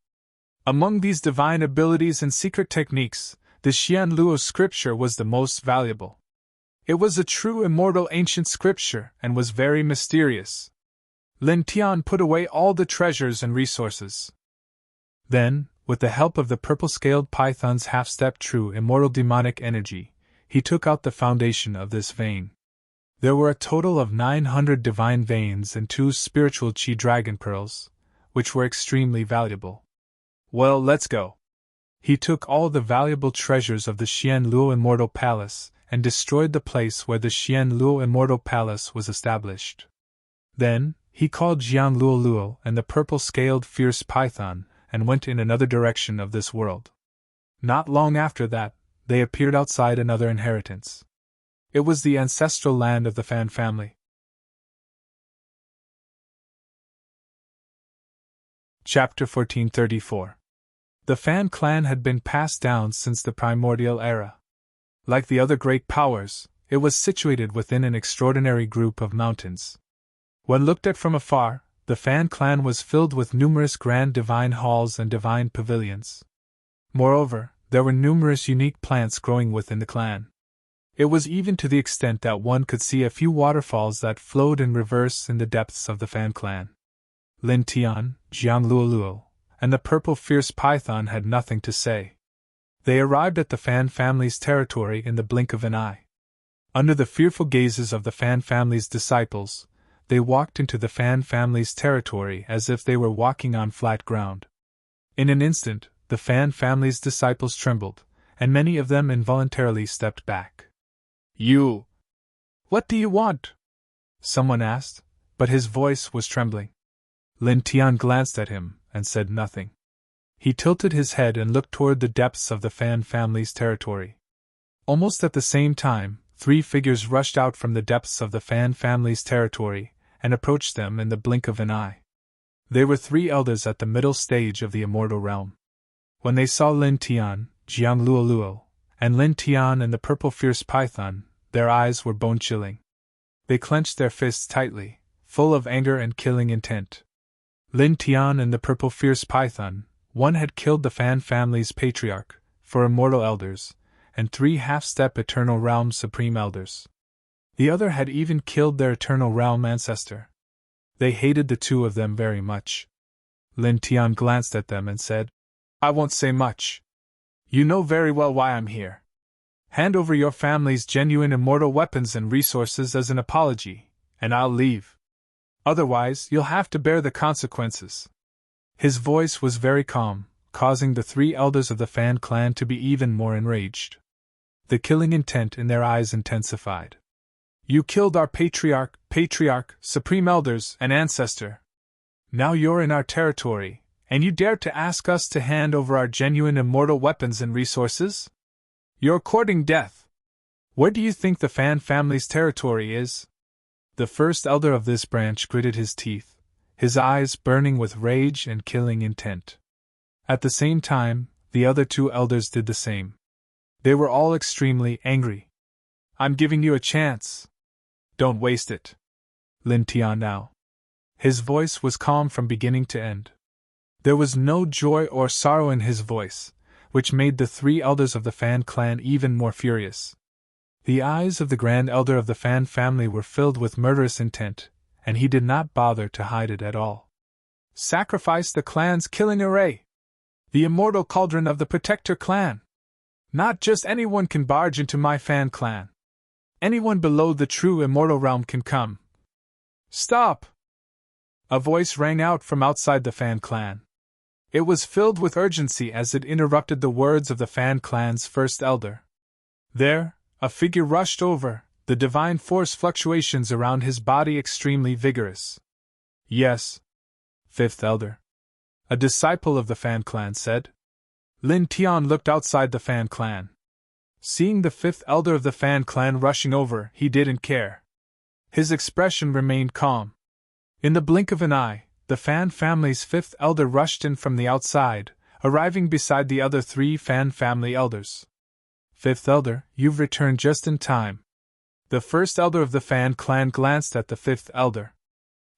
Among these divine abilities and secret techniques, the Xian Luo scripture was the most valuable. It was a true immortal ancient scripture and was very mysterious. Lin Tian put away all the treasures and resources. Then, with the help of the purple-scaled python's half-step true immortal demonic energy, he took out the foundation of this vein. There were a total of 900 divine veins and 2 spiritual chi dragon pearls, which were extremely valuable. Well, let's go. He took all the valuable treasures of the Xian Luo Immortal Palace and destroyed the place where the Xian Luo Immortal Palace was established. Then, he called Jiang Luo and the purple-scaled fierce python and went in another direction of this world. Not long after that, they appeared outside another inheritance. It was the ancestral land of the Fan family. Chapter 1434. The Fan clan had been passed down since the primordial era. Like the other great powers, it was situated within an extraordinary group of mountains. When looked at from afar, the Fan clan was filled with numerous grand divine halls and divine pavilions. Moreover, there were numerous unique plants growing within the clan. It was even to the extent that one could see a few waterfalls that flowed in reverse in the depths of the Fan clan. Lin Tian, Jiang Luo, and the purple fierce python had nothing to say. They arrived at the Fan family's territory in the blink of an eye. Under the fearful gazes of the Fan family's disciples, they walked into the Fan family's territory as if they were walking on flat ground. In an instant, the Fan family's disciples trembled, and many of them involuntarily stepped back. You! What do you want? Someone asked, but his voice was trembling. Lin Tian glanced at him and said nothing. He tilted his head and looked toward the depths of the Fan family's territory. Almost at the same time, 3 figures rushed out from the depths of the Fan family's territory and approached them in the blink of an eye. They were 3 elders at the middle stage of the immortal realm. When they saw Lin Tian, Jiang Luoluo, and Lin Tian and the purple fierce python, their eyes were bone-chilling. They clenched their fists tightly, full of anger and killing intent. Lin Tian and the purple fierce python, one had killed the Fan family's patriarch, 4 immortal elders, and 3 half-step eternal realm supreme elders. The other had even killed their eternal realm ancestor. They hated the 2 of them very much. Lin Tian glanced at them and said, "I won't say much. You know very well why I'm here. Hand over your family's genuine immortal weapons and resources as an apology, and I'll leave. Otherwise, you'll have to bear the consequences." His voice was very calm, causing the 3 elders of the Fan clan to be even more enraged. The killing intent in their eyes intensified. "You killed our patriarch, supreme elders, and ancestor. Now you're in our territory, and you dare to ask us to hand over our genuine immortal weapons and resources? You're courting death. Where do you think the Fan family's territory is?" The first elder of this branch gritted his teeth, his eyes burning with rage and killing intent. At the same time, the other 2 elders did the same. They were all extremely angry. "I'm giving you a chance. Don't waste it." Lin Tian now. His voice was calm from beginning to end. There was no joy or sorrow in his voice, which made the 3 elders of the Fan clan even more furious. The eyes of the Grand Elder of the Fan family were filled with murderous intent, and he did not bother to hide it at all. "Sacrifice the clan's killing array! The immortal cauldron of the Protector clan! Not just anyone can barge into my Fan clan. Anyone below the true immortal realm can come. Stop!" A voice rang out from outside the Fan clan. It was filled with urgency as it interrupted the words of the Fan clan's first elder. There, a figure rushed over, the divine force fluctuations around his body extremely vigorous. "Yes, 5th elder," a disciple of the Fan clan said. Lin Tian looked outside the Fan clan. Seeing the 5th elder of the Fan clan rushing over, he didn't care. His expression remained calm. In the blink of an eye, the Fan family's 5th elder rushed in from the outside, arriving beside the other 3 Fan family elders. "5th elder, you've returned just in time." The 1st elder of the Fan clan glanced at the 5th elder.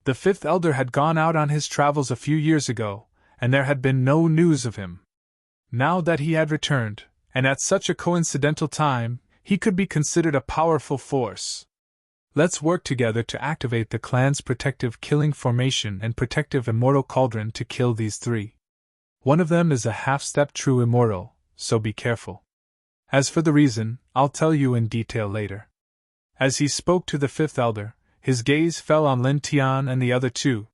The 5th elder had gone out on his travels a few years ago, and there had been no news of him. Now that he had returned, and at such a coincidental time, he could be considered a powerful force. "Let's work together to activate the clan's protective killing formation and protective immortal cauldron to kill these 3. One of them is a half-step true immortal, so be careful. As for the reason, I'll tell you in detail later." As he spoke to the 5th elder, his gaze fell on Lin Tian and the other 2.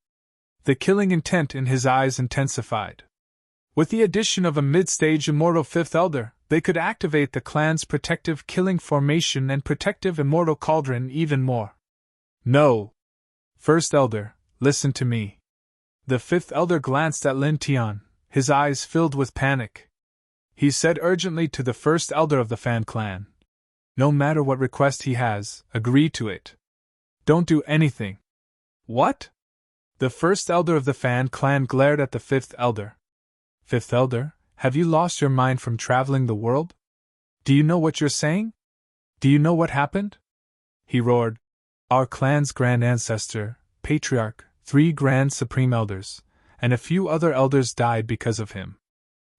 The killing intent in his eyes intensified. With the addition of a mid-stage immortal 5th elder, they could activate the clan's protective killing formation and protective immortal cauldron even more. "No! 1st elder, listen to me." The 5th elder glanced at Lin Tian, his eyes filled with panic. He said urgently to the 1st elder of the Fan clan, "No matter what request he has, agree to it. Don't do anything." "What?" The 1st elder of the Fan clan glared at the 5th elder. "5th elder, have you lost your mind from traveling the world? Do you know what you're saying? Do you know what happened?" He roared. "Our clan's grand ancestor, patriarch, 3 grand supreme elders, and a few other elders died because of him.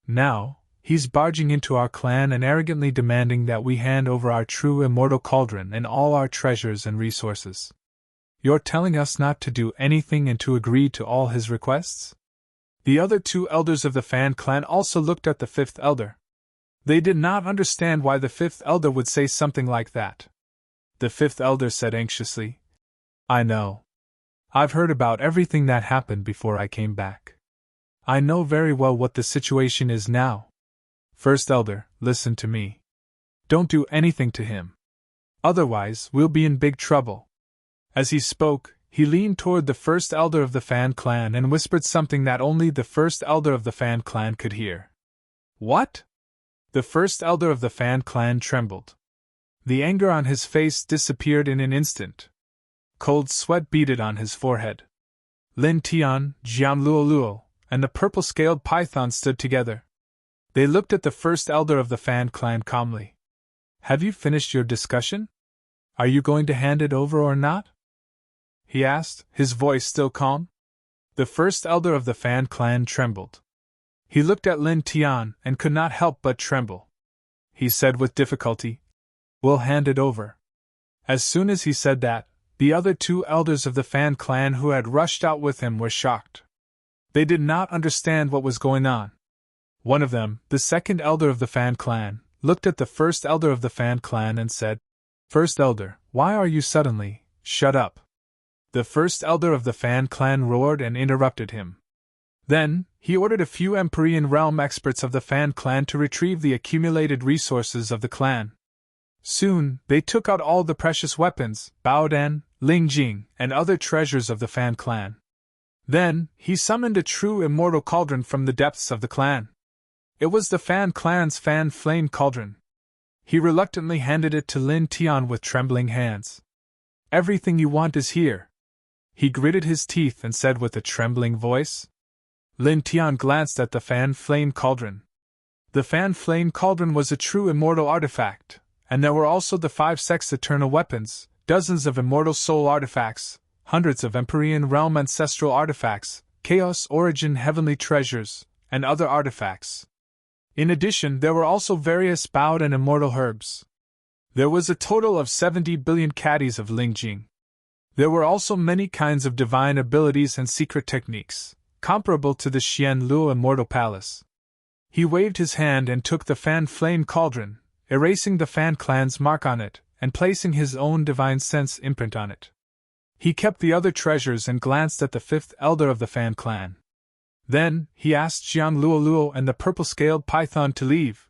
Now, he's barging into our clan and arrogantly demanding that we hand over our true immortal cauldron and all our treasures and resources. You're telling us not to do anything and to agree to all his requests?" The other 2 elders of the Fan clan also looked at the 5th elder. They did not understand why the 5th elder would say something like that. The 5th elder said anxiously, "I know. I've heard about everything that happened before I came back. I know very well what the situation is now. 1st elder, listen to me. Don't do anything to him. Otherwise, we'll be in big trouble." As he spoke, he leaned toward the 1st elder of the Fan clan and whispered something that only the 1st elder of the Fan clan could hear. "What?" The 1st elder of the Fan clan trembled. The anger on his face disappeared in an instant. Cold sweat beaded on his forehead. Lin Tian, Jiang Luoluo, and the purple-scaled python stood together. They looked at the first elder of the Fan clan calmly. Have you finished your discussion? Are you going to hand it over or not? He asked, his voice still calm. The first elder of the Fan clan trembled. He looked at Lin Tian and could not help but tremble. He said with difficulty, We'll hand it over. As soon as he said that, the other two elders of the Fan clan who had rushed out with him were shocked. They did not understand what was going on. One of them, the second elder of the Fan clan, looked at the first elder of the Fan clan and said, First elder, why are you suddenly, shut up? The first elder of the Fan clan roared and interrupted him. Then, he ordered a few Empyrean realm experts of the Fan clan to retrieve the accumulated resources of the clan. Soon, they took out all the precious weapons, Baodan, Lingjing, and other treasures of the Fan clan. Then, he summoned a true immortal cauldron from the depths of the clan. It was the Fan clan's Fan Flame Cauldron. He reluctantly handed it to Lin Tian with trembling hands. Everything you want is here. He gritted his teeth and said with a trembling voice. Lin Tian glanced at the Fan Flame Cauldron. The Fan Flame Cauldron was a true immortal artifact, and there were also the 5 sexternal weapons, dozens of immortal soul artifacts, hundreds of Empyrean realm ancestral artifacts, Chaos Origin heavenly treasures, and other artifacts. In addition, there were also various bowed and immortal herbs. There was a total of 70 billion caddies of Lingjing. There were also many kinds of divine abilities and secret techniques, comparable to the Xian Luo Immortal Palace. He waved his hand and took the Fan Flame Cauldron, erasing the Fan clan's mark on it, and placing his own divine sense imprint on it. He kept the other treasures and glanced at the 5th elder of the Fan clan. Then, he asked Jiang Luoluo and the purple-scaled python to leave.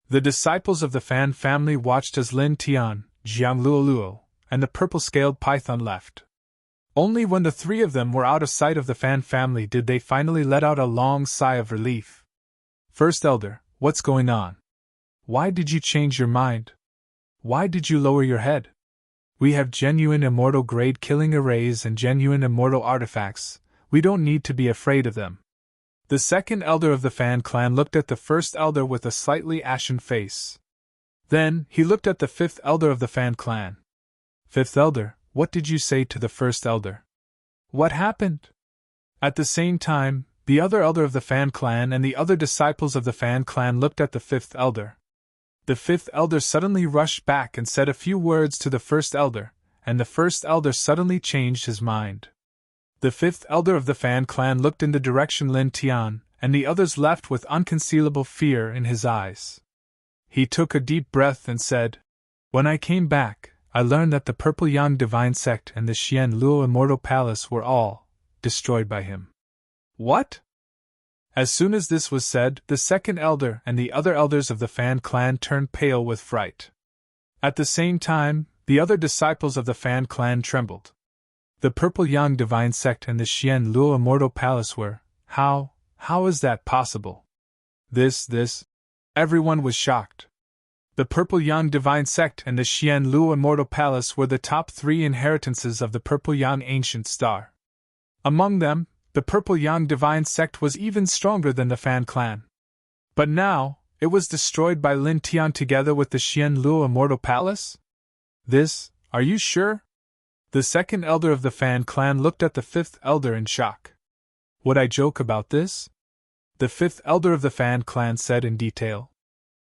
The disciples of the Fan family watched as Lin Tian, Jiang Luoluo, and the purple-scaled python left. Only when the 3 of them were out of sight of the Fan family did they finally let out a long sigh of relief. First elder, what's going on? Why did you change your mind? Why did you lower your head? We have genuine immortal grade killing arrays and genuine immortal artifacts. We don't need to be afraid of them. The second elder of the Fan clan looked at the first elder with a slightly ashen face. Then, he looked at the 5th elder of the Fan clan. 5th elder, what did you say to the first elder? What happened? At the same time, the other elder of the Fan clan and the other disciples of the Fan clan looked at the 5th elder. The 5th elder suddenly rushed back and said a few words to the first elder, and the first elder suddenly changed his mind. The 5th elder of the Fan clan looked in the direction Lin Tian, and the others left with unconcealable fear in his eyes. He took a deep breath and said, When I came back, I learned that the Purple Yang Divine Sect and the Xian Luo Immortal Palace were all destroyed by him. What? As soon as this was said, the second elder and the other elders of the Fan clan turned pale with fright. At the same time, the other disciples of the Fan clan trembled. The Purple Yang Divine Sect and the Xian Luo Immortal Palace were, how is that possible? Everyone was shocked. The Purple Yang Divine Sect and the Xian Luo Immortal Palace were the top 3 inheritances of the Purple Yang Ancient Star. Among them, the Purple Yang Divine Sect was even stronger than the Fan clan. But now, it was destroyed by Lin Tian together with the Xian Luo Immortal Palace? Are you sure? The second elder of the Fan clan looked at the 5th elder in shock. Would I joke about this? The 5th elder of the Fan clan said in detail.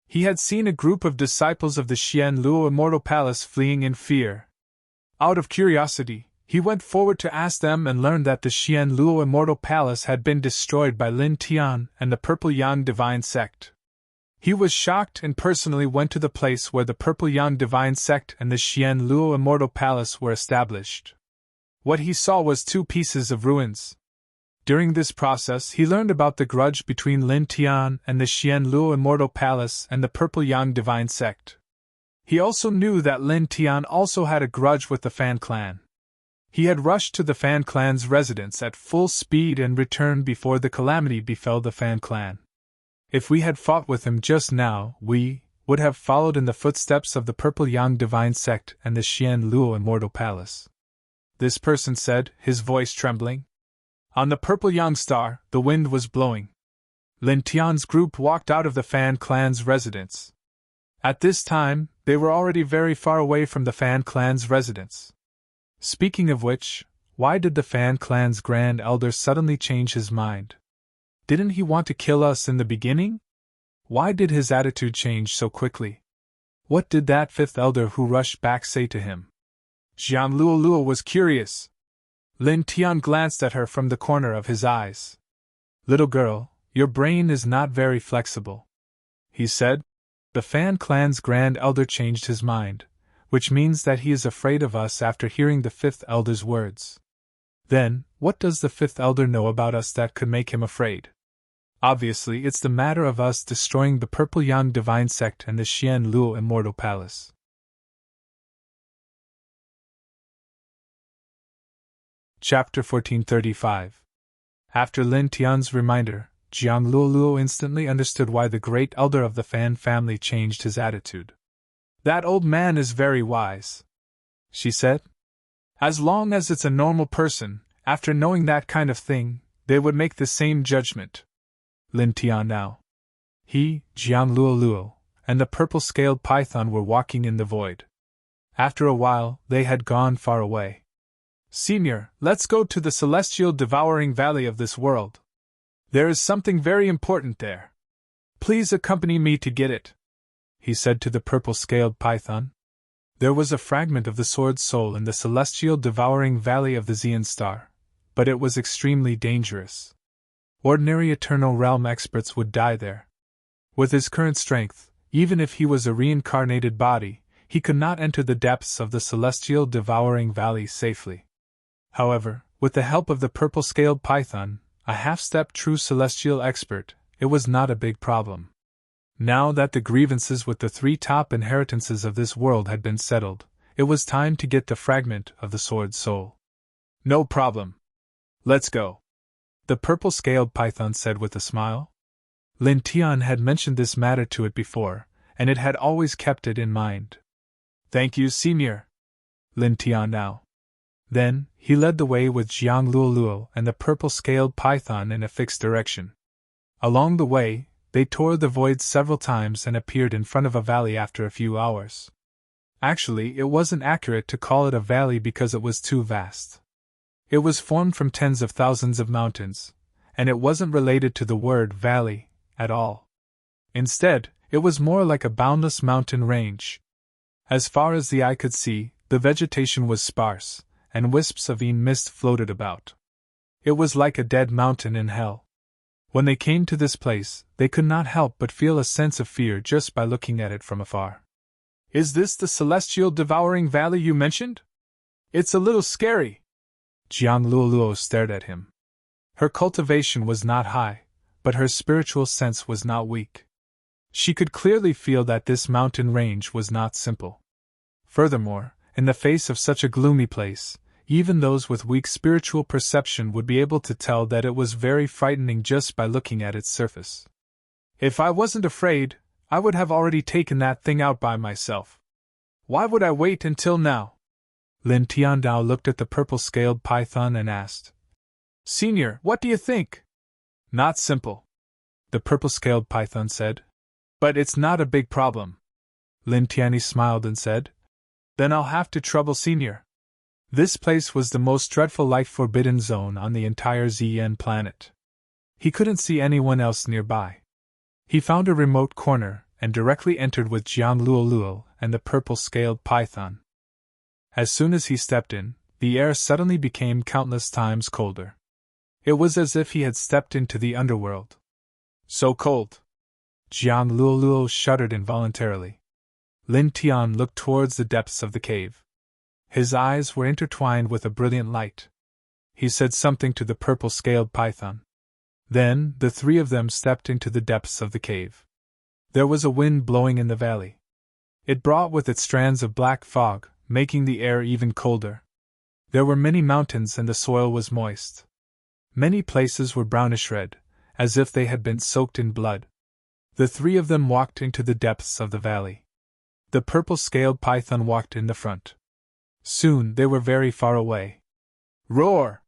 He had seen a group of disciples of the Xian Luo Immortal Palace fleeing in fear. Out of curiosity, he went forward to ask them and learned that the Xian Luo Immortal Palace had been destroyed by Lin Tian and the Purple Yang Divine Sect. He was shocked and personally went to the place where the Purple Yang Divine Sect and the Xian Luo Immortal Palace were established. What he saw was 2 pieces of ruins. During this process, he learned about the grudge between Lin Tian and the Xian Luo Immortal Palace and the Purple Yang Divine Sect. He also knew that Lin Tian also had a grudge with the Fan clan. He had rushed to the Fan clan's residence at full speed and returned before the calamity befell the Fan clan. If we had fought with him just now, we would have followed in the footsteps of the Purple Yang Divine Sect and the Xian Luo Immortal Palace. this person said, his voice trembling. On the purple young star, the wind was blowing. Lin Tian's group walked out of the Fan clan's residence. At this time, they were already very far away from the Fan clan's residence. Speaking of which, why did the Fan clan's Grand Elder suddenly change his mind? Didn't he want to kill us in the beginning? Why did his attitude change so quickly? What did that fifth elder who rushed back say to him? Jiang Luoluo was curious. Lin Tian glanced at her from the corner of his eyes. Little girl, your brain is not very flexible, he said. The Fan clan's Grand Elder changed his mind, which means that he is afraid of us after hearing the fifth elder's words. Then, what does the fifth elder know about us that could make him afraid? Obviously, it's the matter of us destroying the Purple Yang Divine Sect and the Xian Luo Immortal Palace. Chapter 1435. After Lin Tian's reminder, Jiang Luoluo instantly understood why the great elder of the Fan family changed his attitude. That old man is very wise, she said. As long as it's a normal person, after knowing that kind of thing, they would make the same judgment. Lin Tian now. He, Jiang Luoluo, and the purple-scaled python were walking in the void. After a while, they had gone far away. Senior, let's go to the celestial devouring valley of this world. There is something very important there. Please accompany me to get it, he said to the purple-scaled python. There was a fragment of the sword soul in the celestial devouring valley of the Xian star, but it was extremely dangerous. Ordinary Eternal Realm experts would die there. With his current strength, even if he was a reincarnated body, he could not enter the depths of the celestial devouring valley safely. However, with the help of the purple-scaled python, a half-step true celestial expert, it was not a big problem. Now that the grievances with the three top inheritances of this world had been settled, it was time to get the fragment of the sword soul. No problem. Let's go, the purple-scaled python said with a smile. Lin Tian had mentioned this matter to it before, and it had always kept it in mind. Thank you, Senior. Lin Tian now. Then, he led the way with Jiang Luoluo and the purple-scaled python in a fixed direction. Along the way, they tore the void several times and appeared in front of a valley after a few hours. Actually, it wasn't accurate to call it a valley because it was too vast. It was formed from tens of thousands of mountains, and it wasn't related to the word valley at all. Instead, it was more like a boundless mountain range. As far as the eye could see, the vegetation was sparse, and wisps of mist floated about. It was like a dead mountain in hell. When they came to this place, they could not help but feel a sense of fear just by looking at it from afar. Is this the celestial devouring valley you mentioned? It's a little scary. Jiang Luoluo stared at him. Her cultivation was not high, but her spiritual sense was not weak. She could clearly feel that this mountain range was not simple. Furthermore, in the face of such a gloomy place, even those with weak spiritual perception would be able to tell that it was very frightening just by looking at its surface. If I wasn't afraid, I would have already taken that thing out by myself. Why would I wait until now? Lin Tiandao looked at the purple-scaled python and asked. Senior, what do you think? Not simple, the purple-scaled python said. But it's not a big problem. Lin Tianyi smiled and said. Then I'll have to trouble Senior. This place was the most dreadful life-forbidden zone on the entire Zien planet. He couldn't see anyone else nearby. He found a remote corner and directly entered with Jiang Luoluo and the purple-scaled python. As soon as he stepped in, the air suddenly became countless times colder. It was as if he had stepped into the underworld. So cold. Jiang Luoluo shuddered involuntarily. Lin Tian looked towards the depths of the cave. His eyes were intertwined with a brilliant light. He said something to the purple-scaled python. Then, the three of them stepped into the depths of the cave. There was a wind blowing in the valley. It brought with it strands of black fog, making the air even colder. There were many mountains and the soil was moist. Many places were brownish red, as if they had been soaked in blood. The three of them walked into the depths of the valley. The purple-scaled python walked in the front. Soon they were very far away. Roar!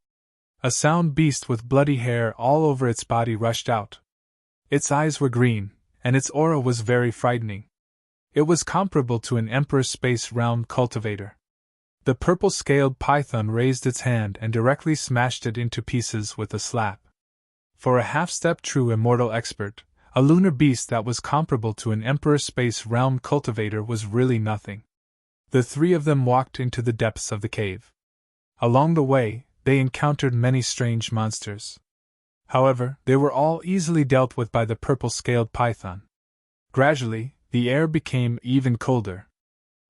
A sound beast with bloody hair all over its body rushed out. Its eyes were green, and its aura was very frightening. It was comparable to an Emperor's space realm cultivator. The purple-scaled python raised its hand and directly smashed it into pieces with a slap. For a half-step true immortal expert, a lunar beast that was comparable to an Emperor's space realm cultivator was really nothing. The three of them walked into the depths of the cave. Along the way, they encountered many strange monsters. However, they were all easily dealt with by the purple-scaled python. Gradually, the air became even colder.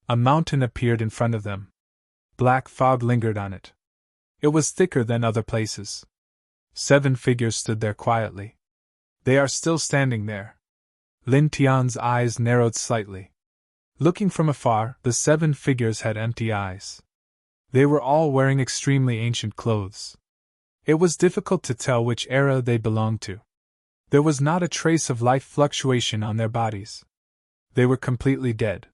A mountain appeared in front of them. Black fog lingered on it. It was thicker than other places. 7 figures stood there quietly. They are still standing there. Lin Tian's eyes narrowed slightly. Looking from afar, the 7 figures had empty eyes. They were all wearing extremely ancient clothes. It was difficult to tell which era they belonged to. There was not a trace of life fluctuation on their bodies. They were completely dead.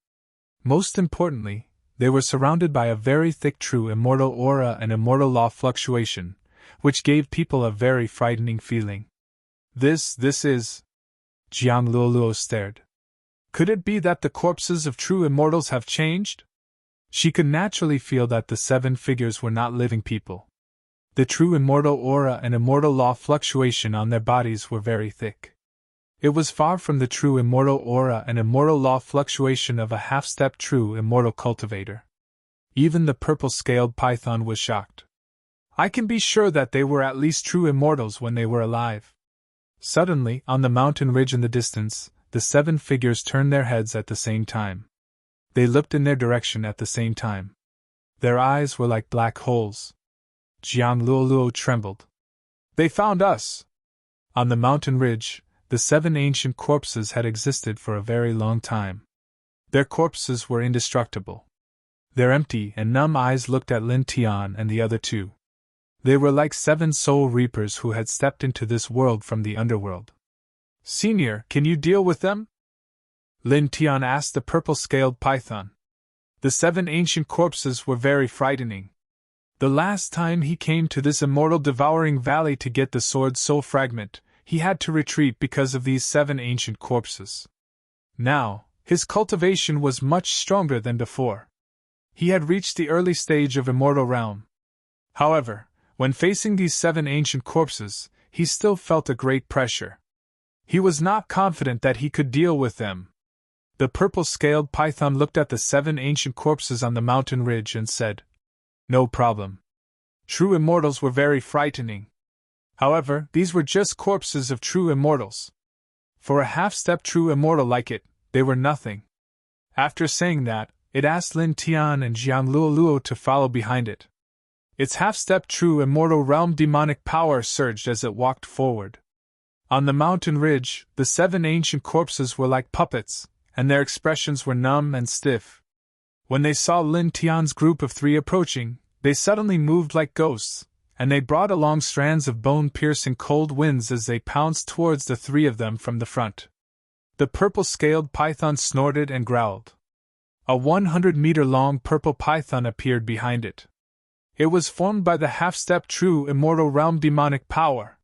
Most importantly, they were surrounded by a very thick true immortal aura and immortal law fluctuation, which gave people a very frightening feeling. This is... Jiang Luoluo stared. Could it be that the corpses of true immortals have changed? She could naturally feel that the 7 figures were not living people. The true immortal aura and immortal law fluctuation on their bodies were very thick. It was far from the true immortal aura and immortal law fluctuation of a half-step true immortal cultivator. Even the purple-scaled python was shocked. I can be sure that they were at least true immortals when they were alive. Suddenly, on the mountain ridge in the distance, the 7 figures turned their heads at the same time. They looked in their direction at the same time. Their eyes were like black holes. Jiang Luoluo trembled. They found us! On the mountain ridge, the 7 ancient corpses had existed for a very long time. Their corpses were indestructible. Their empty and numb eyes looked at Lin Tian and the other 2. They were like 7 soul reapers who had stepped into this world from the underworld. Senior, can you deal with them? Lin Tian asked the purple-scaled python. The 7 ancient corpses were very frightening. The last time he came to this immortal devouring valley to get the sword soul fragment, he had to retreat because of these 7 ancient corpses. Now, his cultivation was much stronger than before. He had reached the early stage of immortal realm. However, when facing these 7 ancient corpses, he still felt a great pressure. He was not confident that he could deal with them. The purple-scaled python looked at the 7 ancient corpses on the mountain ridge and said, "No problem. True immortals were very frightening. However, these were just corpses of true immortals. For a half-step true immortal like it, they were nothing." After saying that, it asked Lin Tian and Jiang Luoluo to follow behind it. Its half-step true immortal realm demonic power surged as it walked forward. On the mountain ridge, the 7 ancient corpses were like puppets, and their expressions were numb and stiff. When they saw Lin Tian's group of 3 approaching, they suddenly moved like ghosts, and they brought along strands of bone-piercing cold winds as they pounced towards the 3 of them from the front. The purple-scaled python snorted and growled. A 100-meter-long purple python appeared behind it. It was formed by the half-step true immortal realm demonic power.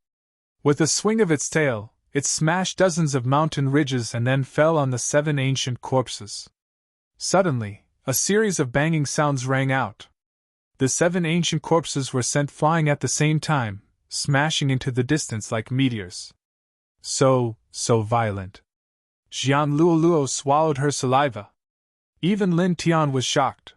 With a swing of its tail, it smashed dozens of mountain ridges and then fell on the 7 ancient corpses. Suddenly, a series of banging sounds rang out. The 7 ancient corpses were sent flying at the same time, smashing into the distance like meteors. So violent. Jiang Luoluo swallowed her saliva. Even Lin Tian was shocked.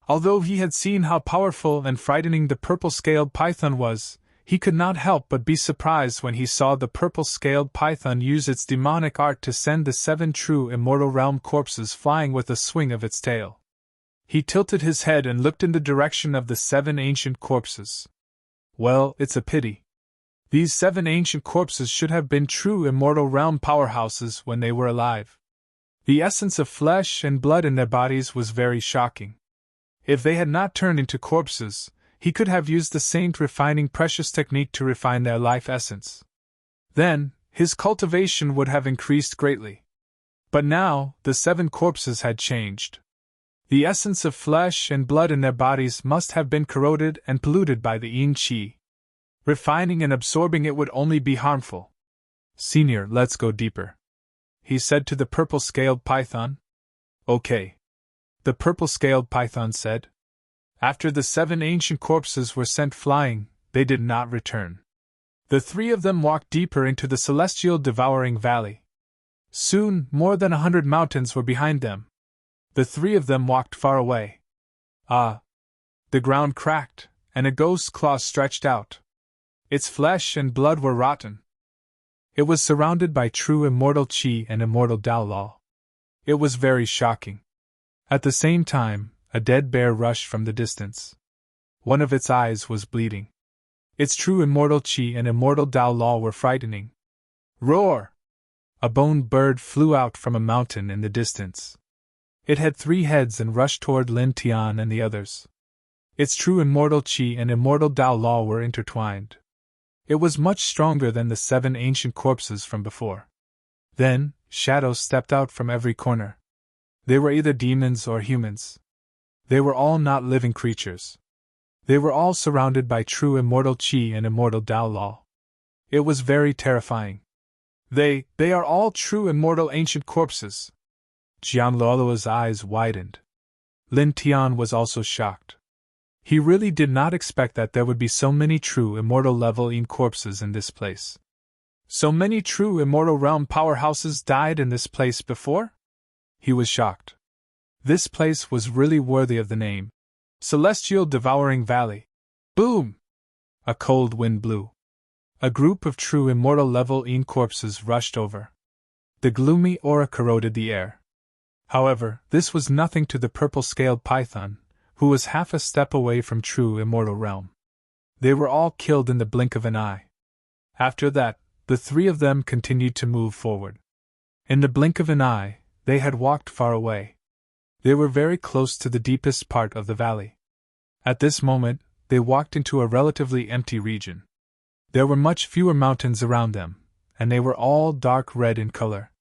Although he had seen how powerful and frightening the purple-scaled python was, he could not help but be surprised when he saw the purple-scaled python use its demonic art to send the 7 true immortal realm corpses flying with a swing of its tail. He tilted his head and looked in the direction of the 7 ancient corpses. Well, it's a pity. These 7 ancient corpses should have been true immortal realm powerhouses when they were alive. The essence of flesh and blood in their bodies was very shocking. If they had not turned into corpses, he could have used the saint refining precious technique to refine their life essence. Then, his cultivation would have increased greatly. But now, the 7 corpses had changed. The essence of flesh and blood in their bodies must have been corroded and polluted by the yin qi. Refining and absorbing it would only be harmful. Senior, let's go deeper, he said to the purple-scaled python. Okay. The purple-scaled python said. After the 7 ancient corpses were sent flying, they did not return. The 3 of them walked deeper into the celestial devouring valley. Soon, more than 100 mountains were behind them. The 3 of them walked far away. Ah! The ground cracked, and a ghost's claw stretched out. Its flesh and blood were rotten. It was surrounded by true immortal qi and immortal Tao law. It was very shocking. At the same time, a dead bear rushed from the distance. One of its eyes was bleeding. Its true immortal qi and immortal Tao law were frightening. Roar! A boned bird flew out from a mountain in the distance. It had 3 heads and rushed toward Lin Tian and the others. Its true immortal qi and immortal Tao law were intertwined. It was much stronger than the 7 ancient corpses from before. Then, shadows stepped out from every corner. They were either demons or humans. They were all not living creatures. They were all surrounded by true immortal qi and immortal Tao law. It was very terrifying. They are all true immortal ancient corpses. Jian Luoluo's eyes widened. Lin Tian was also shocked. He really did not expect that there would be so many true immortal level yin corpses in this place. So many true immortal realm powerhouses died in this place before? He was shocked. This place was really worthy of the name. Celestial Devouring Valley. Boom! A cold wind blew. A group of true immortal level yin corpses rushed over. The gloomy aura corroded the air. However, this was nothing to the purple-scaled python, who was half a step away from true immortal realm. They were all killed in the blink of an eye. After that, the 3 of them continued to move forward. In the blink of an eye, they had walked far away. They were very close to the deepest part of the valley. At this moment, they walked into a relatively empty region. There were much fewer mountains around them, and they were all dark red in color.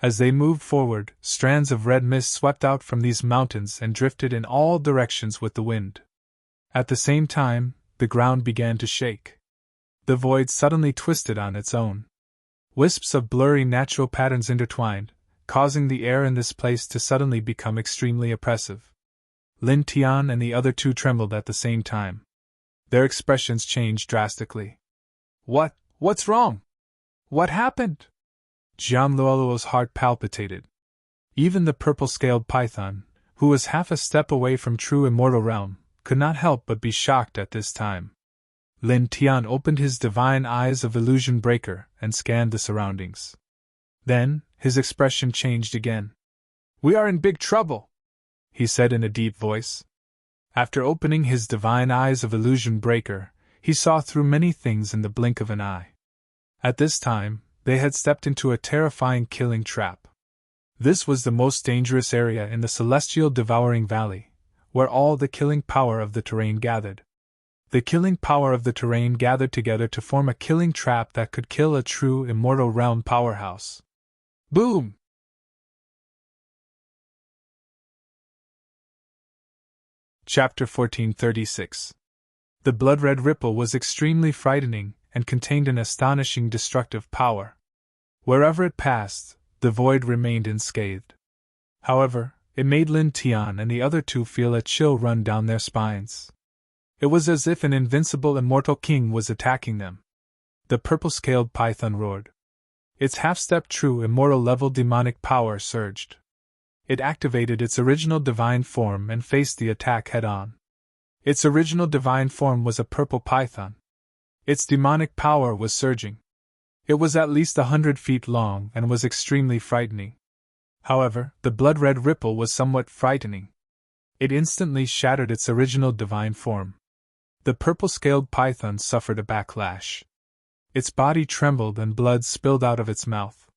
As they moved forward, strands of red mist swept out from these mountains and drifted in all directions with the wind. At the same time, the ground began to shake. The void suddenly twisted on its own. Wisps of blurry natural patterns intertwined, causing the air in this place to suddenly become extremely oppressive. Lin Tian and the other 2 trembled at the same time. Their expressions changed drastically. What's wrong? What happened? Jian Luoluo's heart palpitated. Even the purple-scaled python, who was half a step away from true immortal realm, could not help but be shocked at this time. Lin Tian opened his divine eyes of illusion breaker and scanned the surroundings. Then, his expression changed again. We are in big trouble, he said in a deep voice. After opening his divine eyes of illusion breaker, he saw through many things in the blink of an eye. At this time, they had stepped into a terrifying killing trap. This was the most dangerous area in the celestial devouring valley, where all the killing power of the terrain gathered. The killing power of the terrain gathered together to form a killing trap that could kill a true immortal realm powerhouse. Boom! Chapter 1436. The blood-red ripple was extremely frightening and contained an astonishing destructive power. Wherever it passed, the void remained unscathed. However, it made Lin Tian and the other 2 feel a chill run down their spines. It was as if an invincible immortal king was attacking them. The purple-scaled python roared. Its half-step true immortal level demonic power surged. It activated its original divine form and faced the attack head-on. Its original divine form was a purple python. Its demonic power was surging. It was at least 100 feet long and was extremely frightening. However, the blood-red ripple was somewhat frightening. It instantly shattered its original divine form. The purple-scaled python suffered a backlash. Its body trembled and blood spilled out of its mouth.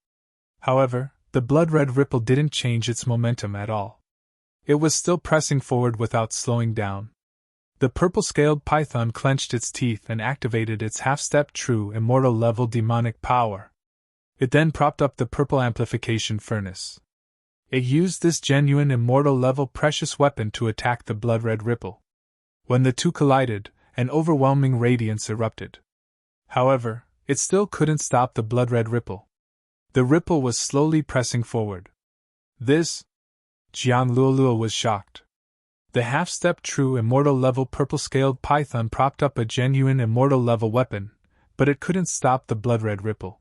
However, the blood-red ripple didn't change its momentum at all. It was still pressing forward without slowing down. The purple-scaled python clenched its teeth and activated its half-step true immortal level demonic power. It then propped up the purple amplification furnace. It used this genuine immortal level precious weapon to attack the blood-red ripple. When the two collided, an overwhelming radiance erupted. However, it still couldn't stop the blood-red ripple. The ripple was slowly pressing forward. This? Jiang Luoluo was shocked. The half-step true immortal level purple-scaled python propped up a genuine immortal level weapon, but it couldn't stop the blood-red ripple.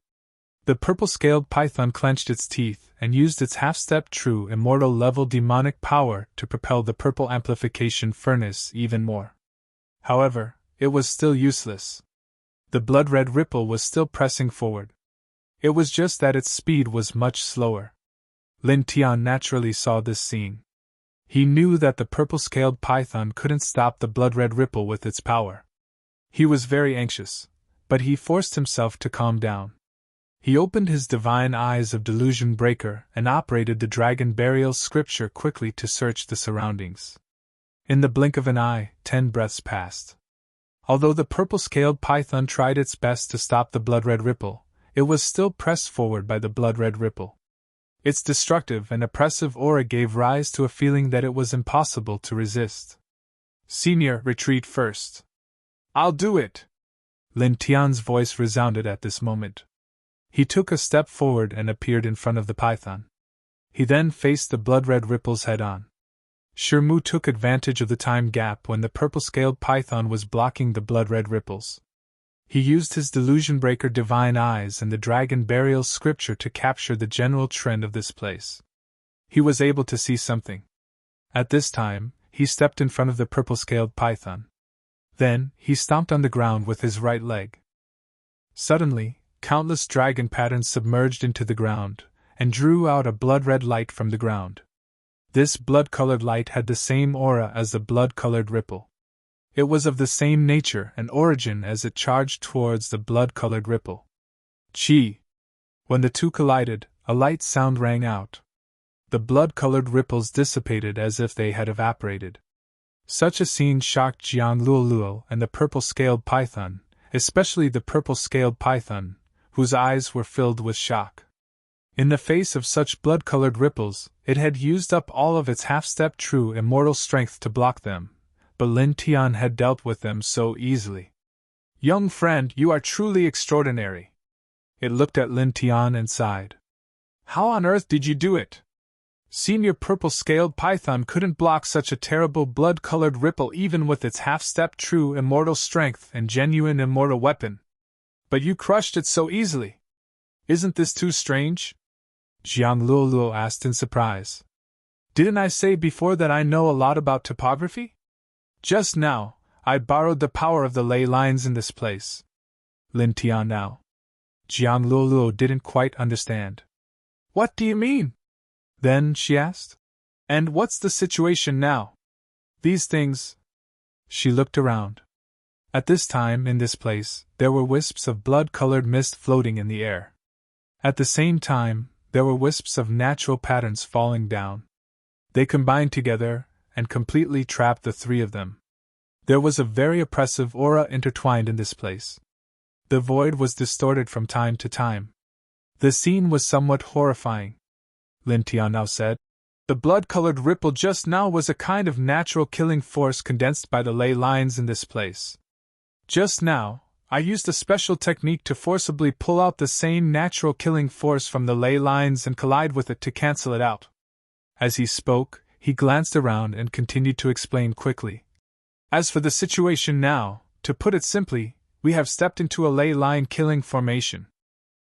The purple-scaled python clenched its teeth and used its half-step true immortal level demonic power to propel the purple amplification furnace even more. However, it was still useless. The blood-red ripple was still pressing forward. It was just that its speed was much slower. Lin Tian naturally saw this scene. He knew that the purple-scaled python couldn't stop the blood-red ripple with its power. He was very anxious, but he forced himself to calm down. He opened his divine eyes of delusion breaker and operated the dragon burial scripture quickly to search the surroundings. In the blink of an eye, 10 breaths passed. Although the purple-scaled python tried its best to stop the blood-red ripple, it was still pressed forward by the blood-red ripple. Its destructive and oppressive aura gave rise to a feeling that it was impossible to resist. "Senior, retreat first." "I'll do it!" Lin Tian's voice resounded at this moment. He took a step forward and appeared in front of the python. He then faced the blood-red ripples head-on. Shirmu took advantage of the time gap when the purple-scaled python was blocking the blood-red ripples. He used his delusion breaker divine eyes and the dragon burial scripture to capture the general trend of this place. He was able to see something. At this time, he stepped in front of the purple-scaled python. Then, he stomped on the ground with his right leg. Suddenly, countless dragon patterns submerged into the ground, and drew out a blood-red light from the ground. This blood-colored light had the same aura as the blood-colored ripple. It was of the same nature and origin as it charged towards the blood-colored ripple. Chi! When the two collided, a light sound rang out. The blood-colored ripples dissipated as if they had evaporated. Such a scene shocked Jiang Luoluo and the purple-scaled python, especially the purple-scaled python, whose eyes were filled with shock. In the face of such blood-colored ripples, it had used up all of its half-step true immortal strength to block them, but Lin Tian had dealt with them so easily. "Young friend, you are truly extraordinary." It looked at Lin Tian and sighed. "How on earth did you do it? Senior purple-scaled python couldn't block such a terrible blood-colored ripple even with its half-step true immortal strength and genuine immortal weapon. But you crushed it so easily. Isn't this too strange?" Jiang Luoluo asked in surprise. "Didn't I say before that I know a lot about topography? Just now, I borrowed the power of the ley lines in this place." Lin Tian now. Jiang Luoluo didn't quite understand. "What do you mean?" Then she asked. "And what's the situation now? These things..." She looked around. At this time in this place, there were wisps of blood-colored mist floating in the air. At the same time, there were wisps of natural patterns falling down. They combined together and completely trapped the three of them. There was a very oppressive aura intertwined in this place. The void was distorted from time to time. The scene was somewhat horrifying. Lin Tian now said, "The blood-colored ripple just now was a kind of natural killing force condensed by the ley lines in this place. Just now, I used a special technique to forcibly pull out the same natural killing force from the ley lines and collide with it to cancel it out." As he spoke, he glanced around and continued to explain quickly. "As for the situation now, to put it simply, we have stepped into a ley line killing formation.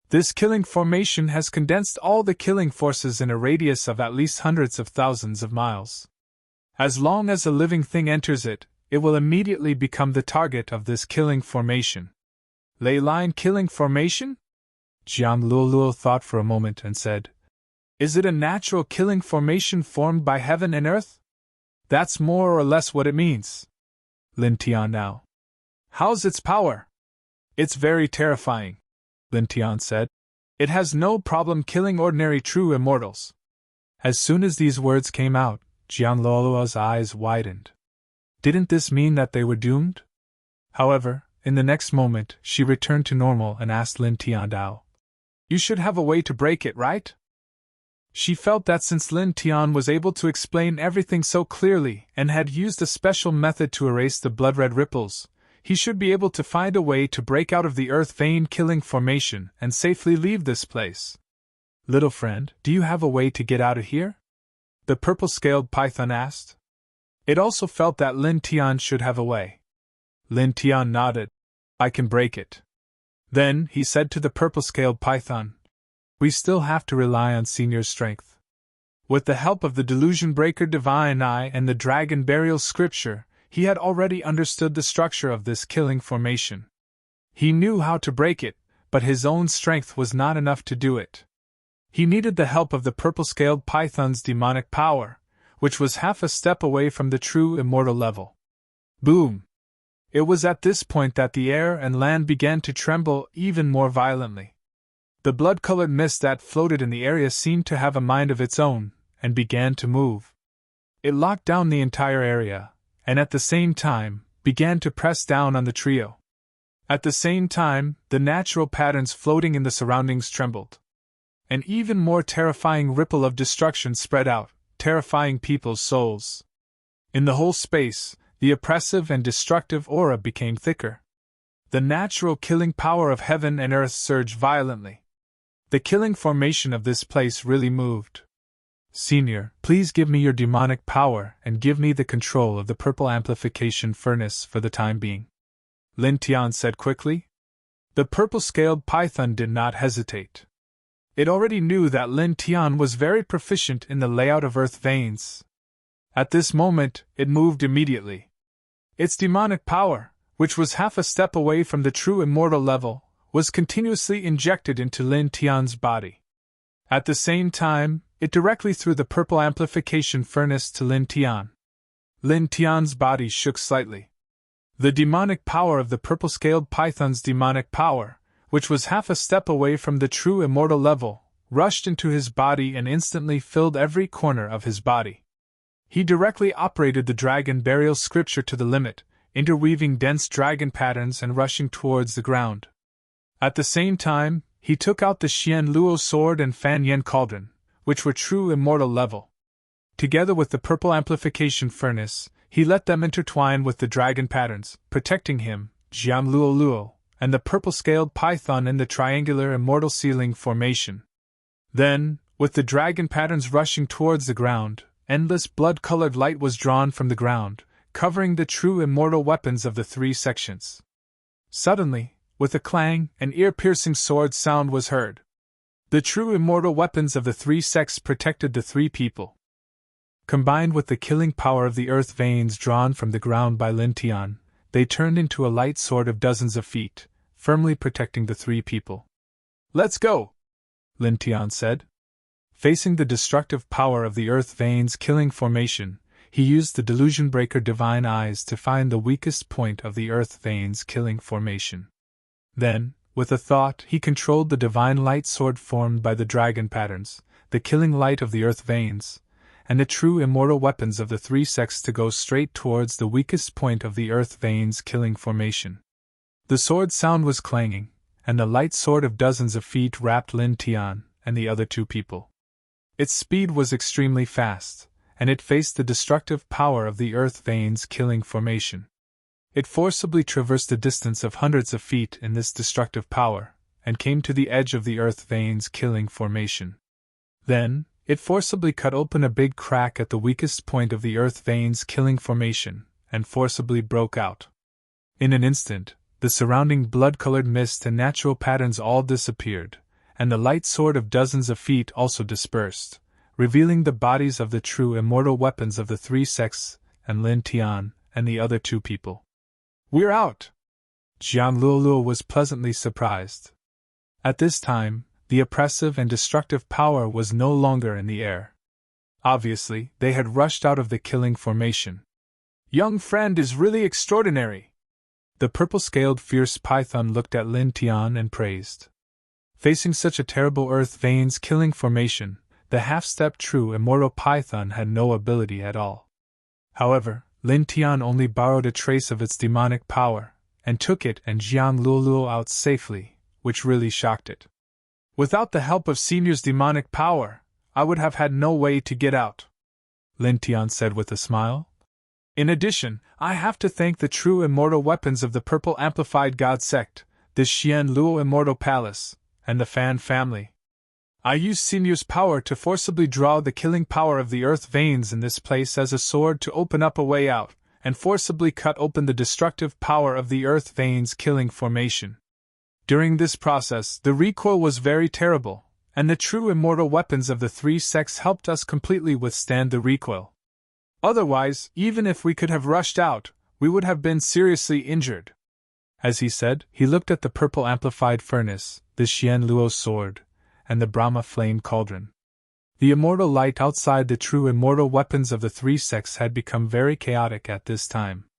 This killing formation has condensed all the killing forces in a radius of at least hundreds of thousands of miles. As long as a living thing enters it, it will immediately become the target of this killing formation." "Ley line killing formation?" Jiang Luoluo thought for a moment and said, "Is it a natural killing formation formed by heaven and earth? That's more or less what it means." Lin Tian now. "How's its power?" "It's very terrifying," Lin Tian said. "It has no problem killing ordinary true immortals." As soon as these words came out, Jiang Luoluo's eyes widened. Didn't this mean that they were doomed? However, in the next moment, she returned to normal and asked Lin Tian Dao, "You should have a way to break it, right?" She felt that since Lin Tian was able to explain everything so clearly and had used a special method to erase the blood-red ripples, he should be able to find a way to break out of the earth vein killing formation and safely leave this place. Little friend, do you have a way to get out of here? The purple-scaled python asked. It also felt that Lin Tian should have a way. Lin Tian nodded. I can break it. Then he said to the purple-scaled python, we still have to rely on Senior's strength. With the help of the Delusion Breaker Divine Eye and the Dragon Burial Scripture, he had already understood the structure of this killing formation. He knew how to break it, but his own strength was not enough to do it. He needed the help of the purple-scaled python's demonic power, which was half a step away from the true immortal level. Boom! It was at this point that the air and land began to tremble even more violently. The blood-colored mist that floated in the area seemed to have a mind of its own, and began to move. It locked down the entire area, and at the same time, began to press down on the trio. At the same time, the natural patterns floating in the surroundings trembled. An even more terrifying ripple of destruction spread out, terrifying people's souls. In the whole space, the oppressive and destructive aura became thicker. The natural killing power of heaven and earth surged violently. The killing formation of this place really moved. Senior, please give me your demonic power and give me the control of the purple amplification furnace for the time being. Lin Tian said quickly. The purple-scaled python did not hesitate. It already knew that Lin Tian was very proficient in the layout of earth veins. At this moment, it moved immediately. Its demonic power, which was half a step away from the true immortal level, was continuously injected into Lin Tian's body. At the same time, it directly threw the purple amplification furnace to Lin Tian. Lin Tian's body shook slightly. The demonic power of the purple-scaled python's demonic power, which was half a step away from the true immortal level, rushed into his body and instantly filled every corner of his body. He directly operated the Dragon Burial Scripture to the limit, interweaving dense dragon patterns and rushing towards the ground. At the same time, he took out the Xian Luo sword and Fan Yen cauldron, which were true immortal level. Together with the purple amplification furnace, he let them intertwine with the dragon patterns, protecting him, Jiang Luo Luo, and the purple-scaled python in the triangular immortal ceiling formation. Then, with the dragon patterns rushing towards the ground, endless blood-colored light was drawn from the ground, covering the true immortal weapons of the three sections. Suddenly, with a clang, an ear-piercing sword sound was heard. The true immortal weapons of the three sects protected the three people. Combined with the killing power of the earth veins drawn from the ground by Lin Tian, they turned into a light sword of dozens of feet, firmly protecting the three people. Let's go! Lin Tian said. Facing the destructive power of the earth veins killing formation, he used the Delusion Breaker Divine Eyes to find the weakest point of the earth veins killing formation. Then, with a thought, he controlled the divine light sword formed by the dragon patterns, the killing light of the earth veins, and the true immortal weapons of the three sects to go straight towards the weakest point of the earth veins killing formation. The sword sound was clanging, and the light sword of dozens of feet wrapped Lin Tian and the other two people. Its speed was extremely fast, and it faced the destructive power of the earth veins killing formation. It forcibly traversed a distance of hundreds of feet in this destructive power, and came to the edge of the earth veins killing formation. Then, it forcibly cut open a big crack at the weakest point of the earth veins killing formation, and forcibly broke out. In an instant, the surrounding blood-colored mist and natural patterns all disappeared, and the light sword of dozens of feet also dispersed, revealing the bodies of the true immortal weapons of the three sects, and Lin Tian, and the other two people. We're out! Jiang Luoluo was pleasantly surprised. At this time, the oppressive and destructive power was no longer in the air. Obviously, they had rushed out of the killing formation. Young friend is really extraordinary! The purple-scaled fierce python looked at Lin Tian and praised. Facing such a terrible earth veins killing formation, the half-step true immortal python had no ability at all. However, Lin Tian only borrowed a trace of its demonic power, and took it and Jiang Luoluo out safely, which really shocked it. Without the help of Senior's demonic power, I would have had no way to get out," Lin Tian said with a smile. "In addition, I have to thank the true immortal weapons of the Purple Amplified God Sect, the Xian Luo Immortal Palace, and the Fan family. I used Sinu's power to forcibly draw the killing power of the earth veins in this place as a sword to open up a way out, and forcibly cut open the destructive power of the earth veins killing formation. During this process, the recoil was very terrible, and the true immortal weapons of the three sects helped us completely withstand the recoil. Otherwise, even if we could have rushed out, we would have been seriously injured." As he said, he looked at the purple amplified furnace, the Xian Luo sword, and the Brahma flame cauldron. The immortal light outside the true immortal weapons of the three sects had become very chaotic at this time.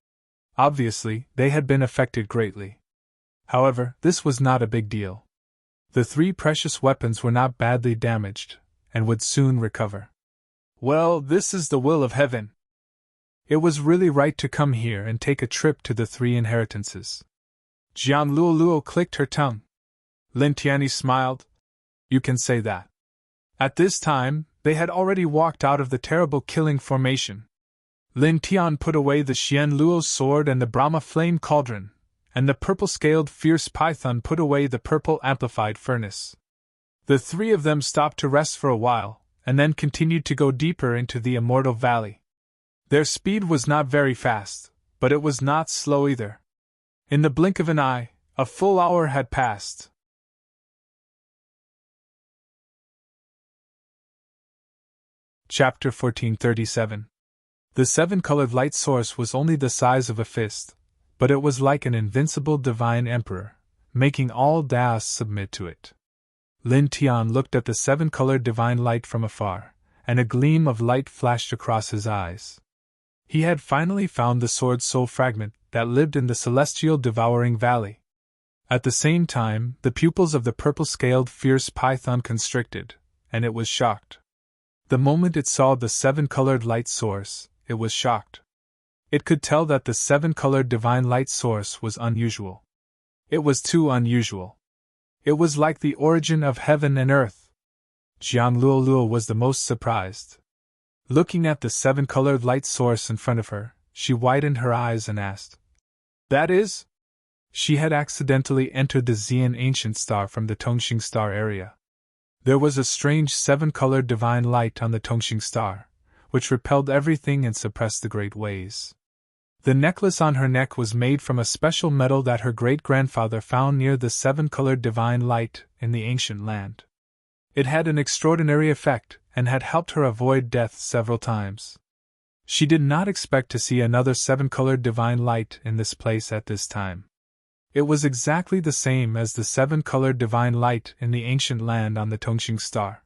Obviously, they had been affected greatly. However, this was not a big deal. The three precious weapons were not badly damaged, and would soon recover. "Well, this is the will of heaven. It was really right to come here and take a trip to the three inheritances." Jiang Luoluo clicked her tongue. Lin Tianyi smiled. "You can say that." At this time, they had already walked out of the terrible killing formation. Lin Tian put away the Xian Luo sword and the Brahma flame cauldron, and the purple-scaled fierce python put away the purple amplified furnace. The three of them stopped to rest for a while, and then continued to go deeper into the Immortal Valley. Their speed was not very fast, but it was not slow either. In the blink of an eye, a full hour had passed. Chapter 1437. The seven-colored light source was only the size of a fist, but it was like an invincible divine emperor, making all Daos submit to it. Lin Tian looked at the seven-colored divine light from afar, and a gleam of light flashed across his eyes. He had finally found the sword soul fragment that lived in the celestial devouring valley. At the same time, the pupils of the purple-scaled fierce python constricted, and it was shocked. The moment it saw the seven-colored light source, it was shocked. It could tell that the seven-colored divine light source was unusual. It was too unusual. It was like the origin of heaven and earth. Jiang Luoluo was the most surprised. Looking at the seven-colored light source in front of her, she widened her eyes and asked, "That is?" She had accidentally entered the Xian ancient star from the Tongxing star area. There was a strange seven-colored divine light on the Tongxing star, which repelled everything and suppressed the great ways. The necklace on her neck was made from a special metal that her great-grandfather found near the seven-colored divine light in the ancient land. It had an extraordinary effect, and had helped her avoid death several times. She did not expect to see another seven-colored divine light in this place at this time. It was exactly the same as the seven-colored divine light in the ancient land on the Tongxing star.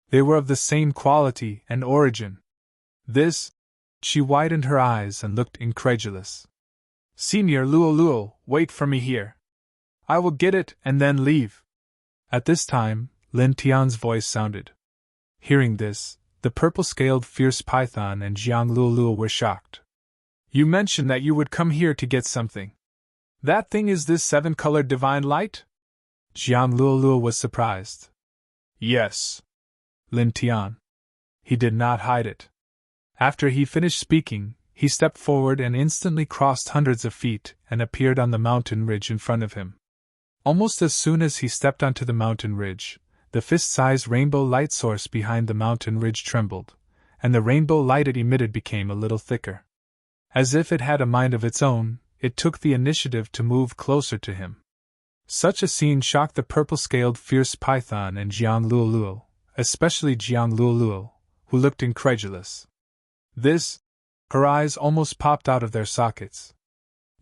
They were of the same quality and origin. This... She widened her eyes and looked incredulous. "Senior Luoluo, wait for me here. I will get it and then leave." At this time, Lin Tian's voice sounded. Hearing this, the purple-scaled fierce python and Jiang Luoluo were shocked. "You mentioned that you would come here to get something. That thing is this seven-colored divine light?" Jiang Luoluo was surprised. "Yes." Lin Tian. He did not hide it. After he finished speaking, he stepped forward and instantly crossed hundreds of feet and appeared on the mountain ridge in front of him. Almost as soon as he stepped onto the mountain ridge, the fist-sized rainbow light source behind the mountain ridge trembled, and the rainbow light it emitted became a little thicker. As if it had a mind of its own, it took the initiative to move closer to him. Such a scene shocked the purple-scaled fierce python and Jiang Luoluo, especially Jiang Luoluo, who looked incredulous. This... Her eyes almost popped out of their sockets.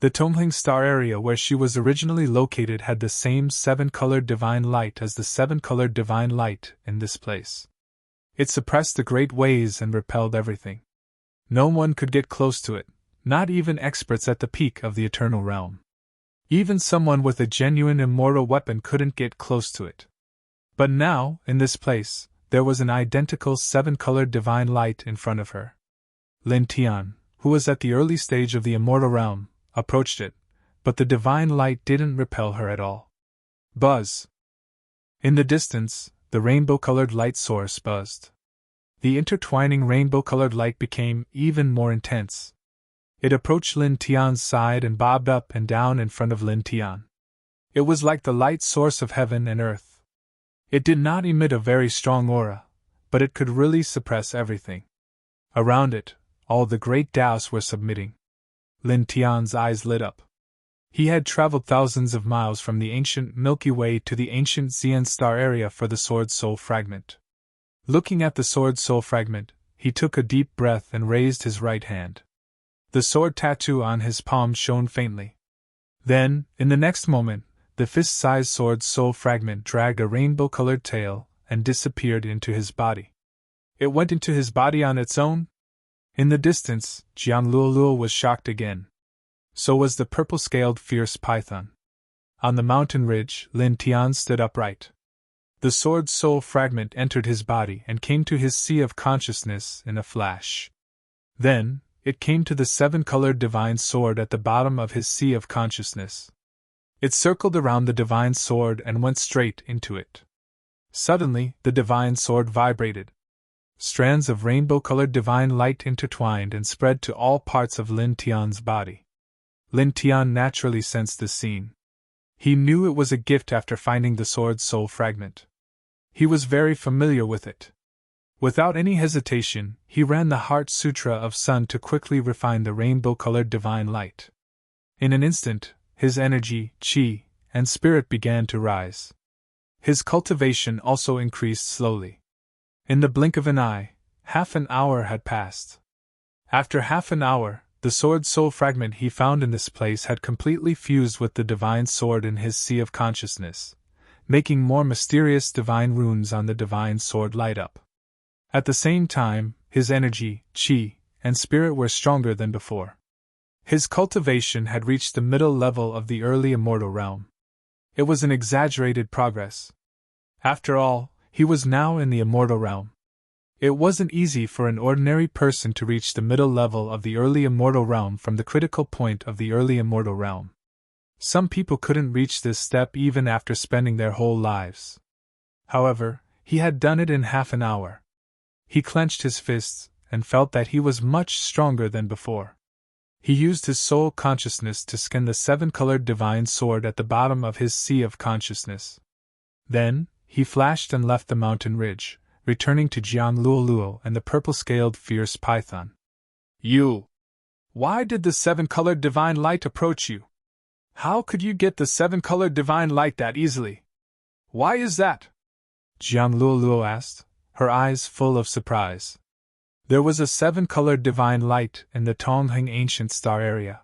The Tongling star area where she was originally located had the same seven-colored divine light as the seven-colored divine light in this place. It suppressed the great ways and repelled everything. No one could get close to it, not even experts at the peak of the Eternal Realm. Even someone with a genuine immortal weapon couldn't get close to it. But now, in this place, there was an identical seven-colored divine light in front of her. Lin Tian, who was at the early stage of the Immortal Realm, approached it, but the divine light didn't repel her at all. Buzz! In the distance, the rainbow-colored light source buzzed. The intertwining rainbow-colored light became even more intense. It approached Lin Tian's side and bobbed up and down in front of Lin Tian. It was like the light source of heaven and earth. It did not emit a very strong aura, but it could really suppress everything. Around it, all the great Taoists were submitting. Lin Tian's eyes lit up. He had traveled thousands of miles from the ancient Milky Way to the ancient Xian star area for the Sword Soul Fragment. Looking at the Sword Soul Fragment, he took a deep breath and raised his right hand. The sword tattoo on his palm shone faintly. Then, in the next moment, the fist-sized Sword Soul Fragment dragged a rainbow-colored tail and disappeared into his body. It went into his body on its own? In the distance, Jiang Luoluo was shocked again. So was the purple-scaled fierce python. On the mountain ridge, Lin Tian stood upright. The Sword Soul Fragment entered his body and came to his sea of consciousness in a flash. Then, it came to the seven-colored divine sword at the bottom of his sea of consciousness. It circled around the divine sword and went straight into it. Suddenly, the divine sword vibrated. Strands of rainbow-colored divine light intertwined and spread to all parts of Lin Tian's body. Lin Tian naturally sensed the scene. He knew it was a gift after finding the Sword Soul Fragment. He was very familiar with it. Without any hesitation, he ran the Heart Sutra of Sun to quickly refine the rainbow-colored divine light. In an instant, his energy, qi, and spirit began to rise. His cultivation also increased slowly. In the blink of an eye, half an hour had passed. After half an hour, the Sword Soul Fragment he found in this place had completely fused with the divine sword in his sea of consciousness, making more mysterious divine runes on the divine sword light up. At the same time, his energy, qi, and spirit were stronger than before. His cultivation had reached the middle level of the early immortal realm. It was an exaggerated progress. After all, he was now in the immortal realm. It wasn't easy for an ordinary person to reach the middle level of the early immortal realm from the critical point of the early immortal realm. Some people couldn't reach this step even after spending their whole lives. However, he had done it in half an hour. He clenched his fists and felt that he was much stronger than before. He used his soul consciousness to scan the seven-colored divine sword at the bottom of his sea of consciousness. Then, he flashed and left the mountain ridge, returning to Jiang Luoluo and the purple-scaled fierce python. You! Why did the seven-colored divine light approach you? How could you get the seven-colored divine light that easily? Why is that? Jiang Luoluo asked, her eyes full of surprise. There was a seven-colored divine light in the Tongheng ancient star area.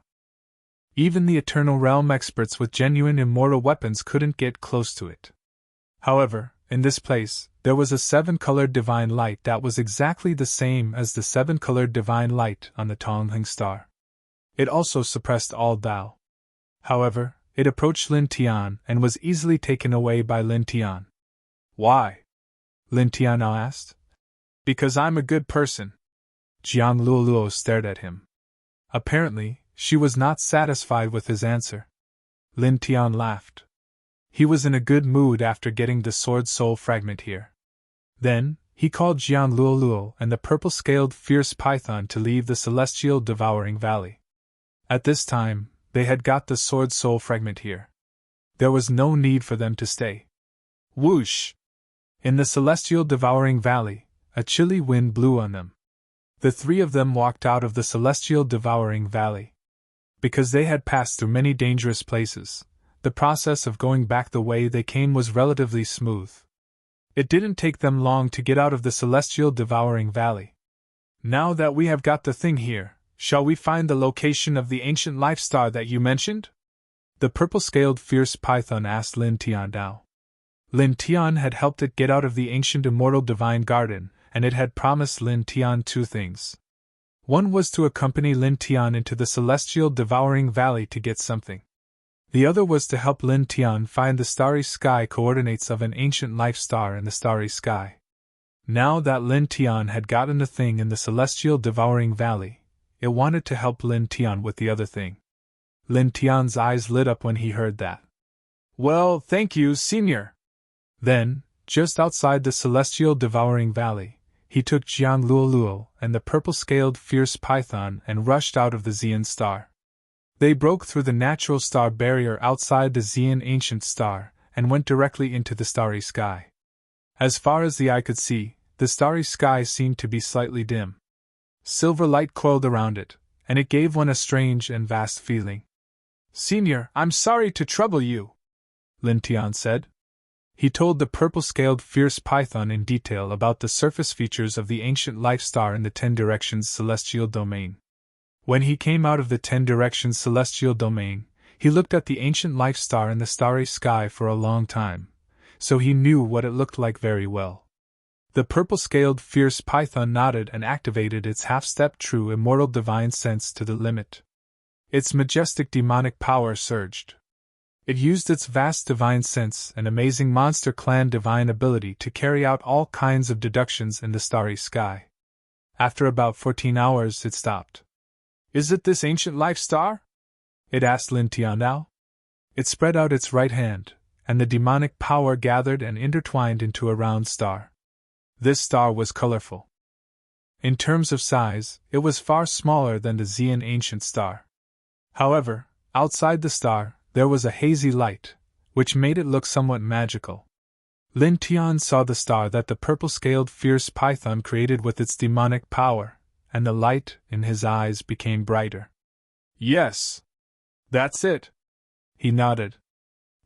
Even the Eternal Realm experts with genuine immortal weapons couldn't get close to it. However, in this place, there was a seven-colored divine light that was exactly the same as the seven-colored divine light on the Tongheng star. It also suppressed all Tao. However, it approached Lin Tian and was easily taken away by Lin Tian. Why? Lin Tian now asked. Because I'm a good person. Jiang Luoluo stared at him. Apparently, she was not satisfied with his answer. Lin Tian laughed. He was in a good mood after getting the Sword Soul Fragment here. Then, he called Jiang Luoluo and the purple-scaled fierce python to leave the celestial devouring valley. At this time, they had got the Sword Soul Fragment here. There was no need for them to stay. Whoosh! In the celestial devouring valley, a chilly wind blew on them. The three of them walked out of the celestial devouring valley. Because they had passed through many dangerous places, the process of going back the way they came was relatively smooth. It didn't take them long to get out of the celestial devouring valley. Now that we have got the thing here, shall we find the location of the ancient life star that you mentioned? The purple-scaled fierce python asked Lin Tian Dao. Lin Tian had helped it get out of the ancient immortal divine garden, and it had promised Lin Tian two things. One was to accompany Lin Tian into the celestial devouring valley to get something. The other was to help Lin Tian find the starry sky coordinates of an ancient life star in the starry sky. Now that Lin Tian had gotten the thing in the celestial devouring valley, it wanted to help Lin Tian with the other thing. Lin Tian's eyes lit up when he heard that. Well, thank you, Senior. Then, just outside the celestial devouring valley, he took Jiang Luoluo and the purple-scaled fierce python and rushed out of the Xian star. They broke through the natural star barrier outside the Xian ancient star and went directly into the starry sky. As far as the eye could see, the starry sky seemed to be slightly dim. Silver light coiled around it, and it gave one a strange and vast feeling. "Senior, I'm sorry to trouble you," Lin Tian said. He told the purple-scaled fierce python in detail about the surface features of the ancient life star in the 10 Directions celestial domain. When he came out of the 10 Directions celestial domain, he looked at the ancient life star in the starry sky for a long time, so he knew what it looked like very well. The purple-scaled fierce python nodded and activated its half-step true immortal divine sense to the limit. Its majestic demonic power surged. It used its vast divine sense and amazing monster clan divine ability to carry out all kinds of deductions in the starry sky. After about 14 hours, it stopped. "Is it this ancient life star?" it asked Lin Tian now. It spread out its right hand, and the demonic power gathered and intertwined into a round star. This star was colorful. In terms of size, it was far smaller than the Xian ancient star. However, outside the star, there was a hazy light, which made it look somewhat magical. Lin Tian saw the star that the purple-scaled fierce python created with its demonic power, and the light in his eyes became brighter. "Yes, that's it," he nodded.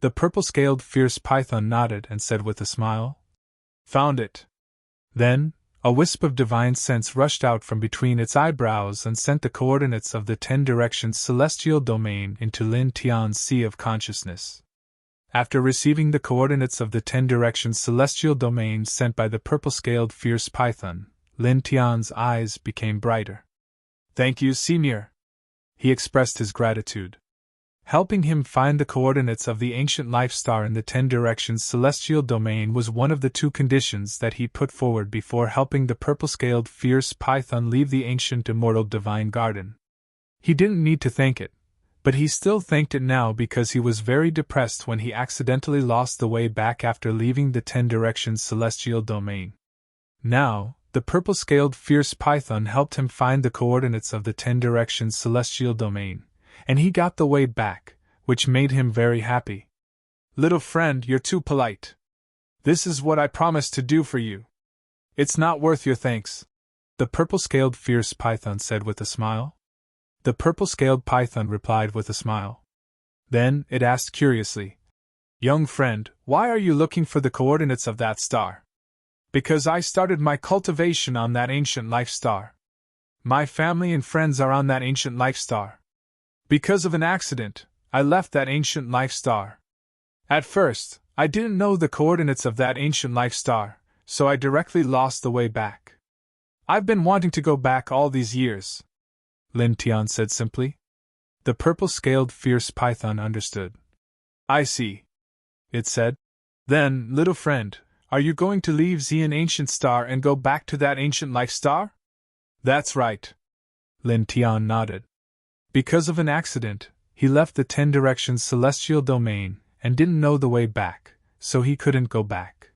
The purple-scaled fierce python nodded and said with a smile, "Found it." Then, a wisp of divine sense rushed out from between its eyebrows and sent the coordinates of the 10 Directions celestial domain into Lin Tian's sea of consciousness. After receiving the coordinates of the 10 Directions celestial domain sent by the purple-scaled fierce python, Lin Tian's eyes became brighter. "Thank you, Senior," he expressed his gratitude. Helping him find the coordinates of the ancient life star in the 10 Directions celestial domain was one of the 2 conditions that he put forward before helping the purple-scaled fierce python leave the ancient immortal divine garden. He didn't need to thank it, but he still thanked it now because he was very depressed when he accidentally lost the way back after leaving the 10 Directions celestial domain. Now, the purple-scaled fierce python helped him find the coordinates of the 10 Directions celestial domain, and he got the way back, which made him very happy. "Little friend, you're too polite. This is what I promised to do for you. It's not worth your thanks," the purple-scaled fierce python said with a smile. The purple-scaled python replied with a smile. Then it asked curiously, "Young friend, why are you looking for the coordinates of that star?" "Because I started my cultivation on that ancient life star. My family and friends are on that ancient life star. Because of an accident, I left that ancient life star. At first, I didn't know the coordinates of that ancient life star, so I directly lost the way back. I've been wanting to go back all these years," Lin Tian said simply. The purple-scaled fierce python understood. "I see," it said. "Then, little friend, are you going to leave Xian ancient star and go back to that ancient life star?" "That's right," Lin Tian nodded. Because of an accident, he left the 10 Directions celestial domain and didn't know the way back, so he couldn't go back.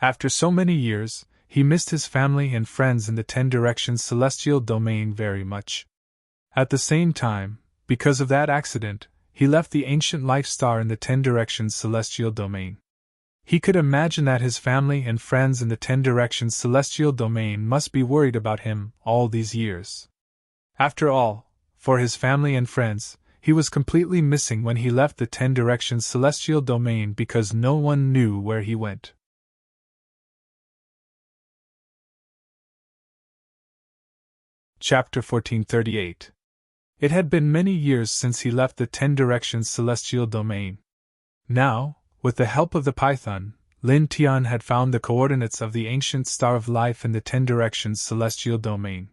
After so many years, he missed his family and friends in the 10 Directions celestial domain very much. At the same time, because of that accident, he left the ancient life star in the 10 Directions celestial domain. He could imagine that his family and friends in the 10 Directions celestial domain must be worried about him all these years. After all, for his family and friends, he was completely missing when he left the 10 Directions celestial domain because no one knew where he went. Chapter 1438. It had been many years since he left the 10 Directions celestial domain. Now, with the help of the python, Lin Tian had found the coordinates of the ancient star of life in the 10 Directions celestial domain.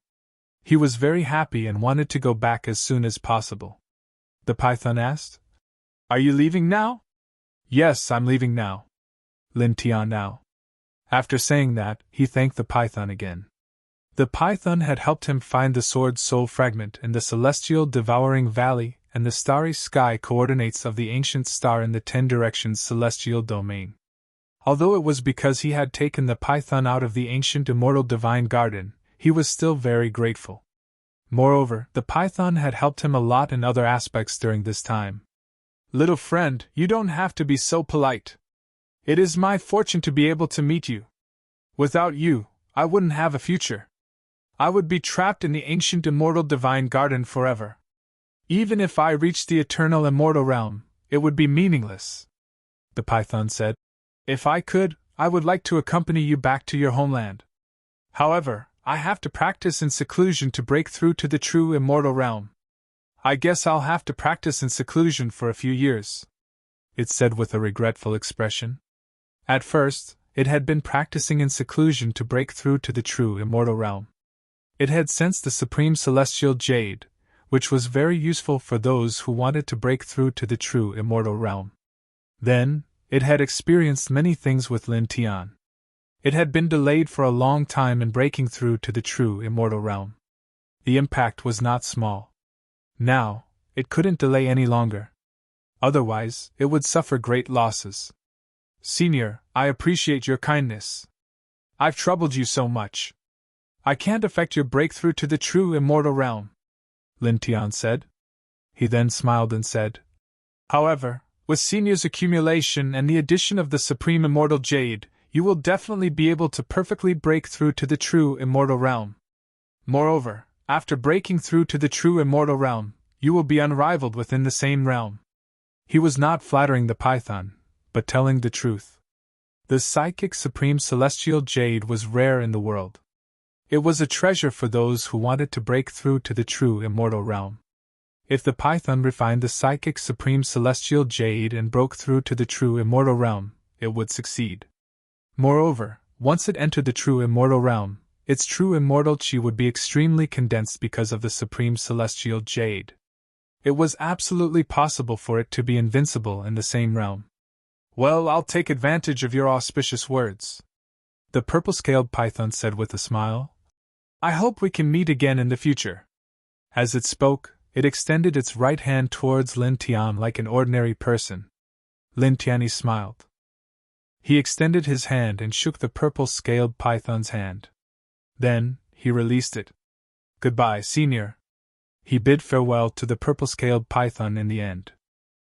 He was very happy and wanted to go back as soon as possible. The python asked, "Are you leaving now?" "Yes, I'm leaving now," Lin Tian now. After saying that, he thanked the python again. The python had helped him find the sword soul fragment in the celestial devouring valley and the starry sky coordinates of the ancient star in the 10 Directions celestial domain. Although it was because he had taken the python out of the ancient immortal divine garden, he was still very grateful. Moreover, the python had helped him a lot in other aspects during this time. Little friend, you don't have to be so polite. It is my fortune to be able to meet you. Without you, I wouldn't have a future. I would be trapped in the ancient immortal divine garden forever. Even if I reached the eternal immortal realm, it would be meaningless. The python said, If I could, I would like to accompany you back to your homeland. However, I have to practice in seclusion to break through to the true immortal realm. I guess I'll have to practice in seclusion for a few years, it said with a regretful expression. At first, it had been practicing in seclusion to break through to the true immortal realm. It had sensed the supreme celestial jade, which was very useful for those who wanted to break through to the true immortal realm. Then, it had experienced many things with Lin Tian. It had been delayed for a long time in breaking through to the true immortal realm. The impact was not small. Now, it couldn't delay any longer. Otherwise, it would suffer great losses. Senior, I appreciate your kindness. I've troubled you so much. I can't affect your breakthrough to the true immortal realm, Lin Tian said. He then smiled and said, However, with Senior's accumulation and the addition of the supreme immortal jade, you will definitely be able to perfectly break through to the true immortal realm. Moreover, after breaking through to the true immortal realm, you will be unrivaled within the same realm. He was not flattering the python, but telling the truth. The psychic supreme celestial jade was rare in the world. It was a treasure for those who wanted to break through to the true immortal realm. If the python refined the psychic supreme celestial jade and broke through to the true immortal realm, it would succeed. Moreover, once it entered the true immortal realm, its true immortal chi would be extremely condensed because of the supreme celestial jade. It was absolutely possible for it to be invincible in the same realm. Well, I'll take advantage of your auspicious words, the purple-scaled python said with a smile. I hope we can meet again in the future. As it spoke, it extended its right hand towards Lin Tian like an ordinary person. Lin Tian smiled. He extended his hand and shook the purple-scaled python's hand. Then, he released it. Goodbye, Senior. He bid farewell to the purple-scaled python in the end.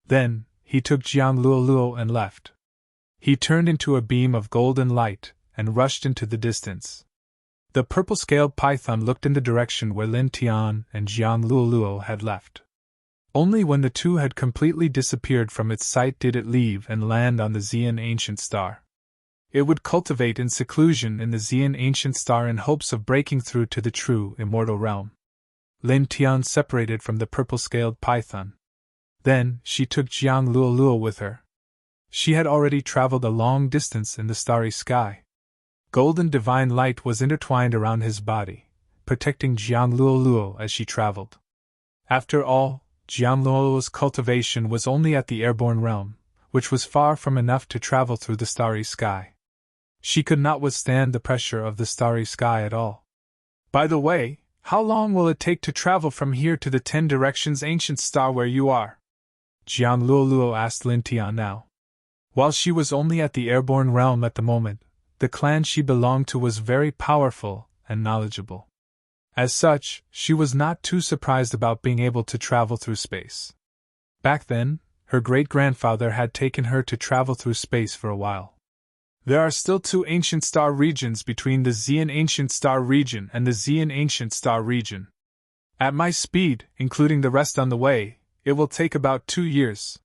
Then, he took Jiang Luoluo and left. He turned into a beam of golden light and rushed into the distance. The purple-scaled python looked in the direction where Lin Tian and Jiang Luoluo had left. Only when the two had completely disappeared from its sight did it leave and land on the Xian ancient star. It would cultivate in seclusion in the Xian ancient star in hopes of breaking through to the true immortal realm. Lin Tian separated from the purple-scaled python. Then, she took Jiang Luoluo with her. She had already traveled a long distance in the starry sky. Golden divine light was intertwined around his body, protecting Jiang Luoluo as she traveled. After all, Jiang Luoluo's cultivation was only at the airborne realm, which was far from enough to travel through the starry sky. She could not withstand the pressure of the starry sky at all. By the way, how long will it take to travel from here to the 10 directions ancient star where you are? Jiang Luoluo asked Lin Tian now. While she was only at the airborne realm at the moment, the clan she belonged to was very powerful and knowledgeable. As such, she was not too surprised about being able to travel through space. Back then, her great-grandfather had taken her to travel through space for a while. There are still 2 ancient star regions between the Xian ancient star region and the Xian ancient star region. At my speed, including the rest on the way, it will take about 2 years.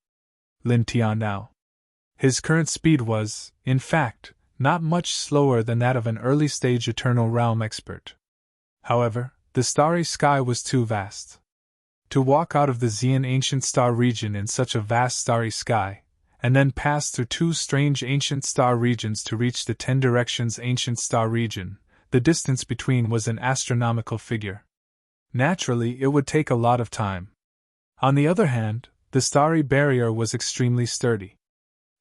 Lin Tian now. His current speed was, in fact, not much slower than that of an early-stage Eternal Realm expert. However, the starry sky was too vast. To walk out of the Xian ancient star region in such a vast starry sky, and then pass through 2 strange ancient star regions to reach the 10 directions ancient star region, the distance between was an astronomical figure. Naturally, it would take a lot of time. On the other hand, the starry barrier was extremely sturdy.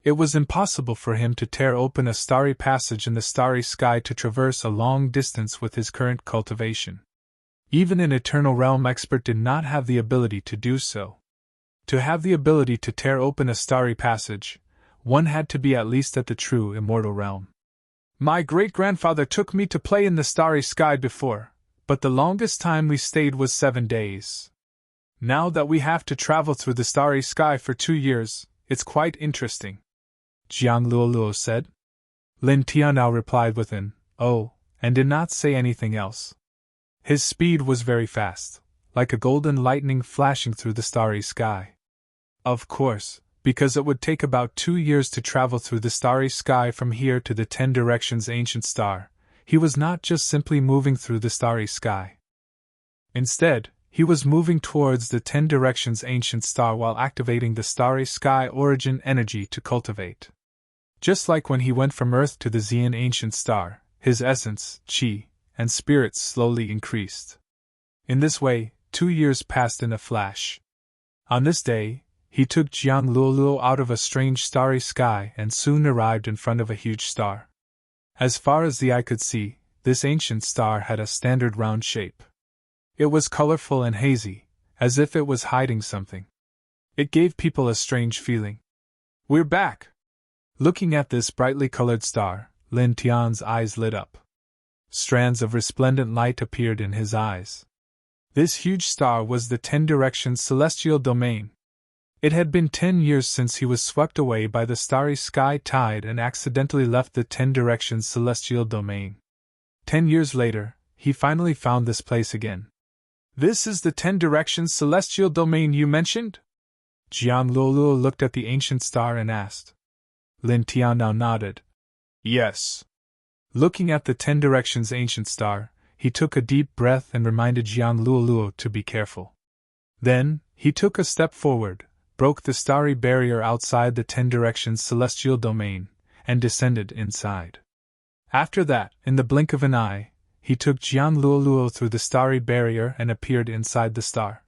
It was impossible for him to tear open a starry passage in the starry sky to traverse a long distance with his current cultivation. Even an Eternal Realm expert did not have the ability to do so. To have the ability to tear open a starry passage one had to be at least at the true immortal realm. My great-grandfather took me to play in the starry sky before, but the longest time we stayed was 7 days. Now that we have to travel through the starry sky for 2 years, it's quite interesting, Jiang Luoluo said. Lin Tianao replied with an "oh," and did not say anything else. His speed was very fast, like a golden lightning flashing through the starry sky. Of course, because it would take about 2 years to travel through the starry sky from here to the 10 directions ancient star, he was not just simply moving through the starry sky. Instead, he was moving towards the 10 directions ancient star while activating the starry sky origin energy to cultivate. Just like when he went from Earth to the Xian ancient star, his essence, qi, and spirits slowly increased. In this way, 2 years passed in a flash. On this day, he took Jiang Luoluo out of a strange starry sky and soon arrived in front of a huge star. As far as the eye could see, this ancient star had a standard round shape. It was colorful and hazy, as if it was hiding something. It gave people a strange feeling. We're back! Looking at this brightly colored star, Lin Tian's eyes lit up. Strands of resplendent light appeared in his eyes. This huge star was the 10 directions celestial domain. It had been 10 years since he was swept away by the starry sky tide and accidentally left the 10 directions celestial domain. 10 years later, he finally found this place again. This is the 10 directions celestial domain you mentioned? Jiang Luoluo looked at the ancient star and asked. Lin Tianao nodded. Yes. Looking at the 10 directions ancient star, he took a deep breath and reminded Jiang Luoluo to be careful. Then, he took a step forward, broke the starry barrier outside the 10 directions celestial domain, and descended inside. After that, in the blink of an eye, he took Jiang Luoluo through the starry barrier and appeared inside the star.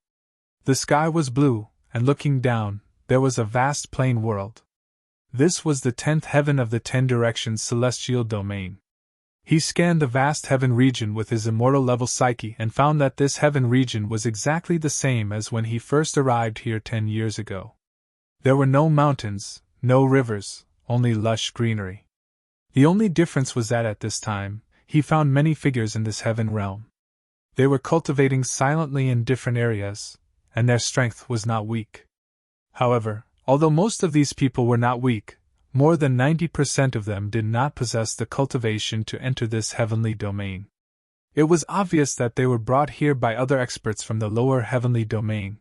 The sky was blue, and looking down, there was a vast plain world. This was the 10th heaven of the 10 directions celestial domain. He scanned the vast heaven region with his immortal level psyche and found that this heaven region was exactly the same as when he first arrived here 10 years ago. There were no mountains, no rivers, only lush greenery. The only difference was that at this time, he found many figures in this heaven realm. They were cultivating silently in different areas, and their strength was not weak. However, although most of these people were not weak, more than 90% of them did not possess the cultivation to enter this heavenly domain. It was obvious that they were brought here by other experts from the lower heavenly domain.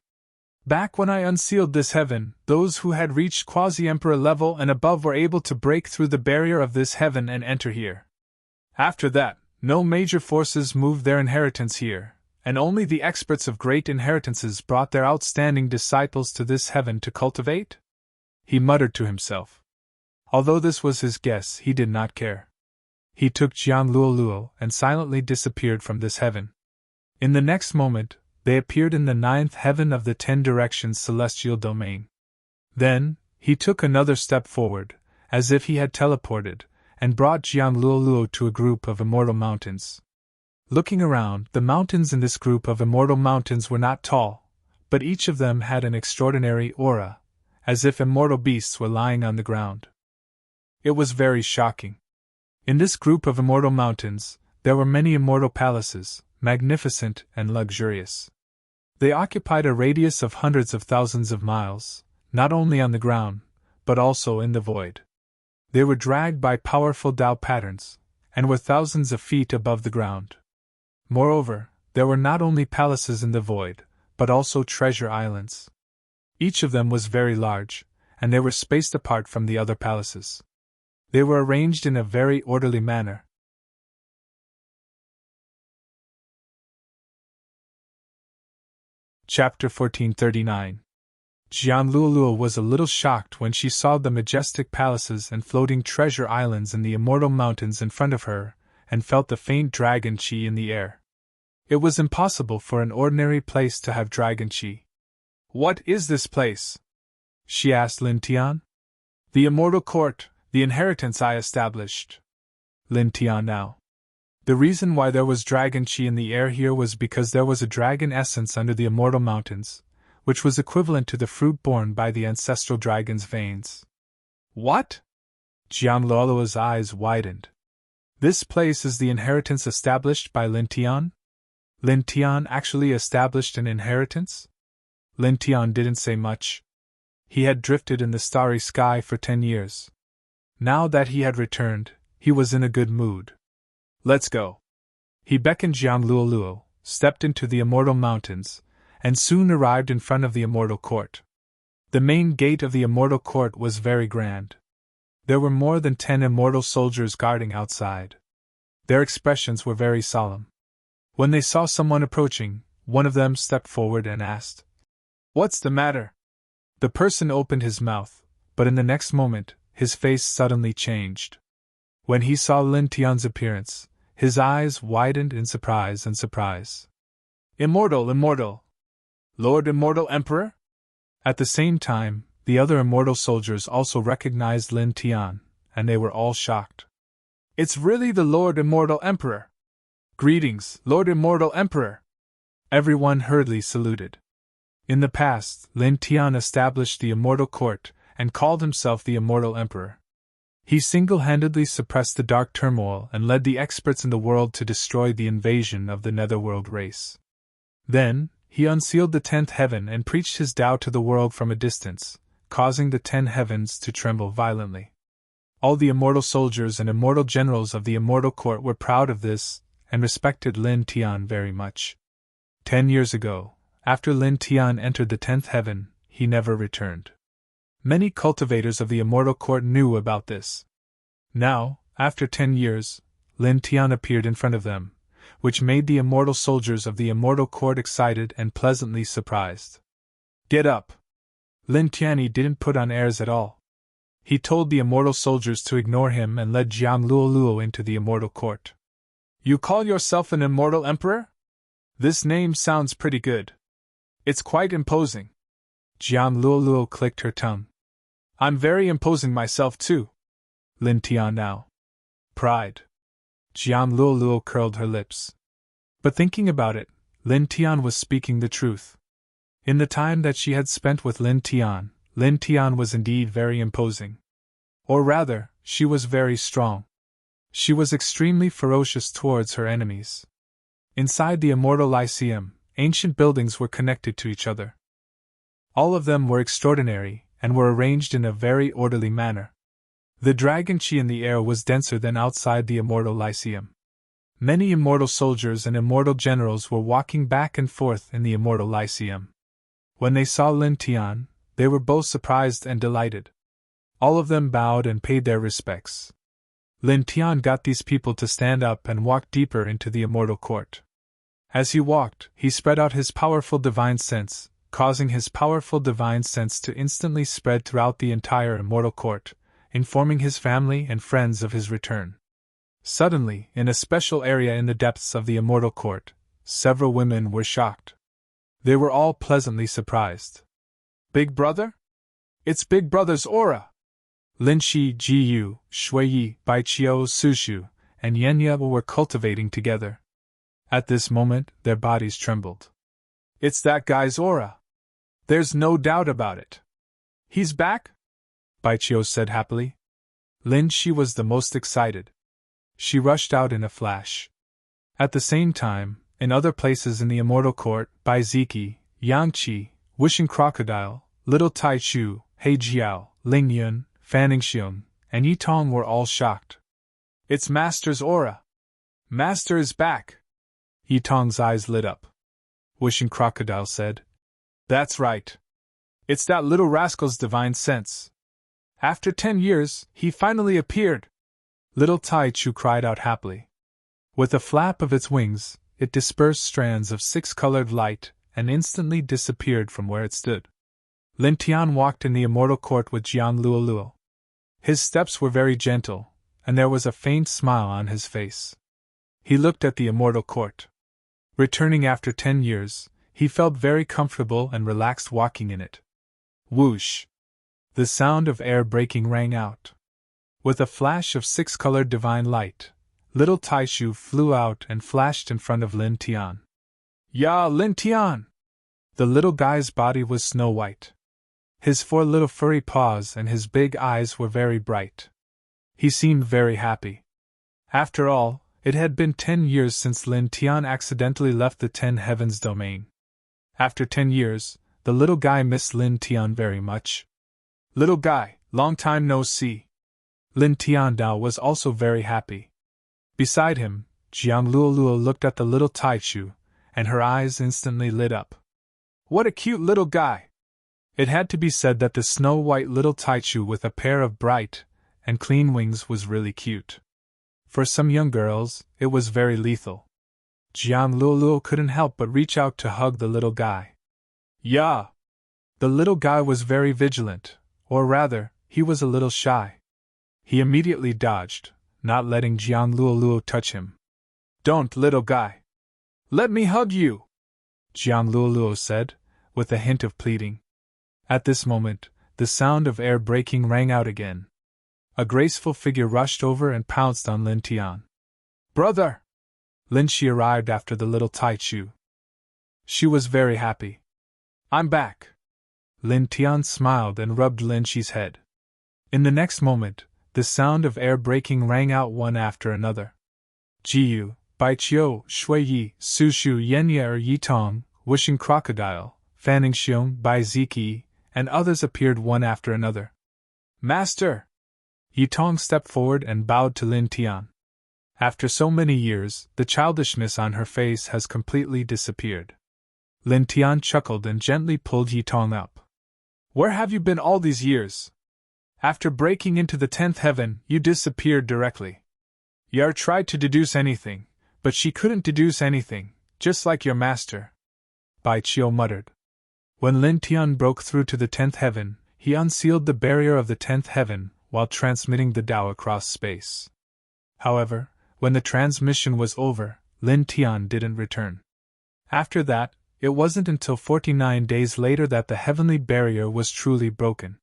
Back when I unsealed this heaven, those who had reached quasi-emperor level and above were able to break through the barrier of this heaven and enter here. After that, no major forces moved their inheritance here, and only the experts of great inheritances brought their outstanding disciples to this heaven to cultivate? He muttered to himself. Although this was his guess, he did not care. He took Jiang Luoluo and silently disappeared from this heaven. In the next moment, they appeared in the 9th heaven of the 10 directions celestial domain. Then, he took another step forward, as if he had teleported, and brought Jiang Luoluo to a group of immortal mountains. Looking around, the mountains in this group of immortal mountains were not tall, but each of them had an extraordinary aura, as if immortal beasts were lying on the ground. It was very shocking. In this group of immortal mountains, there were many immortal palaces, magnificent and luxurious. They occupied a radius of hundreds of thousands of miles, not only on the ground, but also in the void. They were dragged by powerful Tao patterns, and were thousands of feet above the ground. Moreover, there were not only palaces in the void, but also treasure islands. Each of them was very large, and they were spaced apart from the other palaces. They were arranged in a very orderly manner. Chapter 1439. Jiang Luoluo was a little shocked when she saw the majestic palaces and floating treasure islands in the immortal mountains in front of her, and felt the faint dragon qi in the air. It was impossible for an ordinary place to have dragon qi. What is this place? She asked Lin Tian. The immortal court, the inheritance I established. Lin Tianao. The reason why there was dragon qi in the air here was because there was a dragon essence under the immortal mountains, which was equivalent to the fruit borne by the ancestral dragon's veins. What? Jiang Luoluo's eyes widened. This place is the inheritance established by Lin Tian? Lin Tian actually established an inheritance? Lin Tian didn't say much. He had drifted in the starry sky for 10 years. Now that he had returned, he was in a good mood. Let's go. He beckoned Jiang Luoluo, stepped into the Immortal Mountains, and soon arrived in front of the Immortal Court. The main gate of the Immortal Court was very grand. There were more than 10 immortal soldiers guarding outside. Their expressions were very solemn. When they saw someone approaching, one of them stepped forward and asked, "What's the matter?" The person opened his mouth, but in the next moment, his face suddenly changed. When he saw Lin Tian's appearance, his eyes widened in surprise and surprise. "Immortal, immortal! Lord Immortal Emperor?" At the same time, the other immortal soldiers also recognized Lin Tian, and they were all shocked. "It's really the Lord Immortal Emperor! Greetings, Lord Immortal Emperor!" Everyone hurriedly saluted. In the past, Lin Tian established the Immortal Court and called himself the Immortal Emperor. He single-handedly suppressed the dark turmoil and led the experts in the world to destroy the invasion of the Netherworld race. Then, he unsealed the 10th heaven and preached his Tao to the world from a distance, causing the 10 heavens to tremble violently. All the immortal soldiers and immortal generals of the Immortal Court were proud of this and respected Lin Tian very much. 10 years ago, after Lin Tian entered the 10th heaven, he never returned. Many cultivators of the Immortal Court knew about this. Now, after 10 years, Lin Tian appeared in front of them, which made the immortal soldiers of the Immortal Court excited and pleasantly surprised. "Get up!" Lin Tianyi didn't put on airs at all. He told the immortal soldiers to ignore him and led Jiang Luoluo into the Immortal Court. "You call yourself an Immortal Emperor? This name sounds pretty good. It's quite imposing." Jiang Luoluo clicked her tongue. "I'm very imposing myself too." Lin Tian now. Pride. Jiang Luoluo curled her lips. But thinking about it, Lin Tian was speaking the truth. In the time that she had spent with Lin Tian was indeed very imposing. Or rather, she was very strong. She was extremely ferocious towards her enemies. Inside the Immortal Lyceum, ancient buildings were connected to each other. All of them were extraordinary and were arranged in a very orderly manner. The dragon chi in the air was denser than outside the Immortal Lyceum. Many immortal soldiers and immortal generals were walking back and forth in the Immortal Lyceum. When they saw Lin Tian, they were both surprised and delighted. All of them bowed and paid their respects. Lin Tian got these people to stand up and walk deeper into the Immortal Court. As he walked, he spread out his powerful divine sense, causing his powerful divine sense to instantly spread throughout the entire Immortal Court, informing his family and friends of his return. Suddenly, in a special area in the depths of the Immortal Court, several women were shocked. They were all pleasantly surprised. "Big Brother? It's Big Brother's aura!" Lin Shi, Jiyu, Shuiyi, Baiqiu, Sushu, and Yenya were cultivating together. At this moment, their bodies trembled. "It's that guy's aura! There's no doubt about it. He's back?" Baiqiu said happily. Lin Shi was the most excited. She rushed out in a flash. At the same time, in other places in the Immortal Court, Bai Ziki, Yang Qi, Wishing Crocodile, Little Tai Chu, He Jiao, Ling Yun, Fanning Xiong, and Yi Tong were all shocked. "It's Master's aura! Master is back!" Yi Tong's eyes lit up. Wishing Crocodile said, "That's right. It's that little rascal's divine sense. After 10 years, he finally appeared!" Little Tai Chu cried out happily. With a flap of its wings, it dispersed strands of 6-colored light and instantly disappeared from where it stood. Lin Tian walked in the Immortal Court with Jiang Luoluo. His steps were very gentle, and there was a faint smile on his face. He looked at the Immortal Court. Returning after 10 years, he felt very comfortable and relaxed walking in it. Whoosh! The sound of air breaking rang out. With a flash of 6-colored divine light, little Taishu flew out and flashed in front of Lin Tian. "Ya, Lin Tian!" The little guy's body was snow white. His 4 little furry paws and his big eyes were very bright. He seemed very happy. After all, it had been 10 years since Lin Tian accidentally left the 10 Heavens domain. After 10 years, the little guy missed Lin Tian very much. Little guy, long time no see. Lin Tian now was also very happy. Beside him, Jiang Luoluo looked at the little Taichu, and her eyes instantly lit up. What a cute little guy! It had to be said that the snow-white little Taichu with a pair of bright and clean wings was really cute. For some young girls, it was very lethal. Jiang Luoluo couldn't help but reach out to hug the little guy. Yeah! The little guy was very vigilant, or rather, he was a little shy. He immediately dodged, not letting Jiang Luoluo touch him. Don't, little guy! Let me hug you! Jiang Luoluo said, with a hint of pleading. At this moment, the sound of air breaking rang out again. A graceful figure rushed over and pounced on Lin Tian. Brother! Lin Shi arrived after the little Taichu. She was very happy. I'm back! Lin Tian smiled and rubbed Lin Shi's head. In the next moment, the sound of air breaking rang out one after another. Jiyu, Baiqiu, Shuiyi, Sushu, Yenye Yitong, Wishing Crocodile, Fanning Xiong, Bai Ziki, and others appeared one after another. Master! Yitong stepped forward and bowed to Lin Tian. After so many years, the childishness on her face has completely disappeared. Lin Tian chuckled and gently pulled Yitong up. Where have you been all these years? After breaking into the 10th heaven, you disappeared directly. Yar tried to deduce anything, but she couldn't deduce anything, just like your master. Bai Qiu muttered. When Lin Tian broke through to the 10th heaven, he unsealed the barrier of the 10th heaven while transmitting the Tao across space. However, when the transmission was over, Lin Tian didn't return. After that, it wasn't until 49 days later that the heavenly barrier was truly broken.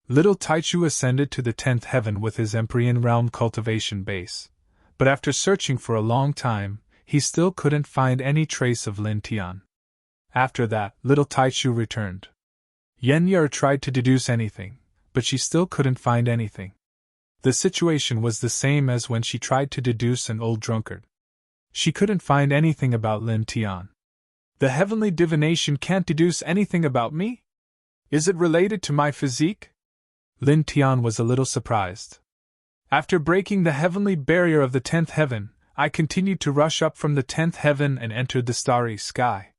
Little Taichu ascended to the 10th heaven with his Empyrean realm cultivation base, but after searching for a long time, he still couldn't find any trace of Lin Tian. After that, little Taichu returned. Yen Yer tried to deduce anything, but she still couldn't find anything. The situation was the same as when she tried to deduce an old drunkard. She couldn't find anything about Lin Tian. The heavenly divination can't deduce anything about me? Is it related to my physique? Lin Tian was a little surprised. After breaking the heavenly barrier of the 10th heaven, I continued to rush up from the 10th heaven and entered the starry sky.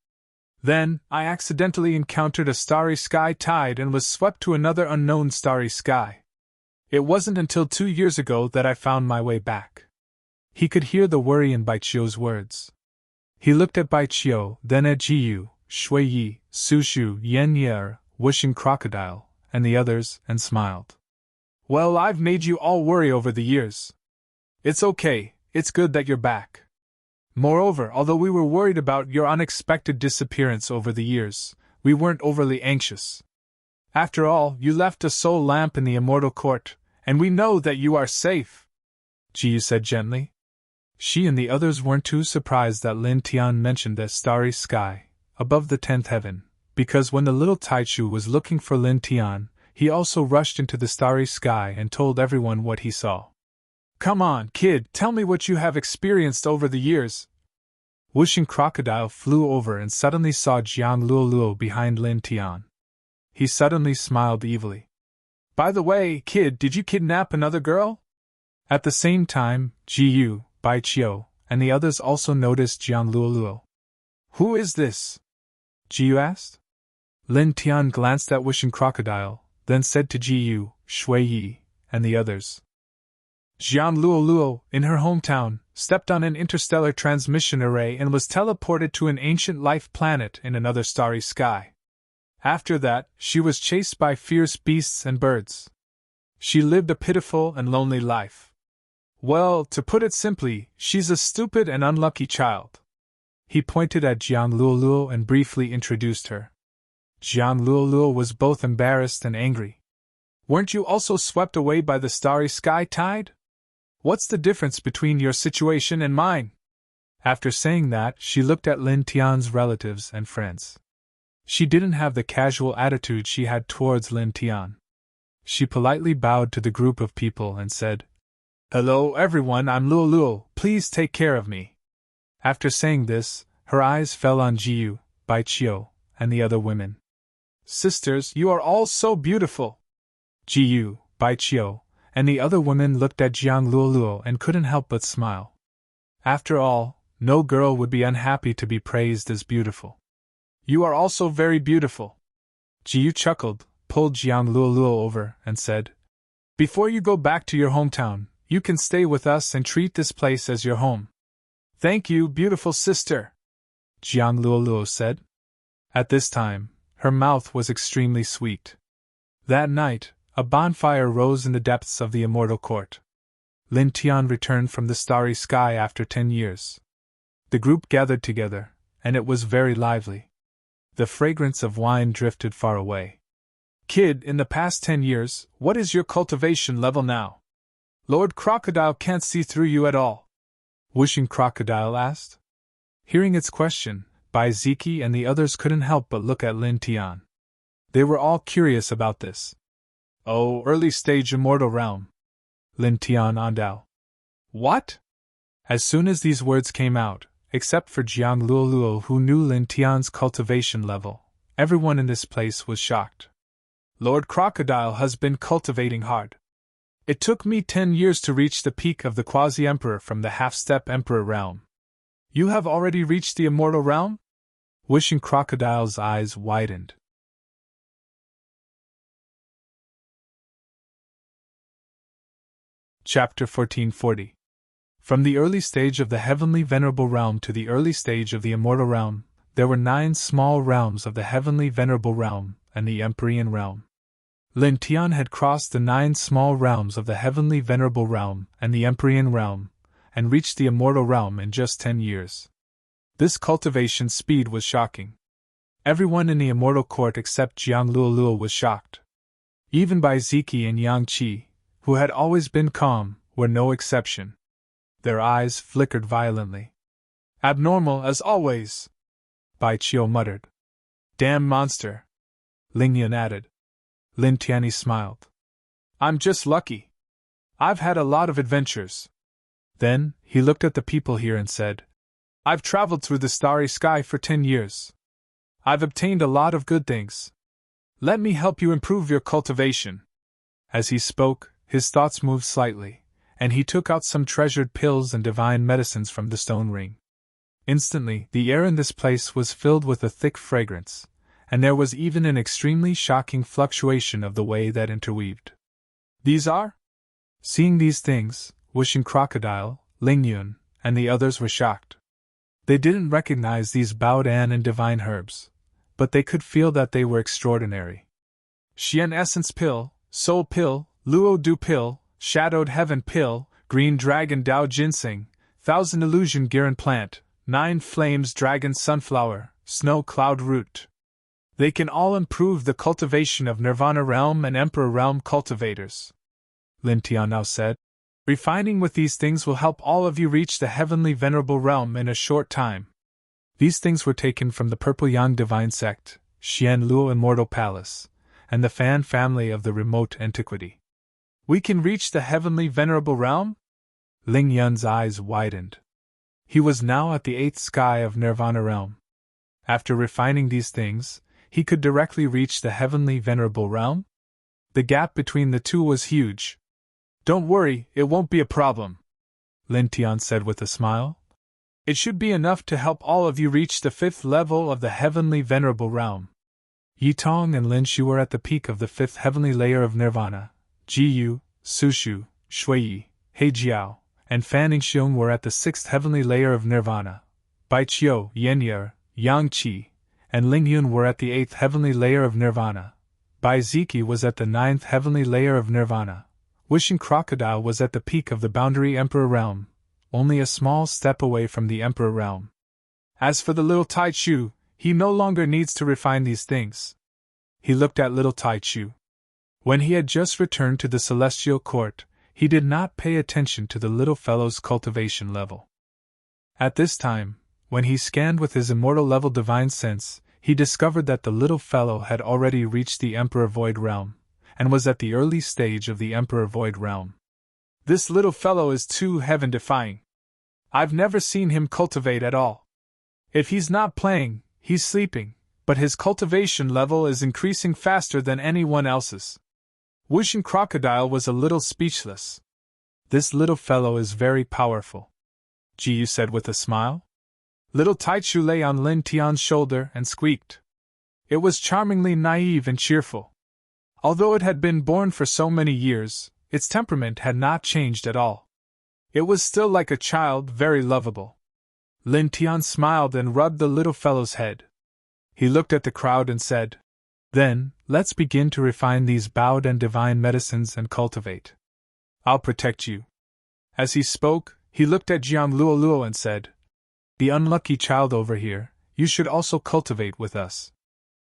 Then, I accidentally encountered a starry sky tide and was swept to another unknown starry sky. It wasn't until 2 years ago that I found my way back. He could hear the worry in Bai Qiu's words. He looked at Bai Qiu, then at Jiyu, Shuiyi, Sushu, Yen Yer, Wishing Crocodile, and the others, and smiled. Well, I've made you all worry over the years. It's okay, it's good that you're back. Moreover, although we were worried about your unexpected disappearance over the years, we weren't overly anxious. After all, you left a soul lamp in the immortal court, and we know that you are safe, Jiyu said gently. She and the others weren't too surprised that Lin Tian mentioned that starry sky, above the 10th heaven, because when the little Taichu was looking for Lin Tian, he also rushed into the starry sky and told everyone what he saw. Come on, kid, tell me what you have experienced over the years. Wishing Crocodile flew over and suddenly saw Jiang Luoluo behind Lin Tian. He suddenly smiled evilly. By the way, kid, did you kidnap another girl? At the same time, Jiyu, Bai Qiu, and the others also noticed Jiang Luoluo. Who is this? Jiyu asked. Lin Tian glanced at Wishing Crocodile, then said to Jiyu, Shuiyi, and the others. Jiang Luoluo, in her hometown, stepped on an interstellar transmission array and was teleported to an ancient life planet in another starry sky. After that, she was chased by fierce beasts and birds. She lived a pitiful and lonely life. Well, to put it simply, she's a stupid and unlucky child. He pointed at Jiang Luoluo and briefly introduced her. Jiang Luoluo was both embarrassed and angry. Weren't you also swept away by the starry sky tide? What's the difference between your situation and mine? After saying that, she looked at Lin Tian's relatives and friends. She didn't have the casual attitude she had towards Lin Tian. She politely bowed to the group of people and said, "Hello everyone, I'm Luo Luo, please take care of me." After saying this, her eyes fell on Jiyu, Bai Chiu, and the other women. "Sisters, you are all so beautiful!" Jiyu, Bai Chiu, and the other women looked at Jiang Luo Luo and couldn't help but smile. After all, no girl would be unhappy to be praised as beautiful. "You are also very beautiful." Jiyu chuckled, pulled Jiang Luo Luo over, and said, "Before you go back to your hometown, you can stay with us and treat this place as your home." "Thank you, beautiful sister," Jiang Luo Luo said. At this time, her mouth was extremely sweet. That night, a bonfire rose in the depths of the immortal court. Lin Tian returned from the starry sky after 10 years. The group gathered together, and it was very lively. The fragrance of wine drifted far away. "Kid, in the past 10 years, what is your cultivation level now? Lord Crocodile can't see through you at all," Wishing Crocodile asked. Hearing its question, Bai Ziki and the others couldn't help but look at Lin Tian. They were all curious about this. "Oh, early stage immortal realm," Lin Tian andao. "What?" As soon as these words came out, except for Jiang Luo Luo who knew Lin Tian's cultivation level, everyone in this place was shocked. "Lord Crocodile has been cultivating hard. It took me 10 years to reach the peak of the Quasi-Emperor from the half-step Emperor realm. You have already reached the immortal realm?" Wishing Crocodile's eyes widened. Chapter 1440. From the early stage of the heavenly venerable realm to the early stage of the immortal realm, there were 9 small realms of the heavenly venerable realm and the Empyrean realm. Lin Tian had crossed the 9 small realms of the heavenly venerable realm and the Empyrean realm, and reached the immortal realm in just 10 years. This cultivation speed was shocking. Everyone in the immortal court except Jiang Luo Luo was shocked. Even Bai Ziki and Yang Qi, who had always been calm, were no exception. Their eyes flickered violently. "Abnormal as always," Bai Chiu muttered. "Damn monster," Ling Yun added. Lin Tianyi smiled. "I'm just lucky. I've had a lot of adventures." Then, he looked at the people here and said, "I've traveled through the starry sky for 10 years. I've obtained a lot of good things. Let me help you improve your cultivation." As he spoke, his thoughts moved slightly, and he took out some treasured pills and divine medicines from the stone ring. Instantly, the air in this place was filled with a thick fragrance, and there was even an extremely shocking fluctuation of the way that interweaved. "These are?" Seeing these things, Wishing Crocodile, Ling Yun, and the others were shocked. They didn't recognize these Baodan and divine herbs, but they could feel that they were extraordinary. Xian Essence Pill, Soul Pill, Luo Du Pill, Shadowed Heaven Pill, Green Dragon Dao Ginseng, Thousand Illusion Giran Plant, 9 Flames Dragon Sunflower, Snow Cloud Root. They can all improve the cultivation of Nirvana Realm and Emperor Realm cultivators," Lin Tian now said. "Refining with these things will help all of you reach the heavenly venerable realm in a short time." These things were taken from the Purple Yang Divine Sect, Xian Luo Immortal Palace, and the Fan family of the remote antiquity. "We can reach the heavenly venerable realm?" Ling Yun's eyes widened. He was now at the 8th sky of Nirvana realm. After refining these things, he could directly reach the heavenly venerable realm? The gap between the two was huge. "Don't worry, it won't be a problem," Lin Tian said with a smile. "It should be enough to help all of you reach the 5th level of the heavenly venerable realm." Yi Tong and Lin Shu were at the peak of the 5th heavenly layer of Nirvana. Ji Yu, Su Shu, Shui Yi, He Jiao, and Fan Ningxiong were at the 6th heavenly layer of Nirvana. Bai Chiu, Yan Yer, Yang Qi, and Ling Yun were at the 8th heavenly layer of Nirvana. Bai Ziki was at the 9th heavenly layer of Nirvana. Wishing Crocodile was at the peak of the boundary Emperor realm, only a small step away from the Emperor realm. As for the little Tai Chu, he no longer needs to refine these things. He looked at little Tai Chu. When he had just returned to the celestial court, he did not pay attention to the little fellow's cultivation level. At this time, when he scanned with his immortal level divine sense, he discovered that the little fellow had already reached the Emperor Void Realm, and was at the early stage of the Emperor Void Realm. This little fellow is too heaven-defying. I've never seen him cultivate at all. If he's not playing, he's sleeping, but his cultivation level is increasing faster than anyone else's. Wushan Crocodile was a little speechless. This little fellow is very powerful, Ji Yu said with a smile. Little Taichu lay on Lin Tian's shoulder and squeaked. It was charmingly naive and cheerful. Although it had been born for so many years, its temperament had not changed at all. It was still like a child, very lovable. Lin Tian smiled and rubbed the little fellow's head. He looked at the crowd and said, "Then, let's begin to refine these bowed and divine medicines and cultivate. I'll protect you." As he spoke, he looked at Jiang Luoluo and said, "The unlucky child over here, you should also cultivate with us."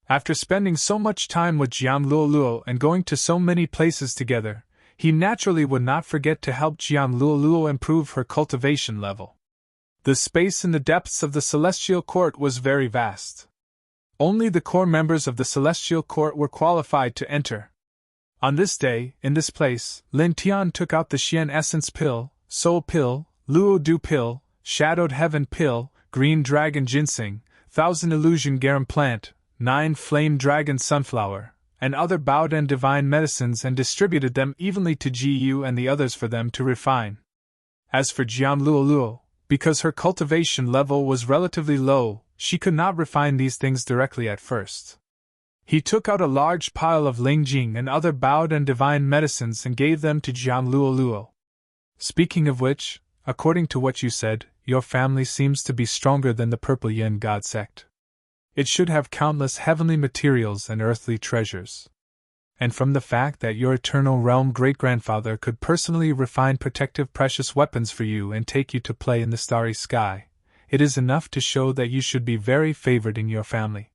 After spending so much time with Jiang Luoluo and going to so many places together, he naturally would not forget to help Jiang Luoluo improve her cultivation level. The space in the depths of the Celestial Court was very vast. Only the core members of the Celestial Court were qualified to enter. On this day, in this place, Lin Tian took out the Xian Essence Pill, Soul Pill, Luo Du Pill, Shadowed Heaven Pill, Green Dragon Ginseng, Thousand Illusion Garum Plant, 9 Flame Dragon Sunflower, and other bowed and divine medicines and distributed them evenly to Ji Yu and the others for them to refine. As for Jiang Luoluo, because her cultivation level was relatively low, she could not refine these things directly at first. He took out a large pile of Lingjing and other bowed and divine medicines and gave them to Jiang Luoluo. Speaking of which, according to what you said, your family seems to be stronger than the Purple Yin God sect. It should have countless heavenly materials and earthly treasures. And from the fact that your Eternal Realm great-grandfather could personally refine protective precious weapons for you and take you to play in the starry sky, it is enough to show that you should be very favored in your family.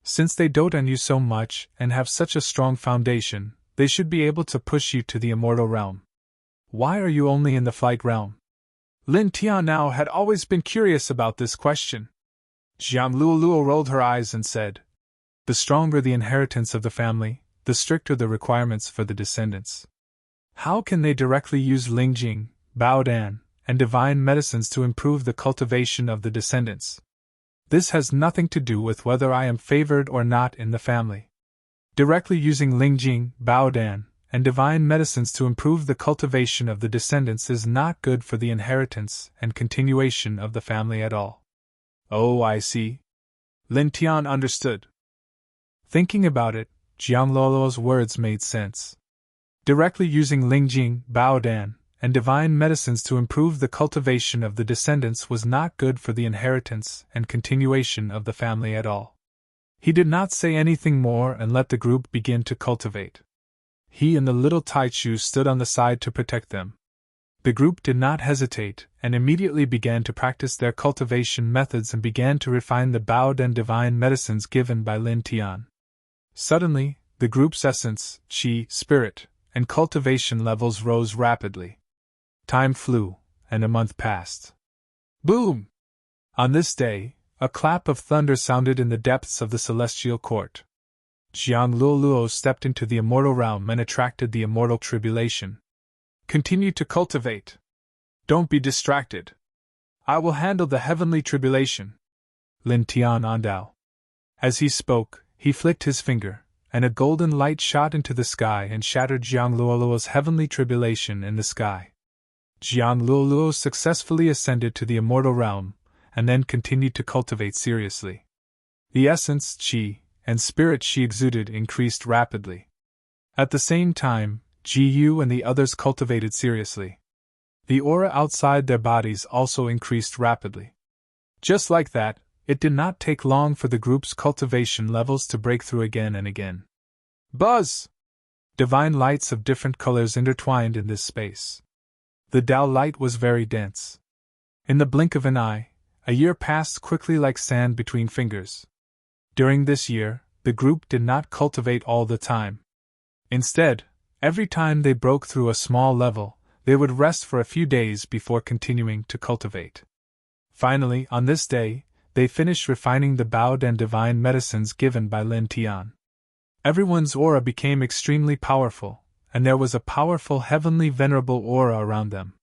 Since they dote on you so much and have such a strong foundation, they should be able to push you to the immortal realm. Why are you only in the flight realm? Lin Tian now had always been curious about this question. Jiang Luoluo rolled her eyes and said, "The stronger the inheritance of the family, the stricter the requirements for the descendants. How can they directly use Lingjing, Baodan, and divine medicines to improve the cultivation of the descendants? This has nothing to do with whether I am favored or not in the family. Directly using Lingjing, Baodan, and divine medicines to improve the cultivation of the descendants is not good for the inheritance and continuation of the family at all." Oh, I see. Lin Tian understood. Thinking about it, Jiang Luoluo's words made sense. Directly using Lingjing, Baodan, and divine medicines to improve the cultivation of the descendants was not good for the inheritance and continuation of the family at all. He did not say anything more and let the group begin to cultivate. He and the little Taichu stood on the side to protect them. The group did not hesitate, and immediately began to practice their cultivation methods and began to refine the bowed and divine medicines given by Lin Tian. Suddenly, the group's essence, qi, spirit, and cultivation levels rose rapidly. Time flew, and a month passed. Boom! On this day, a clap of thunder sounded in the depths of the Celestial Court. Jiang Luoluo stepped into the immortal realm and attracted the immortal tribulation. Continue to cultivate. Don't be distracted. I will handle the heavenly tribulation. Lin Tian Andao. As he spoke, he flicked his finger, and a golden light shot into the sky and shattered Jiang Luoluo's heavenly tribulation in the sky. Jiang Luoluo successfully ascended to the immortal realm, and then continued to cultivate seriously. The essence, qi, and spirit she exuded increased rapidly. At the same time, Ji Yu and the others cultivated seriously. The aura outside their bodies also increased rapidly. Just like that, it did not take long for the group's cultivation levels to break through again and again. Buzz! Divine lights of different colors intertwined in this space. The Dao light was very dense. In the blink of an eye, a year passed quickly like sand between fingers. During this year, the group did not cultivate all the time. Instead, every time they broke through a small level, they would rest for a few days before continuing to cultivate. Finally, on this day, they finished refining the Bao'd and divine medicines given by Lin Tian. Everyone's aura became extremely powerful, and there was a powerful heavenly venerable aura around them.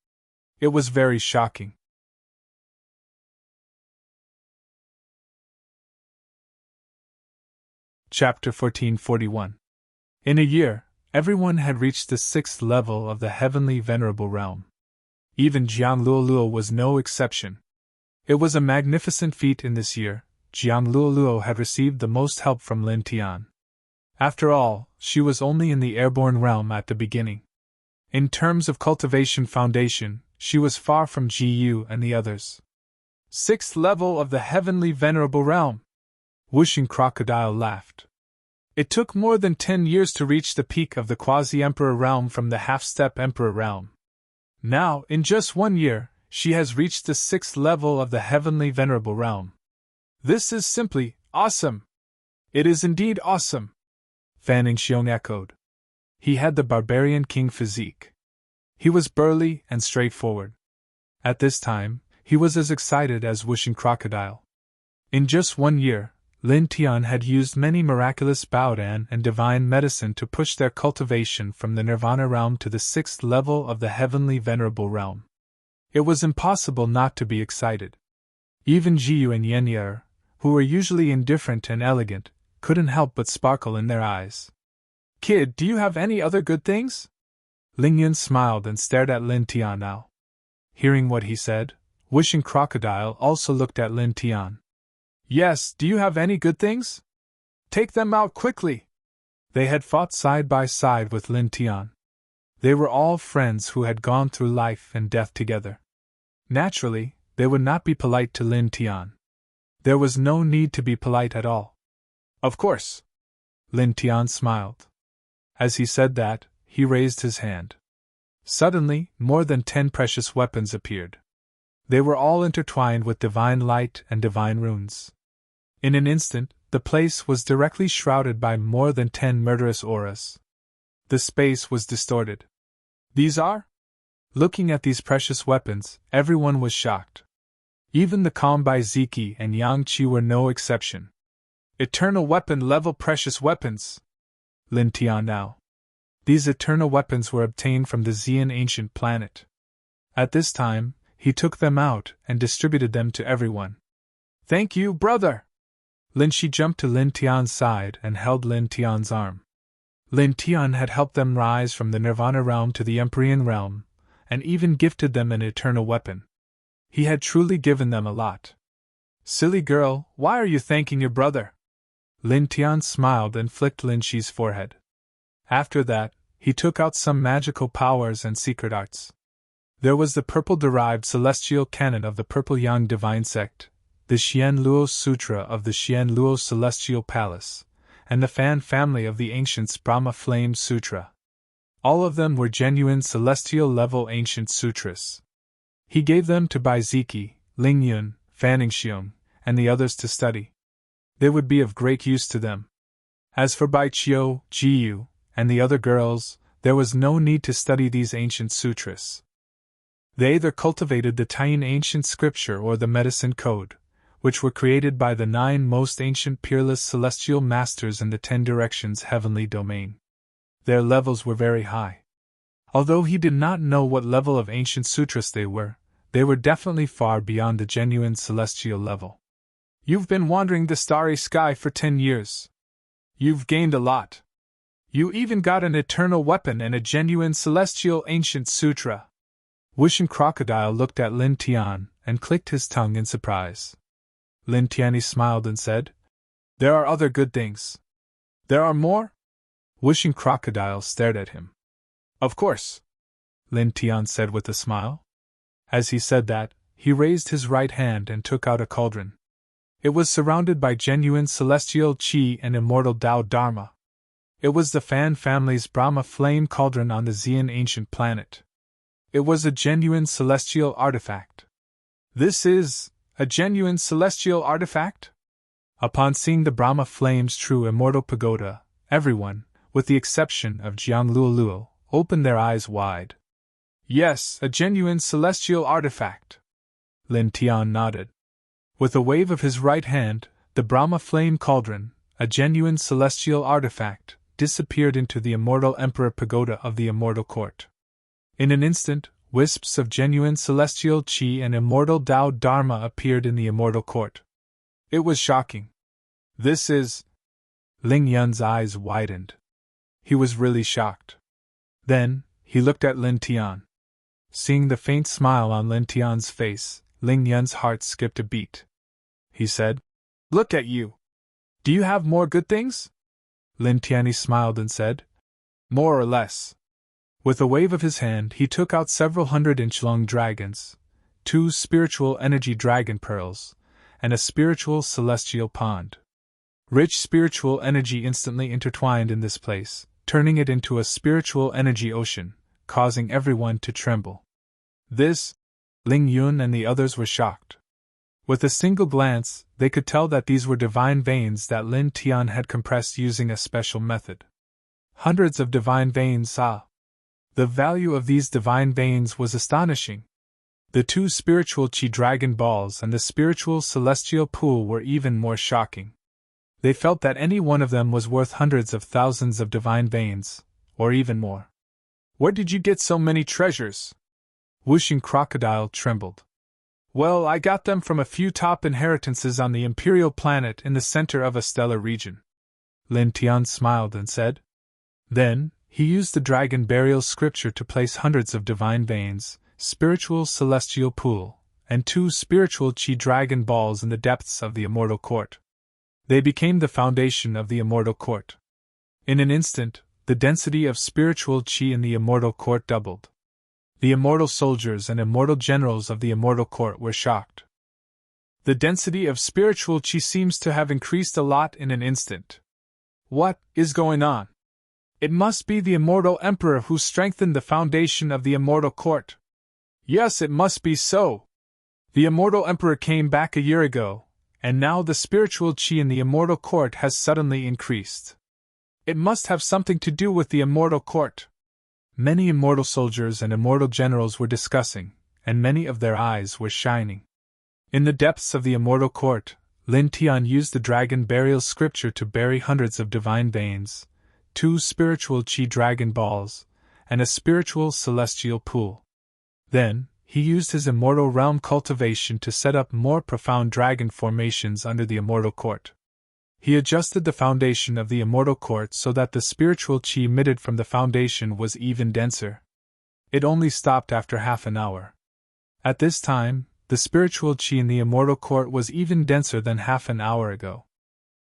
It was very shocking. Chapter 1441. In a year, everyone had reached the 6th level of the heavenly venerable realm. Even Jiang Luoluo was no exception. It was a magnificent feat in this year. Jiang Luoluo had received the most help from Lin Tian. After all, she was only in the airborne realm at the beginning. In terms of cultivation foundation, she was far from Ji Yu and the others. 6th level of the heavenly venerable realm. Whooshing Crocodile laughed. It took more than 10 years to reach the peak of the quasi-emperor realm from the half-step emperor realm. Now, in just 1 year, she has reached the 6th level of the heavenly venerable realm. This is simply awesome. It is indeed awesome. Fan Ningxiong echoed. He had the barbarian king physique. He was burly and straightforward. At this time, he was as excited as Whooshing Crocodile. In just 1 year, Lin Tian had used many miraculous Bao'dan and divine medicine to push their cultivation from the Nirvana realm to the 6th level of the heavenly venerable realm. It was impossible not to be excited. Even Jiyu and Yenye, who were usually indifferent and elegant, couldn't help but sparkle in their eyes. Kid, do you have any other good things? Ling Yun smiled and stared at Lin Tian now. Hearing what he said, Whooshing Crocodile also looked at Lin Tian. Yes, do you have any good things? Take them out quickly. They had fought side by side with Lin Tian. They were all friends who had gone through life and death together. Naturally, they would not be polite to Lin Tian. There was no need to be polite at all. Of course. Lin Tian smiled. As he said that, he raised his hand. Suddenly, more than 10 precious weapons appeared. They were all intertwined with divine light and divine runes. In an instant, the place was directly shrouded by more than 10 murderous auras. The space was distorted. These are? Looking at these precious weapons, everyone was shocked. Even the calm Bai Ziki and Yang Qi were no exception. Eternal weapon-level precious weapons! Lin Tian now. These eternal weapons were obtained from the Xian ancient planet. At this time, he took them out and distributed them to everyone. Thank you, brother! Lin Shi jumped to Lin Tian's side and held Lin Tian's arm. Lin Tian had helped them rise from the Nirvana realm to the Empyrean realm, and even gifted them an eternal weapon. He had truly given them a lot. Silly girl, why are you thanking your brother? Lin Tian smiled and flicked Lin Shi's forehead. After that, he took out some magical powers and secret arts. There was the purple-derived celestial canon of the Purple Yang Divine Sect, the Xian Luo Sutra of the Xian Luo Celestial Palace, and the Fan family of the Ancients Brahma Flame Sutra. All of them were genuine celestial-level ancient sutras. He gave them to Bai Ziki, Ling Yun, Fan Ningxiong, and the others to study. They would be of great use to them. As for Bai Qiu, Ji Yu, and the other girls, there was no need to study these ancient sutras. They either cultivated the Taiyin ancient scripture or the medicine code, which were created by the 9 most ancient peerless celestial masters in the 10 directions heavenly domain. Their levels were very high. Although he did not know what level of ancient sutras they were definitely far beyond the genuine celestial level. You've been wandering the starry sky for 10 years. You've gained a lot. You even got an eternal weapon and a genuine celestial ancient sutra. Whooshing Crocodile looked at Lin Tian and clicked his tongue in surprise. Lin Tian smiled and said, There are other good things. There are more? Whooshing Crocodile stared at him. Of course, Lin Tian said with a smile. As he said that, he raised his right hand and took out a cauldron. It was surrounded by genuine celestial qi and immortal Tao Dharma. It was the Fan family's Brahma flame cauldron on the Xian ancient planet. It was a genuine celestial artifact. This is a genuine celestial artifact? Upon seeing the Brahma flame's true immortal pagoda, everyone, with the exception of Jiang Luoluo, opened their eyes wide. Yes, a genuine celestial artifact. Lin Tian nodded. With a wave of his right hand, the Brahma flame cauldron, a genuine celestial artifact, disappeared into the immortal Emperor Pagoda of the Immortal Court. In an instant, wisps of genuine celestial chi and immortal Tao Dharma appeared in the Immortal Court. It was shocking. This is... Ling Yun's eyes widened. He was really shocked. Then, he looked at Lin Tian. Seeing the faint smile on Lin Tian's face, Ling Yun's heart skipped a beat. He said, "Look at you! Do you have more good things?" Lin Tian smiled and said, "More or less." With a wave of his hand, he took out several 100-inch-long dragons, 2 spiritual energy dragon pearls, and a spiritual celestial pond. Rich spiritual energy instantly intertwined in this place, turning it into a spiritual energy ocean, causing everyone to tremble. This, Ling Yun and the others were shocked. With a single glance, they could tell that these were divine veins that Lin Tian had compressed using a special method. Hundreds of divine veins, The value of these divine veins was astonishing. The 2 spiritual chi dragon balls and the spiritual celestial pool were even more shocking. They felt that any one of them was worth hundreds of thousands of divine veins, or even more. "Where did you get so many treasures?" Whooshing Crocodile trembled. "Well, I got them from a few top inheritances on the Imperial planet in the center of a stellar region." Lin Tian smiled and said. Then, he used the dragon burial scripture to place hundreds of divine veins, spiritual celestial pool, and 2 spiritual chi dragon balls in the depths of the Immortal Court. They became the foundation of the Immortal Court. In an instant, the density of spiritual chi in the Immortal Court doubled. The immortal soldiers and immortal generals of the Immortal Court were shocked. The density of spiritual chi seems to have increased a lot in an instant. What is going on? It must be the Immortal Emperor who strengthened the foundation of the Immortal Court. Yes, it must be so. The Immortal Emperor came back a year ago, and now the spiritual chi in the Immortal Court has suddenly increased. It must have something to do with the Immortal Court. Many immortal soldiers and immortal generals were discussing, and many of their eyes were shining. In the depths of the Immortal Court, Lin Tian used the dragon burial scripture to bury hundreds of divine veins, 2 spiritual chi dragon balls, and a spiritual celestial pool. Then, he used his immortal realm cultivation to set up more profound dragon formations under the Immortal Court. He adjusted the foundation of the Immortal Court so that the spiritual chi emitted from the foundation was even denser. It only stopped after half an hour. At this time, the spiritual chi in the Immortal Court was even denser than half an hour ago.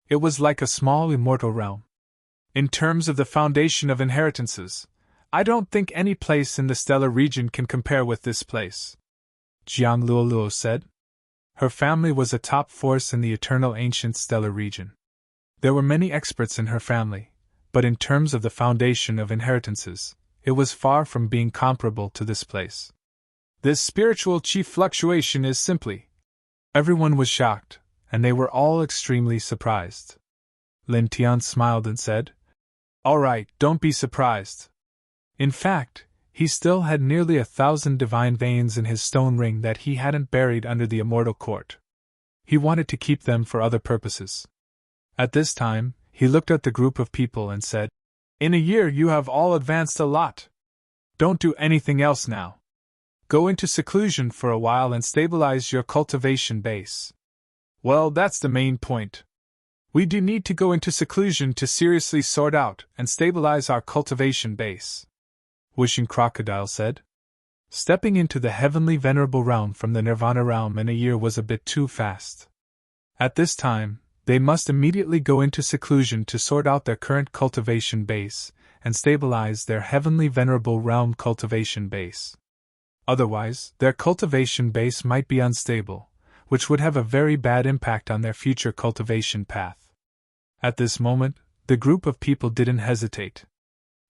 It was like a small immortal realm. In terms of the foundation of inheritances, I don't think any place in the stellar region can compare with this place, Jiang Luoluo said. Her family was a top force in the eternal ancient stellar region. There were many experts in her family, but in terms of the foundation of inheritances, it was far from being comparable to this place. This spiritual chi fluctuation is simply... Everyone was shocked, and they were all extremely surprised. Lin Tian smiled and said, "All right, don't be surprised." In fact, he still had nearly 1,000 divine veins in his stone ring that he hadn't buried under the Immortal Court. He wanted to keep them for other purposes. At this time, he looked at the group of people and said, "In a year you have all advanced a lot. Don't do anything else now. Go into seclusion for a while and stabilize your cultivation base." Well, that's the main point. We do need to go into seclusion to seriously sort out and stabilize our cultivation base, Whooshing Crocodile said. Stepping into the heavenly venerable realm from the Nirvana realm in a year was a bit too fast. At this time, they must immediately go into seclusion to sort out their current cultivation base and stabilize their heavenly venerable realm cultivation base. Otherwise, their cultivation base might be unstable, which would have a very bad impact on their future cultivation path. At this moment, the group of people didn't hesitate.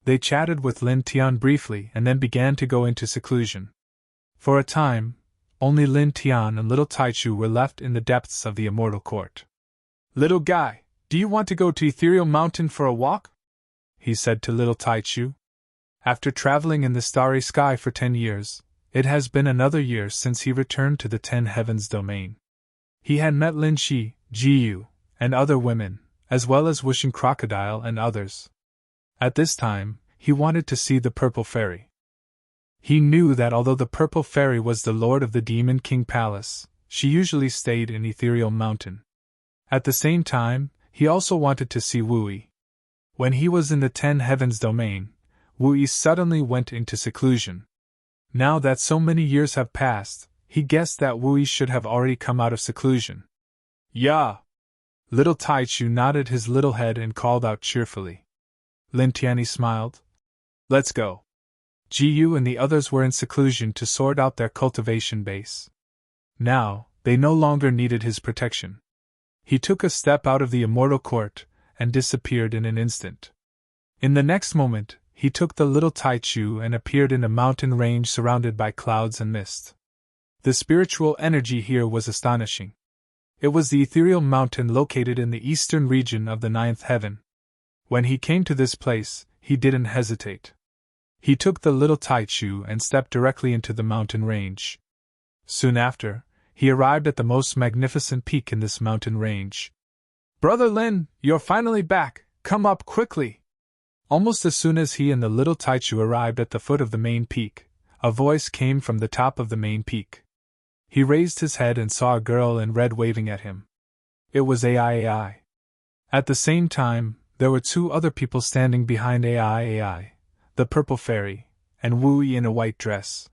They chatted with Lin Tian briefly and then began to go into seclusion. For a time, only Lin Tian and little Taichu were left in the depths of the Immortal Court. "Little guy, do you want to go to Ethereal Mountain for a walk?" he said to little Taichu. After traveling in the starry sky for 10 years, it has been another year since he returned to the 10 Heavens domain. He had met Lin Shi, Jiyu, and other women, as well as Wishing Crocodile and others. At this time, he wanted to see the Purple Fairy. He knew that although the Purple Fairy was the lord of the Demon King Palace, she usually stayed in Ethereal Mountain. At the same time, he also wanted to see Wu Yi. When he was in the 10 Heavens domain, Wu Yi suddenly went into seclusion. Now that so many years have passed, he guessed that Wu Yi should have already come out of seclusion. "Ya!" Little Taichu nodded his little head and called out cheerfully. Lin Tianyi smiled. "Let's go." Jiyu and the others were in seclusion to sort out their cultivation base. Now, they no longer needed his protection. He took a step out of the immortal court and disappeared in an instant. In the next moment, he took the little Taichu and appeared in a mountain range surrounded by clouds and mist. The spiritual energy here was astonishing. It was the ethereal mountain located in the eastern region of the 9th heaven. When he came to this place, he didn't hesitate. He took the little Taichu and stepped directly into the mountain range. Soon after, he arrived at the most magnificent peak in this mountain range. "Brother Lin, you're finally back, come up quickly!" Almost as soon as he and the little Taichu arrived at the foot of the main peak, a voice came from the top of the main peak. He raised his head and saw a girl in red waving at him. It was AI. At the same time, there were 2 other people standing behind AI, the Purple Fairy, and Wu Yi in a white dress.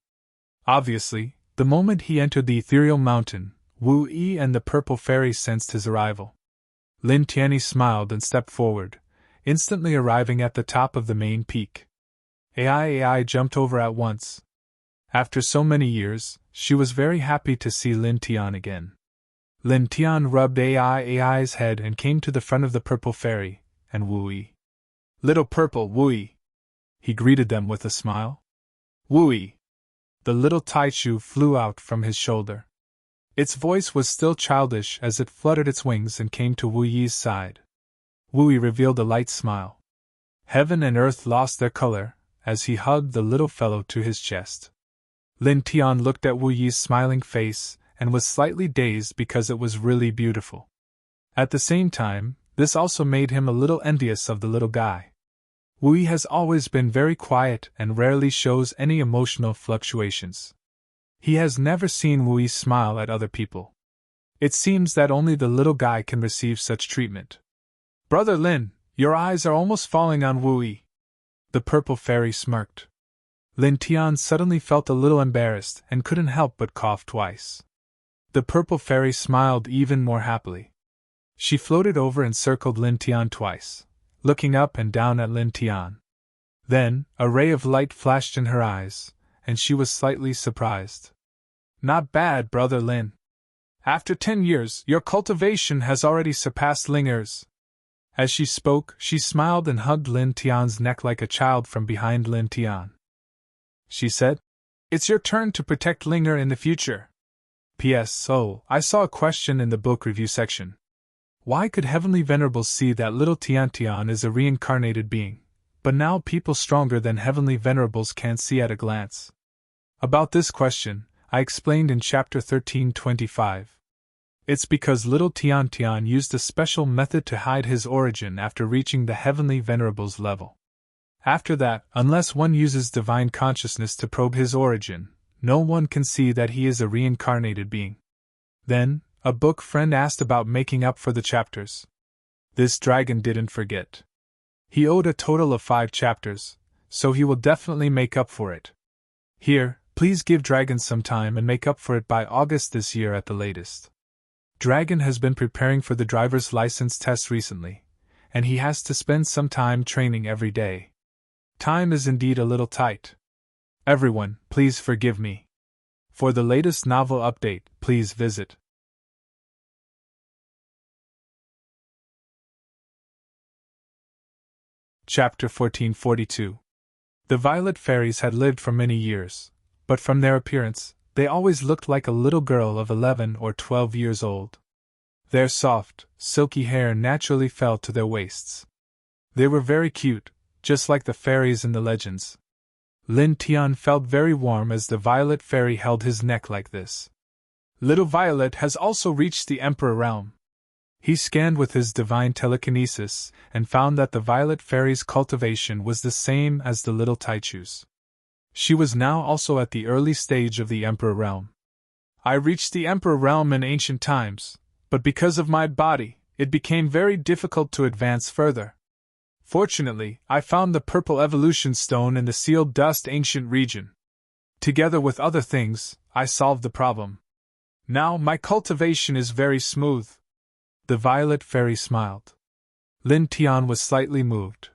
Obviously, the moment he entered the ethereal mountain, Wu Yi and the Purple Fairy sensed his arrival. Lin Tianyi smiled and stepped forward, instantly arriving at the top of the main peak. AI jumped over at once. After so many years, she was very happy to see Lin Tian again. Lin Tian rubbed AI's head and came to the front of the Purple Fairy, and Wu Yi. "Little Purple Wu Yi." He greeted them with a smile. "Wu Yi." The little Taichu flew out from his shoulder. Its voice was still childish as it fluttered its wings and came to Wu Yi's side. Wu Yi revealed a light smile. Heaven and earth lost their color as he hugged the little fellow to his chest. Lin Tian looked at Wu Yi's smiling face and was slightly dazed because it was really beautiful. At the same time, this also made him a little envious of the little guy. Wu Yi has always been very quiet and rarely shows any emotional fluctuations. He has never seen Wu Yi smile at other people. It seems that only the little guy can receive such treatment. "Brother Lin, your eyes are almost falling on Wu Yi." The Purple Fairy smirked. Lin Tian suddenly felt a little embarrassed and couldn't help but cough twice. The Purple Fairy smiled even more happily. She floated over and circled Lin Tian twice, looking up and down at Lin Tian. Then, a ray of light flashed in her eyes, and she was slightly surprised. "Not bad, Brother Lin. After 10 years, your cultivation has already surpassed Linger's." As she spoke, she smiled and hugged Lin Tian's neck like a child from behind Lin Tian. She said, "It's your turn to protect Linger in the future." P.S. Oh, I saw a question in the book review section. Why could Heavenly Venerables see that little Tian is a reincarnated being, but now people stronger than Heavenly Venerables can't see at a glance? About this question, I explained in chapter 1325. It's because little Tian used a special method to hide his origin after reaching the Heavenly Venerables level. After that, unless one uses divine consciousness to probe his origin, no one can see that he is a reincarnated being. Then, a book friend asked about making up for the chapters. This dragon didn't forget. He owed a total of 5 chapters, so he will definitely make up for it. Here, please give Dragon some time and make up for it by August this year at the latest. Dragon has been preparing for the driver's license test recently, and he has to spend some time training every day. Time is indeed a little tight. Everyone, please forgive me. For the latest novel update, please visit Chapter 1442. The Violet Fairies had lived for many years, but from their appearance, they always looked like a little girl of 11 or 12 years old. Their soft, silky hair naturally fell to their waists. They were very cute, just like the fairies in the legends. Lin Tian felt very warm as the Violet Fairy held his neck like this. Little Violet has also reached the Emperor realm. He scanned with his divine telekinesis and found that the Violet Fairy's cultivation was the same as the little Taichu's. She was now also at the early stage of the Emperor realm. I reached the Emperor realm in ancient times, but because of my body, it became very difficult to advance further. Fortunately, I found the purple evolution stone in the sealed dust ancient region. Together with other things, I solved the problem. Now my cultivation is very smooth. The Violet Fairy smiled. Lin Tian was slightly moved.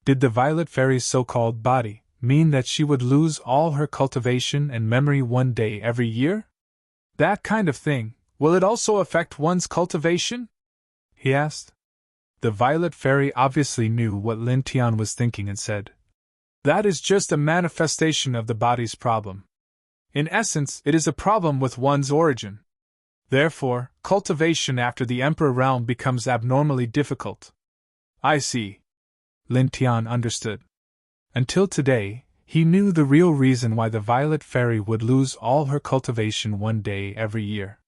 Did the Violet Fairy's so-called body mean that she would lose all her cultivation and memory one day every year? That kind of thing, will it also affect one's cultivation? He asked. The Violet Fairy obviously knew what Lin Tian was thinking and said, "That is just a manifestation of the body's problem. In essence, it is a problem with one's origin. Therefore, cultivation after the Emperor realm becomes abnormally difficult." I see. Lin Tian understood. Until today, he knew the real reason why the Violet Fairy would lose all her cultivation one day every year.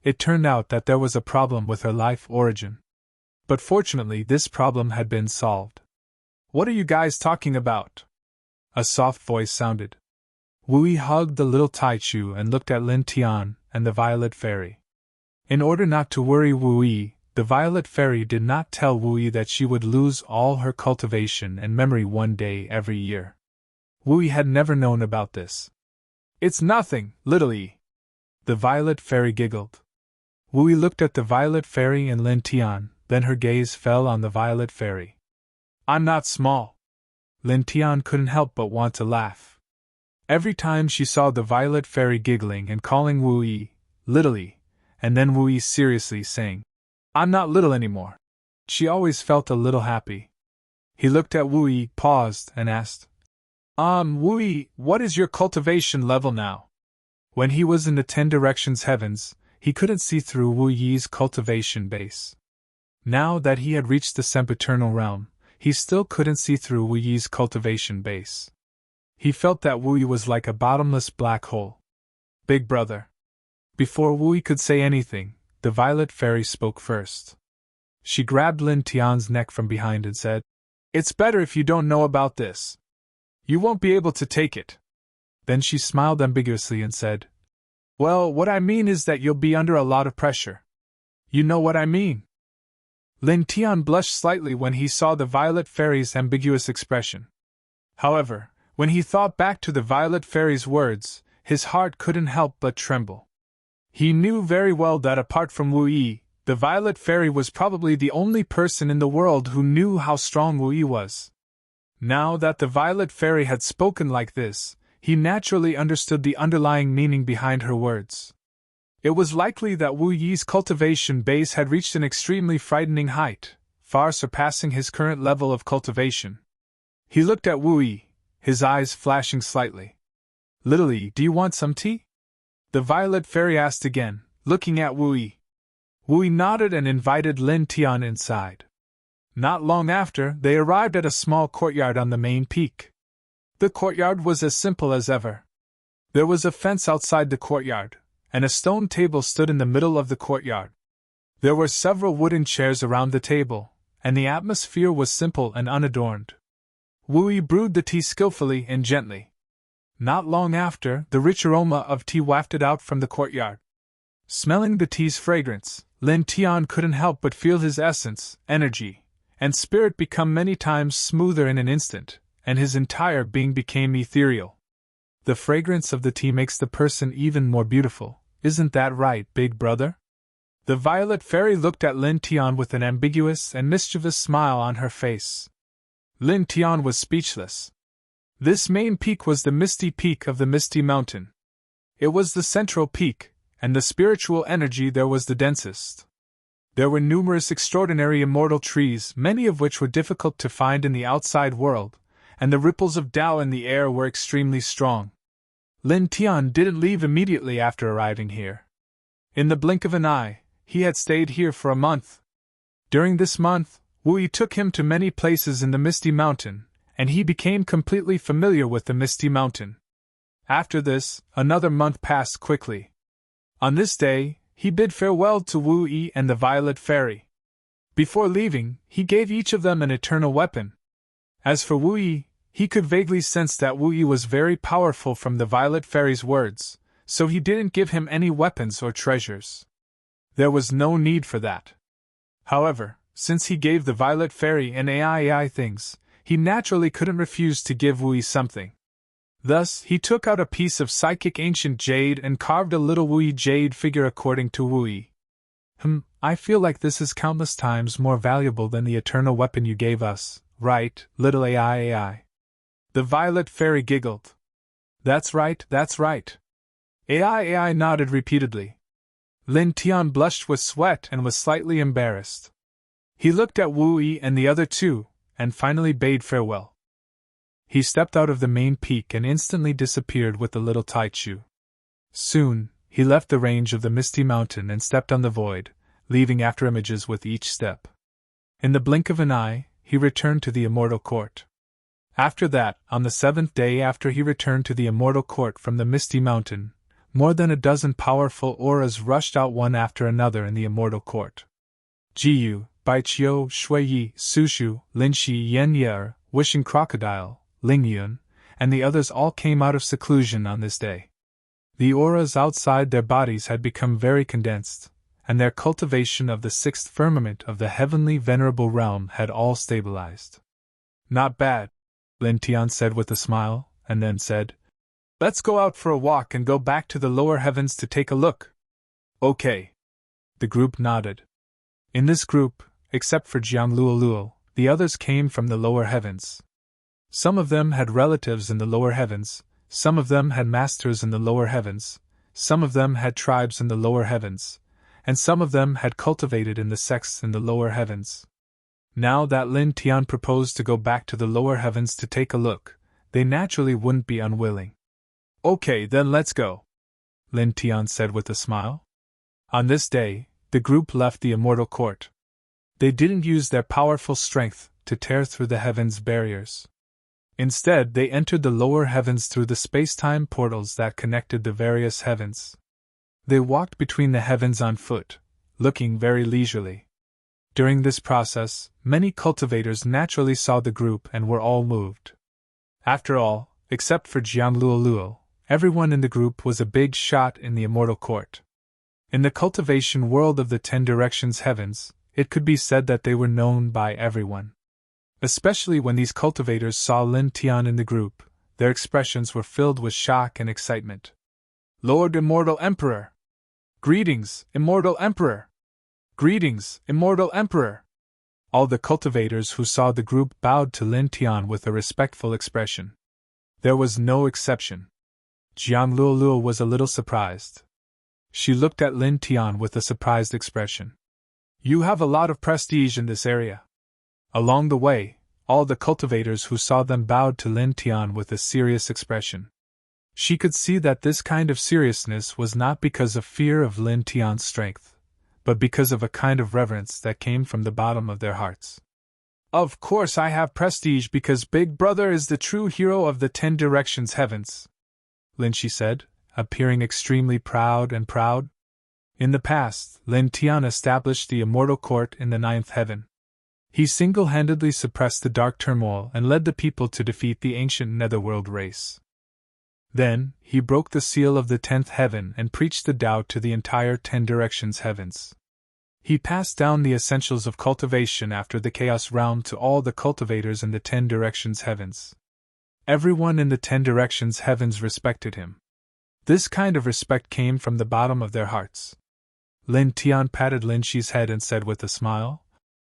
It turned out that there was a problem with her life origin. But fortunately, this problem had been solved. "What are you guys talking about?" A soft voice sounded. Wu Yi hugged the little Taichu and looked at Lin Tian and the Violet Fairy. In order not to worry Wu Yi, the Violet Fairy did not tell Wu Yi that she would lose all her cultivation and memory one day every year. Wu Yi had never known about this. "It's nothing, little Yi." The Violet Fairy giggled. Wu Yi looked at the Violet Fairy and Lin Tian, then her gaze fell on the Violet Fairy. "I'm not small." Lin Tian couldn't help but want to laugh. Every time she saw the Violet Fairy giggling and calling Wu Yi, "little Yi," and then Wu Yi seriously saying, "I'm not little anymore," she always felt a little happy. He looked at Wu Yi, paused, and asked, Wu Yi, what is your cultivation level now?" When he was in the 10 Directions heavens, he couldn't see through Wu Yi's cultivation base. Now that he had reached the sempiternal realm, he still couldn't see through Wu Yi's cultivation base. He felt that Wu Yi was like a bottomless black hole. "Big brother." Before Wu Yi could say anything, the Violet Fairy spoke first. She grabbed Lin Tian's neck from behind and said, "It's better if you don't know about this. You won't be able to take it." Then she smiled ambiguously and said, "Well, what I mean is that you'll be under a lot of pressure. You know what I mean." Lin Tian blushed slightly when he saw the Violet Fairy's ambiguous expression. However, when he thought back to the Violet Fairy's words, his heart couldn't help but tremble. He knew very well that apart from Wu Yi, the Violet Fairy was probably the only person in the world who knew how strong Wu Yi was. Now that the Violet Fairy had spoken like this, he naturally understood the underlying meaning behind her words. It was likely that Wu Yi's cultivation base had reached an extremely frightening height, far surpassing his current level of cultivation. He looked at Wu Yi, his eyes flashing slightly. "Little Yi, do you want some tea?" the Violet Fairy asked again, looking at Wu Yi. Wu Yi nodded and invited Lin Tian inside. Not long after, they arrived at a small courtyard on the main peak. The courtyard was as simple as ever. There was a fence outside the courtyard, and a stone table stood in the middle of the courtyard. There were several wooden chairs around the table, and the atmosphere was simple and unadorned. Wu Yi brewed the tea skillfully and gently. Not long after, the rich aroma of tea wafted out from the courtyard. Smelling the tea's fragrance, Lin Tian couldn't help but feel his essence, energy, and spirit become many times smoother in an instant, and his entire being became ethereal. The fragrance of the tea makes the person even more beautiful, isn't that right, big brother? The Violet Fairy looked at Lin Tian with an ambiguous and mischievous smile on her face. Lin Tian was speechless. This main peak was the misty peak of the Misty Mountain. It was the central peak, and the spiritual energy there was the densest. There were numerous extraordinary immortal trees, many of which were difficult to find in the outside world, and the ripples of Tao in the air were extremely strong. Lin Tian didn't leave immediately after arriving here. In the blink of an eye, he had stayed here for a month. During this month, Wu Yi took him to many places in the Misty Mountain, and he became completely familiar with the Misty Mountain. After this, another month passed quickly. On this day, he bid farewell to Wu Yi and the Violet Fairy. Before leaving, he gave each of them an eternal weapon. As for Wu Yi, he could vaguely sense that Wu Yi was very powerful from the Violet Fairy's words, so he didn't give him any weapons or treasures. There was no need for that. However, since he gave the Violet Fairy an AI things, he naturally couldn't refuse to give Wu Yi something. Thus, he took out a piece of psychic ancient jade and carved a little Wu Yi jade figure according to Wu Yi. I feel like this is countless times more valuable than the eternal weapon you gave us, right, little AI? The Violet Fairy giggled. That's right, that's right. AI nodded repeatedly. Lin Tian blushed with sweat and was slightly embarrassed. He looked at Wu Yi and the other two, and finally bade farewell. He stepped out of the main peak and instantly disappeared with the little Taichu. Soon, he left the range of the misty mountain and stepped on the void, leaving afterimages with each step. In the blink of an eye, he returned to the Immortal Court. After that, on the 7th day after he returned to the Immortal Court from the misty mountain, more than a dozen powerful auras rushed out one after another in the Immortal Court. Jiyu, Baiqiu, Shuiyi, Sushu, Linshi, Yenye, Wishing Crocodile, Lingyun, and the others all came out of seclusion on this day. The auras outside their bodies had become very condensed, and their cultivation of the 6th firmament of the heavenly venerable realm had all stabilized. Not bad, Lin Tian said with a smile, and then said, "Let's go out for a walk and go back to the lower heavens to take a look." Okay. The group nodded. In this group, except for Jiang Luoluo, the others came from the lower heavens. Some of them had relatives in the lower heavens, some of them had masters in the lower heavens, some of them had tribes in the lower heavens, and some of them had cultivated in the sects in the lower heavens. Now that Lin Tian proposed to go back to the lower heavens to take a look, they naturally wouldn't be unwilling. Okay, then let's go, Lin Tian said with a smile. On this day, the group left the Immortal Court. They didn't use their powerful strength to tear through the heavens' barriers. Instead, they entered the lower heavens through the space-time portals that connected the various heavens. They walked between the heavens on foot, looking very leisurely. During this process, many cultivators naturally saw the group and were all moved. After all, except for Jiang Luoluo, everyone in the group was a big shot in the Immortal Court. In the cultivation world of the 10 Directions heavens, it could be said that they were known by everyone. Especially when these cultivators saw Lin Tian in the group, their expressions were filled with shock and excitement. "Lord Immortal Emperor! Greetings, Immortal Emperor! Greetings, Immortal Emperor!" All the cultivators who saw the group bowed to Lin Tian with a respectful expression. There was no exception. Jiang Luoluo was a little surprised. She looked at Lin Tian with a surprised expression. "You have a lot of prestige in this area." Along the way, all the cultivators who saw them bowed to Lin Tian with a serious expression. She could see that this kind of seriousness was not because of fear of Lin Tian's strength, but because of a kind of reverence that came from the bottom of their hearts. "Of course I have prestige because Big Brother is the true hero of the 10 Directions heavens," Lin Shi said, appearing extremely proud. In the past, Lin Tian established the Immortal Court in the 9th heaven. He single-handedly suppressed the dark turmoil and led the people to defeat the ancient netherworld race. Then, he broke the seal of the 10th heaven and preached the Tao to the entire 10 Directions heavens. He passed down the essentials of cultivation after the Chaos Realm to all the cultivators in the 10 Directions heavens. Everyone in the 10 Directions heavens respected him. This kind of respect came from the bottom of their hearts. Lin Tian patted Lin Shi's head and said with a smile,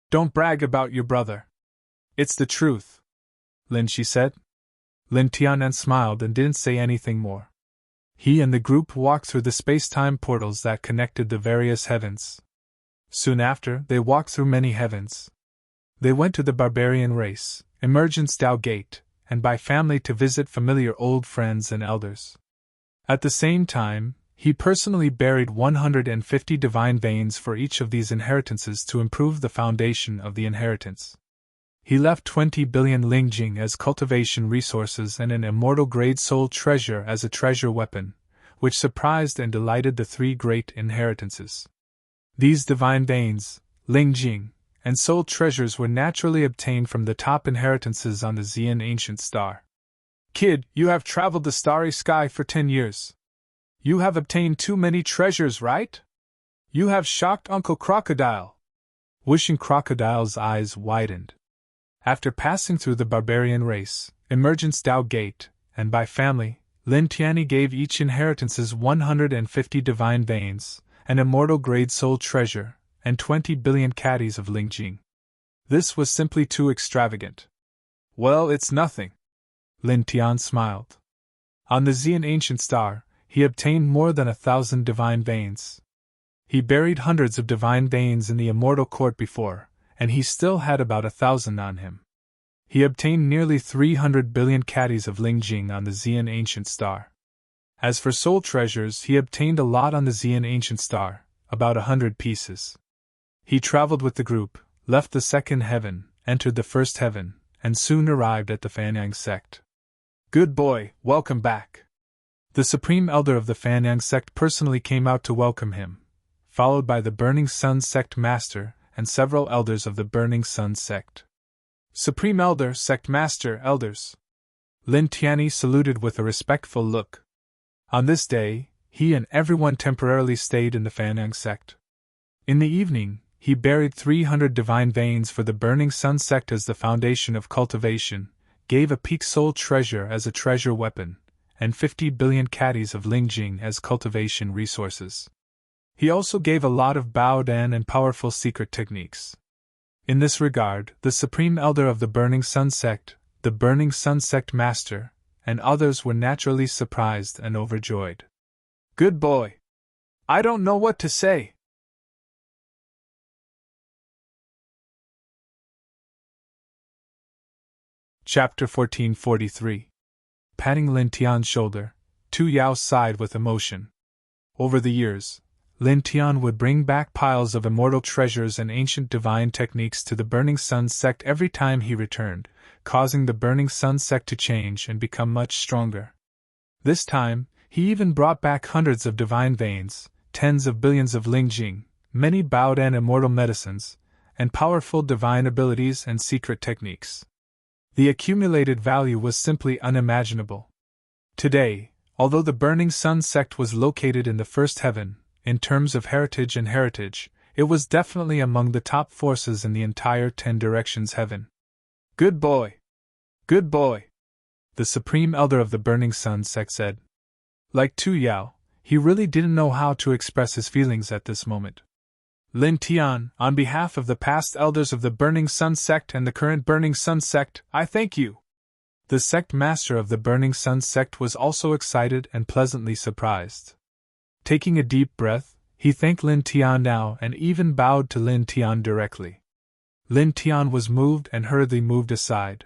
"Don't brag about your brother. It's the truth," Lin Shi said. Lin Tian smiled and didn't say anything more. He and the group walked through the space-time portals that connected the various heavens. Soon after, they walked through many heavens. They went to the barbarian race, Emergence Tao Gate, and by family to visit familiar old friends and elders. At the same time, he personally buried 150 divine veins for each of these inheritances to improve the foundation of the inheritance. He left 20 billion lingjing as cultivation resources and an immortal grade soul treasure as a treasure weapon, which surprised and delighted the three great inheritances. These divine veins, Lingjing, and soul treasures were naturally obtained from the top inheritances on the Xian ancient star. Kid, you have traveled the starry sky for 10 years. You have obtained too many treasures, right? You have shocked Uncle Crocodile. Wishing Crocodile's eyes widened. After passing through the barbarian race, emergence Dao Gate, and by family, Lin Tianyi gave each inheritances 150 divine veins, an immortal grade soul treasure, and 20 billion caddies of Lingjing. This was simply too extravagant. Well, it's nothing. Lin Tian smiled. On the Xian ancient star, he obtained more than 1,000 divine veins. He buried hundreds of divine veins in the immortal court before, and he still had about 1,000 on him. He obtained nearly 300 billion caddies of Lingjing on the Xian ancient star. As for soul treasures, he obtained a lot on the Xian ancient star, about 100 pieces. He traveled with the group, left the second heaven, entered the first heaven, and soon arrived at the Fanyang sect. Good boy, welcome back. The Supreme Elder of the Fanyang sect personally came out to welcome him, followed by the Burning Sun sect master and several elders of the Burning Sun sect. Supreme Elder, Sect Master, Elders. Lin Tianyi saluted with a respectful look. On this day, he and everyone temporarily stayed in the Fanyang sect. In the evening, he buried 300 divine veins for the Burning Sun sect as the foundation of cultivation, gave a peak soul treasure as a treasure weapon, and 50 billion caddies of Lingjing as cultivation resources. He also gave a lot of Bao Dan and powerful secret techniques. In this regard, the Supreme Elder of the Burning Sun sect, the Burning Sun sect Master, and others were naturally surprised and overjoyed. Good boy. I don't know what to say. Chapter 1443. Patting Lin Tian's shoulder, Tu Yao sighed with emotion. Over the years, Lin Tian would bring back piles of immortal treasures and ancient divine techniques to the Burning Sun sect every time he returned, causing the Burning Sun sect to change and become much stronger. This time, he even brought back hundreds of divine veins, tens of billions of Lingjing, many Bao Dan immortal medicines, and powerful divine abilities and secret techniques. The accumulated value was simply unimaginable. Today, although the Burning Sun sect was located in the first heaven, in terms of heritage and heritage, it was definitely among the top forces in the entire 10 Directions heaven. Good boy! Good boy! The Supreme Elder of the Burning Sun sect said. Like Tu Yao, he really didn't know how to express his feelings at this moment. Lin Tian, on behalf of the past elders of the Burning Sun sect and the current Burning Sun sect, I thank you. The sect master of the Burning Sun sect was also excited and pleasantly surprised. Taking a deep breath, he thanked Lin Tian now and even bowed to Lin Tian directly. Lin Tian was moved and hurriedly moved aside.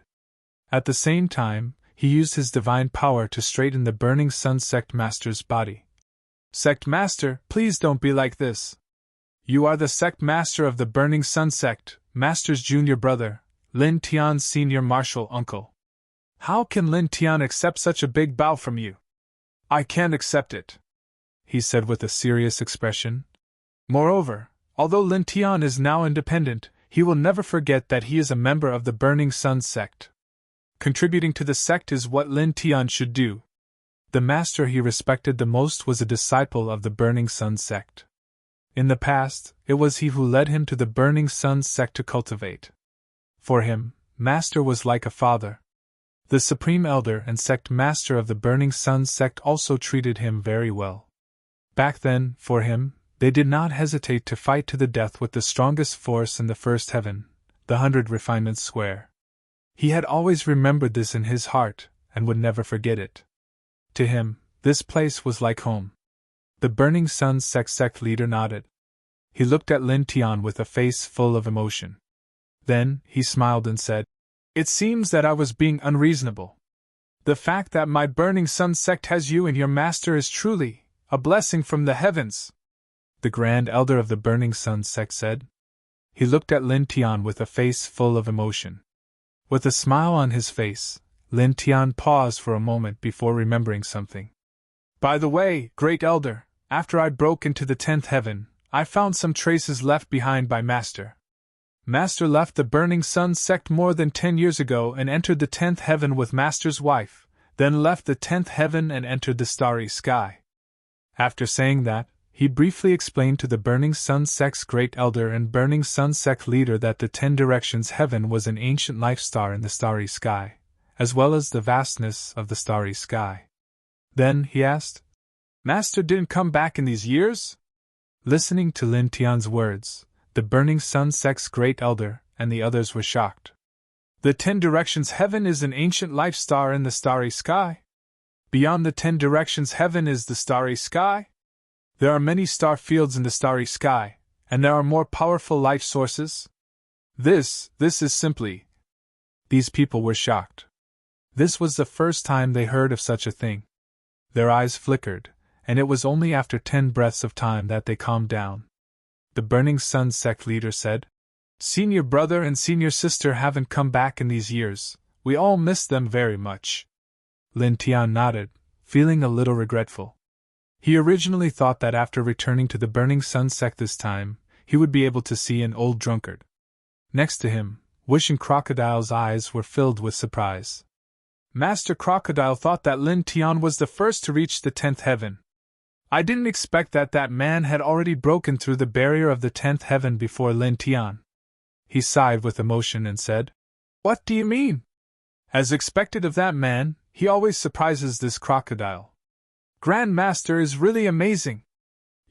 At the same time, he used his divine power to straighten the Burning Sun sect master's body. Sect master, please don't be like this. You are the sect master of the Burning Sun sect, master's junior brother, Lin Tian's senior martial uncle. How can Lin Tian accept such a big bow from you? I can't accept it, he said with a serious expression. Moreover, although Lin Tian is now independent, he will never forget that he is a member of the Burning Sun sect. Contributing to the sect is what Lin Tian should do. The master he respected the most was a disciple of the Burning Sun sect. In the past, it was he who led him to the Burning Sun sect to cultivate. For him, Master was like a father. The Supreme Elder and sect master of the Burning Sun sect also treated him very well. Back then, for him, they did not hesitate to fight to the death with the strongest force in the first heaven, the 100 Refinements Square. He had always remembered this in his heart, and would never forget it. To him, this place was like home. The Burning Sun sect leader nodded. He looked at Lin Tian with a face full of emotion. Then, he smiled and said, It seems that I was being unreasonable. The fact that my Burning Sun sect has you and your master is truly a blessing from the heavens, the Grand Elder of the Burning Sun sect said. He looked at Lin Tian with a face full of emotion. With a smile on his face, Lin Tian paused for a moment before remembering something. By the way, Great Elder, after I broke into the 10th heaven, I found some traces left behind by Master. Master left the Burning Sun sect more than 10 years ago and entered the 10th heaven with Master's wife, then left the 10th heaven and entered the starry sky. After saying that, he briefly explained to the Burning Sun sect's Great Elder and Burning Sun sect leader that the 10 Directions heaven was an ancient life star in the starry sky, as well as the vastness of the starry sky. Then, he asked, Master didn't come back in these years? Listening to Lin Tian's words, the Burning Sun sect's Great Elder and the others were shocked. The 10 Directions heaven is an ancient life star in the starry sky? Beyond the 10 Directions heaven is the starry sky? There are many star fields in the starry sky, and there are more powerful life sources? This is simply... These people were shocked. This was the first time they heard of such a thing. Their eyes flickered, and it was only after 10 breaths of time that they calmed down. The Burning Sun sect leader said, Senior brother and senior sister haven't come back in these years. We all miss them very much. Lin Tian nodded, feeling a little regretful. He originally thought that after returning to the Burning Sun sect this time, he would be able to see an old drunkard. Next to him, Wishing Crocodile's eyes were filled with surprise. Master Crocodile thought that Lin Tian was the first to reach the 10th heaven. I didn't expect that man had already broken through the barrier of the 10th heaven before Lin Tian. He sighed with emotion and said, What do you mean? As expected of that man, he always surprises this crocodile. Grand Master is really amazing,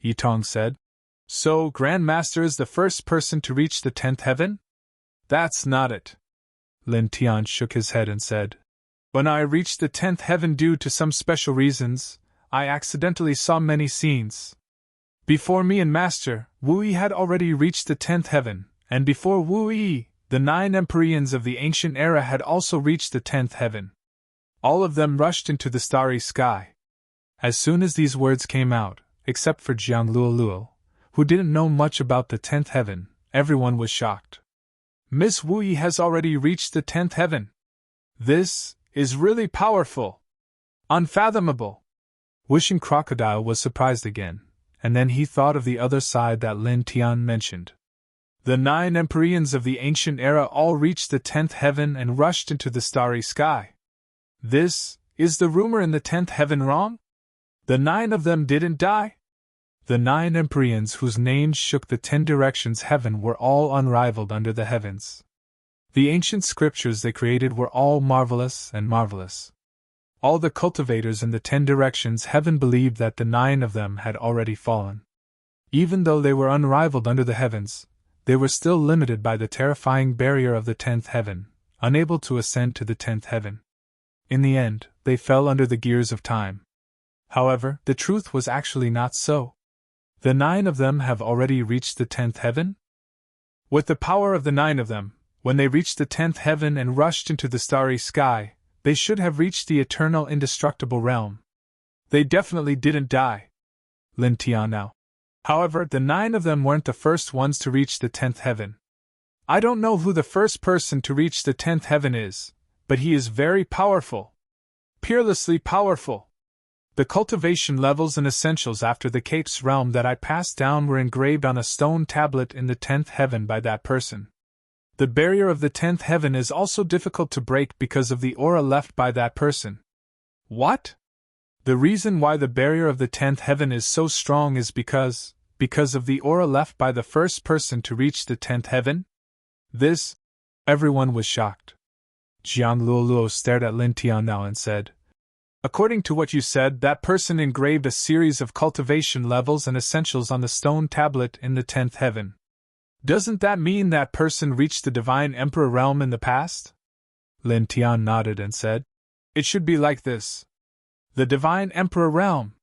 Yitong said. So, Grand Master is the first person to reach the 10th heaven? That's not it. Lin Tian shook his head and said, When I reached the 10th heaven due to some special reasons, I accidentally saw many scenes. Before me and Master, Wu Yi had already reached the 10th heaven, and before Wu Yi, the 9 Empyreans of the ancient era had also reached the 10th heaven. All of them rushed into the starry sky. As soon as these words came out, except for Jiang Luoluo, who didn't know much about the 10th heaven, everyone was shocked. Miss Wu Yi has already reached the 10th heaven. This is really powerful. Unfathomable. Wishing Crocodile was surprised again, and then he thought of the other side that Lin Tian mentioned. The 9 Empyreans of the ancient era all reached the 10th heaven and rushed into the starry sky. Is the rumor in the 10th heaven wrong? The 9 of them didn't die? The 9 Empyreans whose names shook the 10 Directions heaven were all unrivaled under the heavens. The ancient scriptures they created were all marvelous and marvelous. All the cultivators in the 10 Directions heaven believed that the 9 of them had already fallen. Even though they were unrivaled under the heavens, they were still limited by the terrifying barrier of the 10th heaven, unable to ascend to the 10th heaven. In the end, they fell under the gears of time. However, the truth was actually not so. The 9 of them have already reached the 10th heaven? With the power of the 9 of them, when they reached the 10th heaven and rushed into the starry sky, they should have reached the eternal indestructible realm. They definitely didn't die. Lin Tian now. However, the 9 of them weren't the first ones to reach the 10th heaven. I don't know who the first person to reach the 10th heaven is, but he is very powerful. Peerlessly powerful. The cultivation levels and essentials after the Cape's realm that I passed down were engraved on a stone tablet in the 10th heaven by that person. The barrier of the 10th heaven is also difficult to break because of the aura left by that person. What? The reason why the barrier of the 10th heaven is so strong is because of the aura left by the first person to reach the 10th heaven? Everyone was shocked. Jiang Luoluo stared at Lin Tian now and said, According to what you said, that person engraved a series of cultivation levels and essentials on the stone tablet in the 10th heaven. Doesn't that mean that person reached the Divine Emperor realm in the past? Lin Tian nodded and said, It should be like this. The Divine Emperor realm.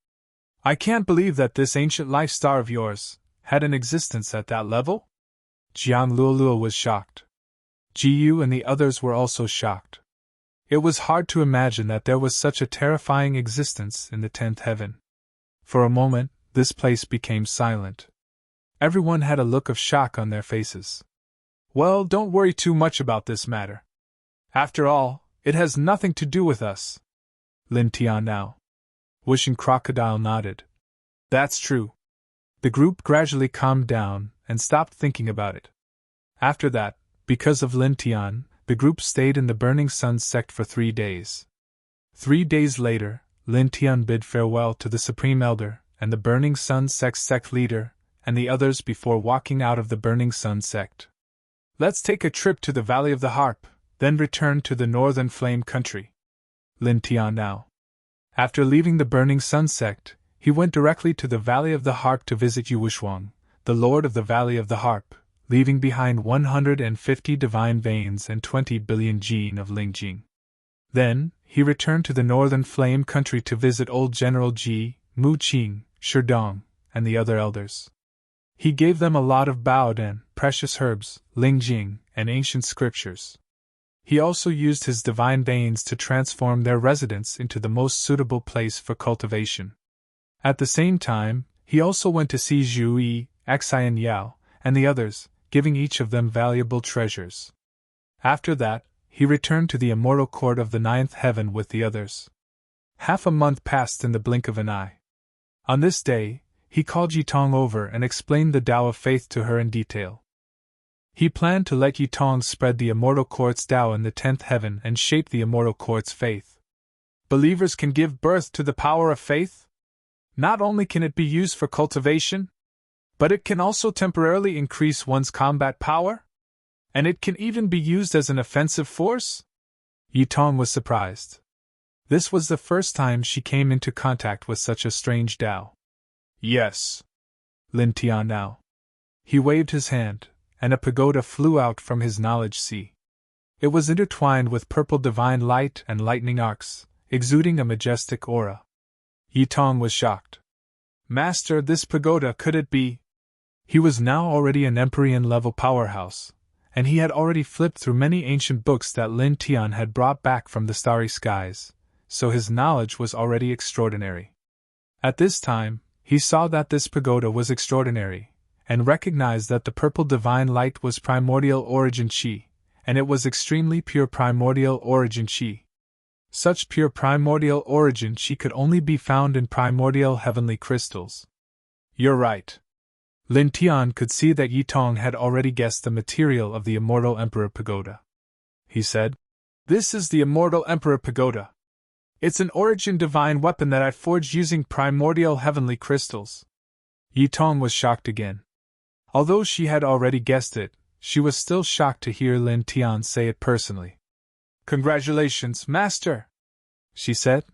I can't believe that this ancient life star of yours had an existence at that level? Jiang Luoluo was shocked. Ji Yu and the others were also shocked. It was hard to imagine that there was such a terrifying existence in the 10th heaven. For a moment, this place became silent. Everyone had a look of shock on their faces. Well, don't worry too much about this matter. After all, it has nothing to do with us. Lin Tian now. Wishing Crocodile nodded. That's true. The group gradually calmed down and stopped thinking about it. After that, because of Lin Tian, the group stayed in the Burning Sun sect for 3 days. 3 days later, Lin Tian bid farewell to the Supreme Elder and the Burning Sun sect leader and the others before walking out of the Burning Sun sect. Let's take a trip to the Valley of the Harp, then return to the Northern Flame Country. Lin Tian now. After leaving the Burning Sun sect, he went directly to the Valley of the Harp to visit Yu Wushuang, the Lord of the Valley of the Harp, leaving behind 150 divine veins and 20 billion jin of Lingjing. Then, he returned to the Northern Flame Country to visit old General Ji, Mu Qing, Sherdong, and the other elders. He gave them a lot of baodan, precious herbs, Lingjing, and ancient scriptures. He also used his divine veins to transform their residence into the most suitable place for cultivation. At the same time, he also went to see Zhu Yi, Xian Yao, and the others, giving each of them valuable treasures. After that, he returned to the immortal court of the 9th heaven with the others. Half a month passed in the blink of an eye. On this day, he called Yitong over and explained the Tao of Faith to her in detail. He planned to let Yitong spread the immortal court's Tao in the 10th heaven and shape the immortal court's faith. Believers can give birth to the power of faith? Not only can it be used for cultivation, but it can also temporarily increase one's combat power? And it can even be used as an offensive force? Yitong was surprised. This was the first time she came into contact with such a strange Tao. Yes. Lin Tian now. He waved his hand, and a pagoda flew out from his knowledge sea. It was intertwined with purple divine light and lightning arcs, exuding a majestic aura. Yitong was shocked. Master, this pagoda, could it be? He was now already an Empyrean-level powerhouse, and he had already flipped through many ancient books that Lin Tian had brought back from the starry skies, so his knowledge was already extraordinary. At this time, he saw that this pagoda was extraordinary, and recognized that the purple divine light was primordial origin Qi, and it was extremely pure primordial origin Qi. Such pure primordial origin Qi could only be found in primordial heavenly crystals. You're right. Lin Tian could see that Yitong had already guessed the material of the Immortal Emperor Pagoda. He said, This is the Immortal Emperor Pagoda. It's an origin divine weapon that I forged using primordial heavenly crystals. Yitong was shocked again. Although she had already guessed it, she was still shocked to hear Lin Tian say it personally. Congratulations, Master, she said.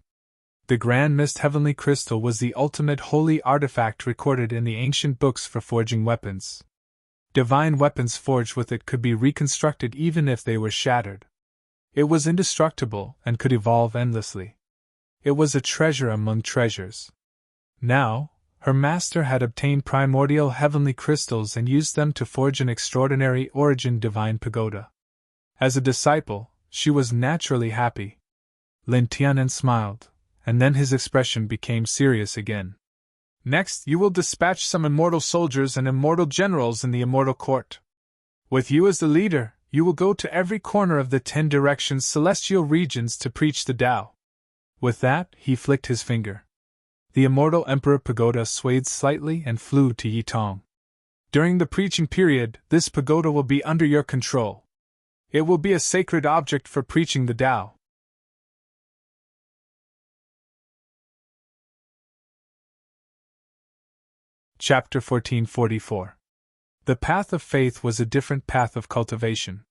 The Grand Mist Heavenly Crystal was the ultimate holy artifact recorded in the ancient books for forging weapons. Divine weapons forged with it could be reconstructed even if they were shattered. It was indestructible and could evolve endlessly. It was a treasure among treasures. Now, her master had obtained primordial heavenly crystals and used them to forge an extraordinary origin divine pagoda. As a disciple, she was naturally happy. Lin Tian smiled, and then his expression became serious again. Next, you will dispatch some immortal soldiers and immortal generals in the immortal court. With you as the leader, you will go to every corner of the 10 directions celestial regions to preach the Tao. With that, he flicked his finger. The immortal Emperor Pagoda swayed slightly and flew to Yitong. During the preaching period, this pagoda will be under your control. It will be a sacred object for preaching the Tao. Chapter 1444. The path of faith was a different path of cultivation.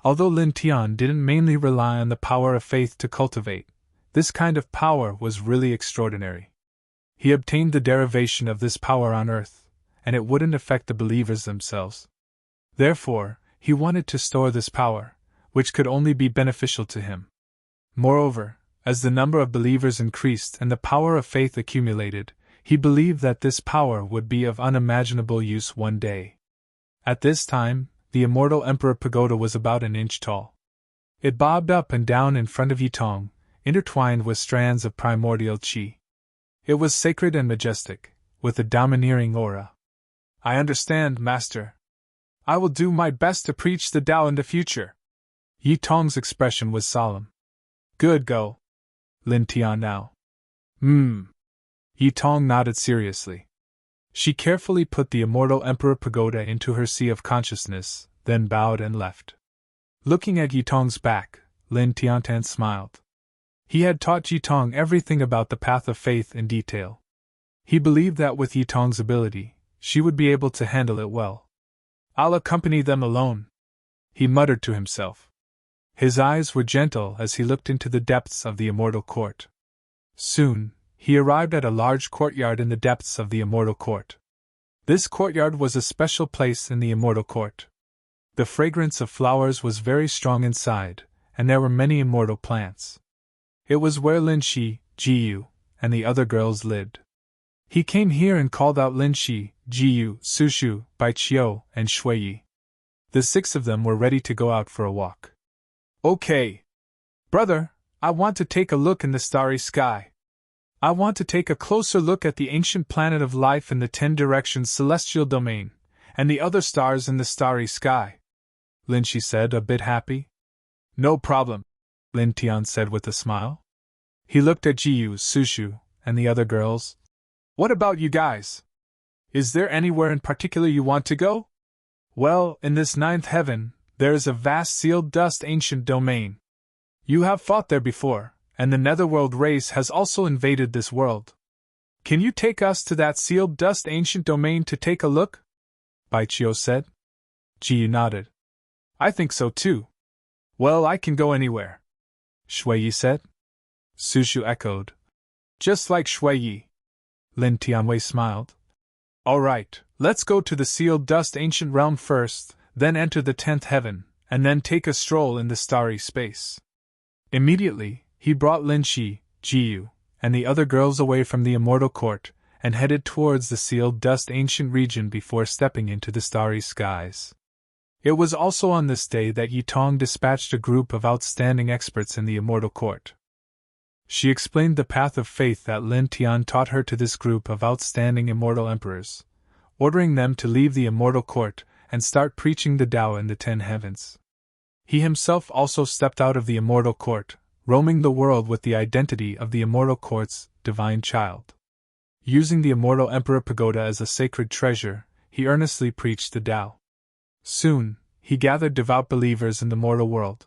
Although Lin Tian didn't mainly rely on the power of faith to cultivate, this kind of power was really extraordinary. He obtained the derivation of this power on earth, and it wouldn't affect the believers themselves. Therefore, he wanted to store this power, which could only be beneficial to him. Moreover, as the number of believers increased and the power of faith accumulated, he believed that this power would be of unimaginable use one day. At this time, the immortal Emperor Pagoda was about an inch tall. It bobbed up and down in front of Yitong, intertwined with strands of primordial Qi. It was sacred and majestic, with a domineering aura. I understand, Master. I will do my best to preach the Tao in the future. Yitong's expression was solemn. Good, go. Lin Tian now. Yi Tong nodded seriously. She carefully put the immortal Emperor Pagoda into her sea of consciousness, then bowed and left. Looking at Yi Tong's back, Lin Tiantan smiled. He had taught Yi Tong everything about the path of faith in detail. He believed that with Yi Tong's ability, she would be able to handle it well. "I'll accompany them alone," he muttered to himself. His eyes were gentle as he looked into the depths of the immortal court. Soon, he arrived at a large courtyard in the depths of the immortal court. This courtyard was a special place in the immortal court. The fragrance of flowers was very strong inside, and there were many immortal plants. It was where Lin Shi, Jiyu, and the other girls lived. He came here and called out Lin Shi, Jiyu, Sushu, Baiqiu, and Shuiyi. The 6 of them were ready to go out for a walk. "Okay. Brother, I want to take a look in the starry sky. I want to take a closer look at the ancient planet of life in the 10 directions celestial domain, and the other stars in the starry sky," Lin Shi said, a bit happy. "No problem," Lin Tian said with a smile. He looked at Jiyu, Sushu, and the other girls. "What about you guys? Is there anywhere in particular you want to go?" "Well, in this 9th heaven, there is a vast sealed dust ancient domain. You have fought there before, and the netherworld race has also invaded this world. Can you take us to that sealed dust ancient domain to take a look?" Baiqiu said. Jiyu nodded. "I think so too. Well, I can go anywhere," Shuiyi said. Sushu echoed. "Just like Shuiyi." Lin Tianwei smiled. "All right, let's go to the sealed dust ancient realm first, then enter the 10th heaven, and then take a stroll in the starry space." Immediately, he brought Lin Shi, Jiyu, and the other girls away from the immortal court, and headed towards the sealed dust ancient region before stepping into the starry skies. It was also on this day that Yi Tong dispatched a group of outstanding experts in the immortal court. She explained the path of faith that Lin Tian taught her to this group of outstanding immortal emperors, ordering them to leave the immortal court and start preaching the Tao in the 10 heavens. He himself also stepped out of the immortal court, roaming the world with the identity of the immortal court's divine child. Using the immortal Emperor Pagoda as a sacred treasure, he earnestly preached the Tao. Soon, he gathered devout believers in the mortal world.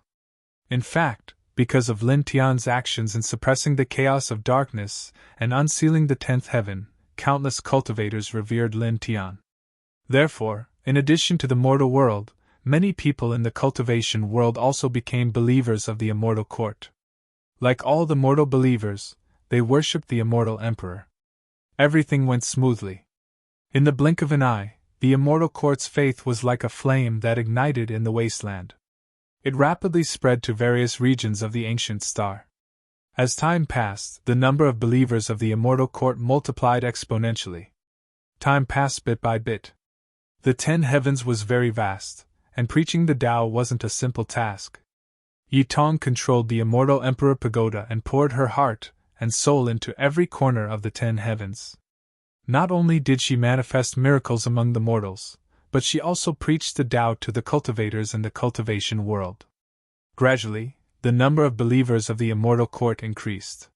In fact, because of Lin Tian's actions in suppressing the chaos of darkness and unsealing the 10th heaven, countless cultivators revered Lin Tian. Therefore, in addition to the mortal world, many people in the cultivation world also became believers of the immortal court. Like all the mortal believers, they worshipped the immortal emperor. Everything went smoothly. In the blink of an eye, the immortal court's faith was like a flame that ignited in the wasteland. It rapidly spread to various regions of the ancient star. As time passed, the number of believers of the immortal court multiplied exponentially. Time passed bit by bit. The 10 heavens was very vast, and preaching the Tao wasn't a simple task. Yi Tong controlled the immortal Emperor Pagoda and poured her heart and soul into every corner of the 10 heavens. Not only did she manifest miracles among the mortals, but she also preached the Tao to the cultivators in the cultivation world. Gradually, the number of believers of the immortal court increased.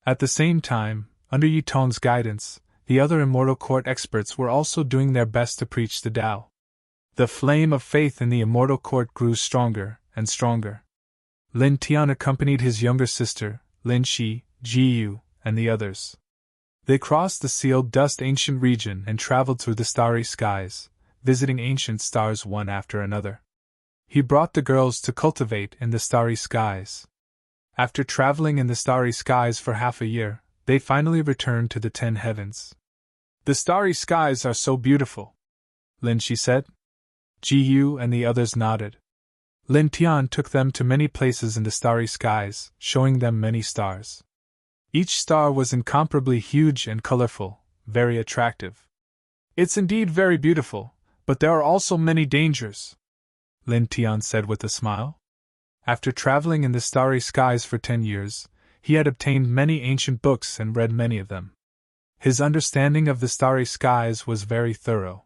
At the same time, under Yi Tong's guidance, the other immortal court experts were also doing their best to preach the Tao. The flame of faith in the immortal court grew stronger and stronger. Lin Tian accompanied his younger sister, Lin Shi, Jiyu, and the others. They crossed the sealed dust ancient region and traveled through the starry skies, visiting ancient stars one after another. He brought the girls to cultivate in the starry skies. After traveling in the starry skies for half a year, they finally returned to the 10 heavens. "The starry skies are so beautiful," Lin Shi said. Jiyu and the others nodded. Lin Tian took them to many places in the starry skies, showing them many stars. Each star was incomparably huge and colorful, very attractive. "It's indeed very beautiful, but there are also many dangers," Lin Tian said with a smile. After traveling in the starry skies for 10 years, he had obtained many ancient books and read many of them. His understanding of the starry skies was very thorough.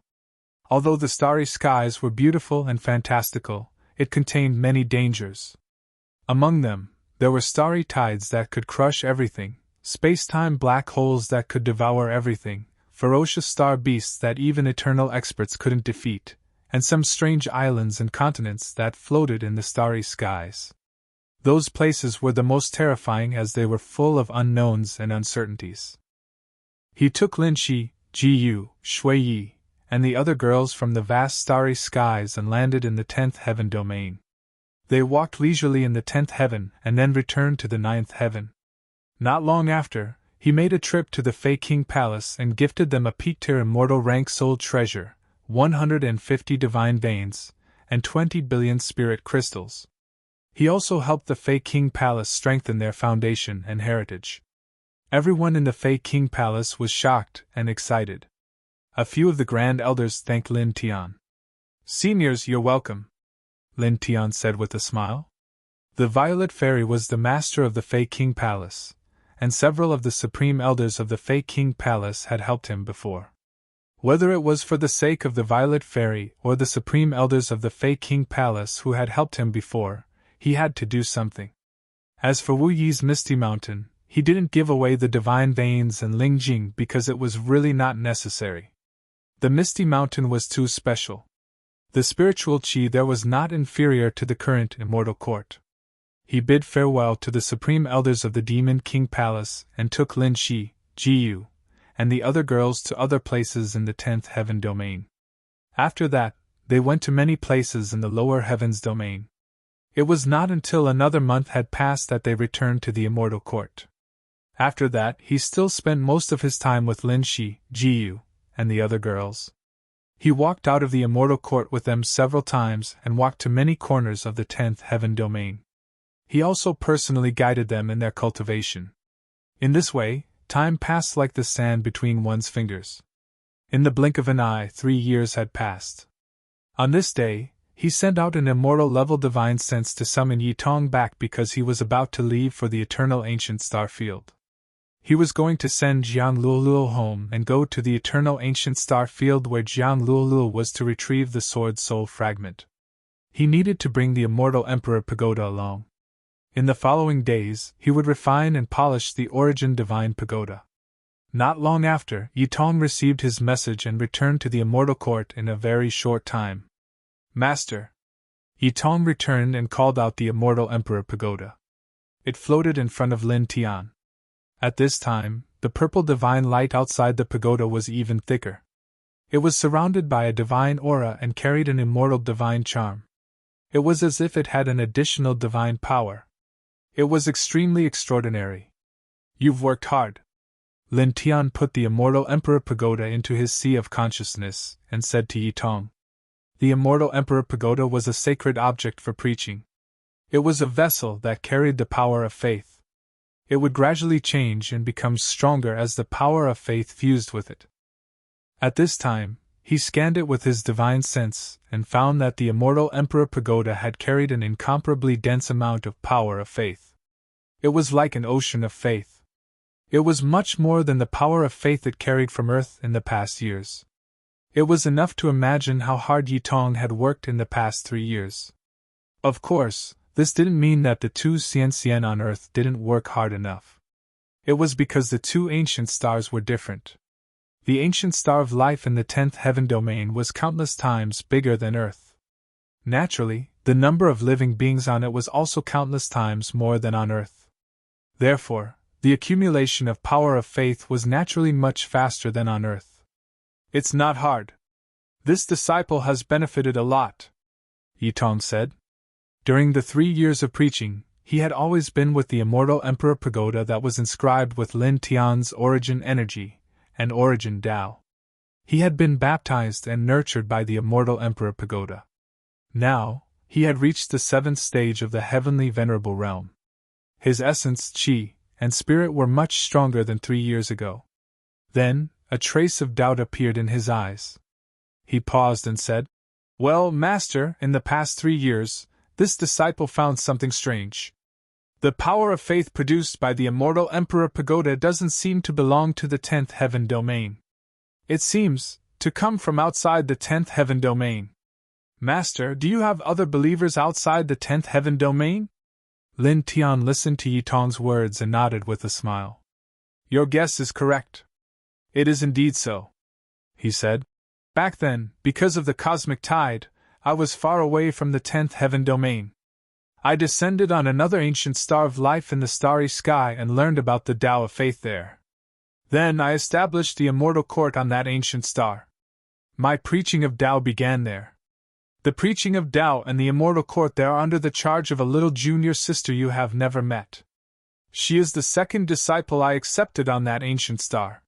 Although the starry skies were beautiful and fantastical, it contained many dangers. Among them, there were starry tides that could crush everything, space-time black holes that could devour everything, ferocious star beasts that even eternal experts couldn't defeat, and some strange islands and continents that floated in the starry skies. Those places were the most terrifying as they were full of unknowns and uncertainties. He took Lin Shi, Ji Shui Yi, and the other girls from the vast starry skies and landed in the 10th heaven domain. They walked leisurely in the 10th heaven and then returned to the 9th heaven. Not long after, he made a trip to the Fey King Palace and gifted them a Peak-tier immortal rank soul treasure, 150 divine veins, and 20 billion spirit crystals. He also helped the Fey King Palace strengthen their foundation and heritage. Everyone in the Fey King Palace was shocked and excited. A few of the Grand Elders thanked Lin Tian. "Seniors, you're welcome," Lin Tian said with a smile. The Violet Fairy was the master of the Fey King Palace, and several of the Supreme Elders of the Fey King Palace had helped him before. Whether it was for the sake of the Violet Fairy or the Supreme Elders of the Fey King Palace who had helped him before, he had to do something. As for Wu Yi's Misty Mountain, he didn't give away the divine veins and Ling Jing because it was really not necessary. The Misty Mountain was too special. The spiritual qi there was not inferior to the current immortal court. He bid farewell to the Supreme Elders of the Demon King Palace and took Lin Shi, Ji and the other girls to other places in the 10th heaven domain. After that, they went to many places in the lower heavens domain. It was not until another month had passed that they returned to the immortal court. After that, he still spent most of his time with Lin Shi, Ji and the other girls. He walked out of the immortal court with them several times and walked to many corners of the 10th heaven domain. He also personally guided them in their cultivation. In this way, time passed like the sand between one's fingers. In the blink of an eye, 3 years had passed. On this day, he sent out an immortal level divine sense to summon Yi Tong back because he was about to leave for the eternal ancient star field. He was going to send Jiang Luoluo home and go to the eternal ancient star field where Jiang Luoluo was to retrieve the sword soul fragment. He needed to bring the immortal Emperor Pagoda along. In the following days, he would refine and polish the origin divine pagoda. Not long after, Yi Tong received his message and returned to the immortal court in a very short time. "Master!" Yi Tong returned and called out the immortal Emperor Pagoda. It floated in front of Lin Tian. At this time, the purple divine light outside the pagoda was even thicker. It was surrounded by a divine aura and carried an immortal divine charm. It was as if it had an additional divine power. It was extremely extraordinary. "You've worked hard." Lin Tian put the immortal Emperor Pagoda into his sea of consciousness and said to Yi Tong. The immortal Emperor Pagoda was a sacred object for preaching. It was a vessel that carried the power of faith. It would gradually change and become stronger as the power of faith fused with it. At this time, he scanned it with his divine sense and found that the immortal Emperor Pagoda had carried an incomparably dense amount of power of faith. It was like an ocean of faith. It was much more than the power of faith it carried from Earth in the past years. It was enough to imagine how hard Yi Tong had worked in the past 3 years. Of course, this didn't mean that the two Xian on Earth didn't work hard enough. It was because the two ancient stars were different. The ancient star of life in the 10th heaven domain was countless times bigger than Earth. Naturally, the number of living beings on it was also countless times more than on Earth. Therefore, the accumulation of power of faith was naturally much faster than on Earth. "It's not hard. This disciple has benefited a lot," Yi Tong said. During the 3 years of preaching, he had always been with the immortal Emperor Pagoda that was inscribed with Lin Tian's origin energy and origin Tao. He had been baptized and nurtured by the immortal Emperor Pagoda. Now, he had reached the 7th stage of the heavenly venerable realm. His essence, qi, and spirit were much stronger than 3 years ago. Then, a trace of doubt appeared in his eyes. He paused and said, "Well, Master, in the past 3 years, this disciple found something strange. The power of faith produced by the immortal Emperor Pagoda doesn't seem to belong to the 10th heaven domain. It seems to come from outside the 10th heaven domain. Master, do you have other believers outside the 10th heaven domain?" Lin Tian listened to Yi Tong's words and nodded with a smile. Your guess is correct. It is indeed so, he said. Back then, because of the cosmic tide, I was far away from the 10th heaven domain. I descended on another ancient star of life in the starry sky and learned about the Tao of Faith there. Then I established the immortal court on that ancient star. My preaching of Tao began there. The preaching of Tao and the immortal court there are under the charge of a little junior sister you have never met. She is the second disciple I accepted on that ancient star.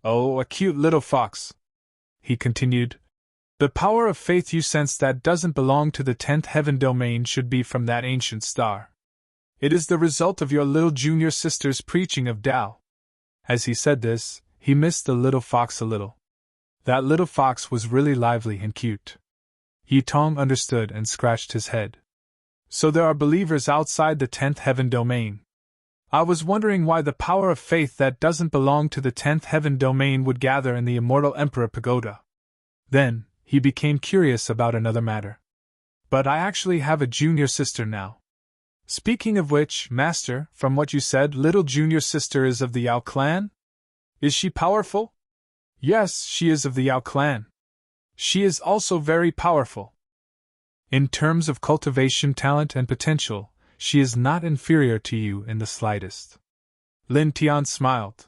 Oh, a cute little fox, he continued. The power of faith you sense that doesn't belong to the 10th heaven domain should be from that ancient star. It is the result of your little junior sister's preaching of Tao. As he said this, he missed the little fox a little. That little fox was really lively and cute. Yi Tong understood and scratched his head. So there are believers outside the 10th heaven domain. I was wondering why the power of faith that doesn't belong to the 10th heaven domain would gather in the immortal Emperor Pagoda. Then, he became curious about another matter. But I actually have a junior sister now. Speaking of which, Master, from what you said, little junior sister is of the Yao clan? Is she powerful? Yes, she is of the Yao clan. She is also very powerful. In terms of cultivation talent and potential, she is not inferior to you in the slightest. Lin Tian smiled.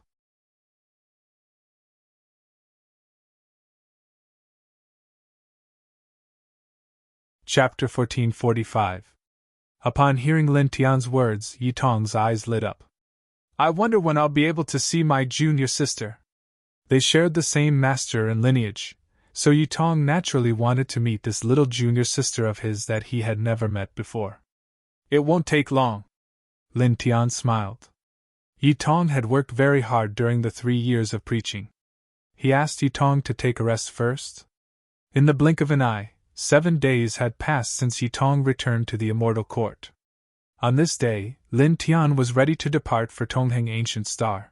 Chapter 1445. Upon hearing Lin Tian's words, Yi Tong's eyes lit up. I wonder when I'll be able to see my junior sister. They shared the same master and lineage, so Yi Tong naturally wanted to meet this little junior sister of his that he had never met before. It won't take long. Lin Tian smiled. Yi Tong had worked very hard during the 3 years of preaching. He asked Yi Tong to take a rest first. In the blink of an eye, 7 days had passed since Yi Tong returned to the immortal court. On this day, Lin Tian was ready to depart for Tongheng Ancient Star.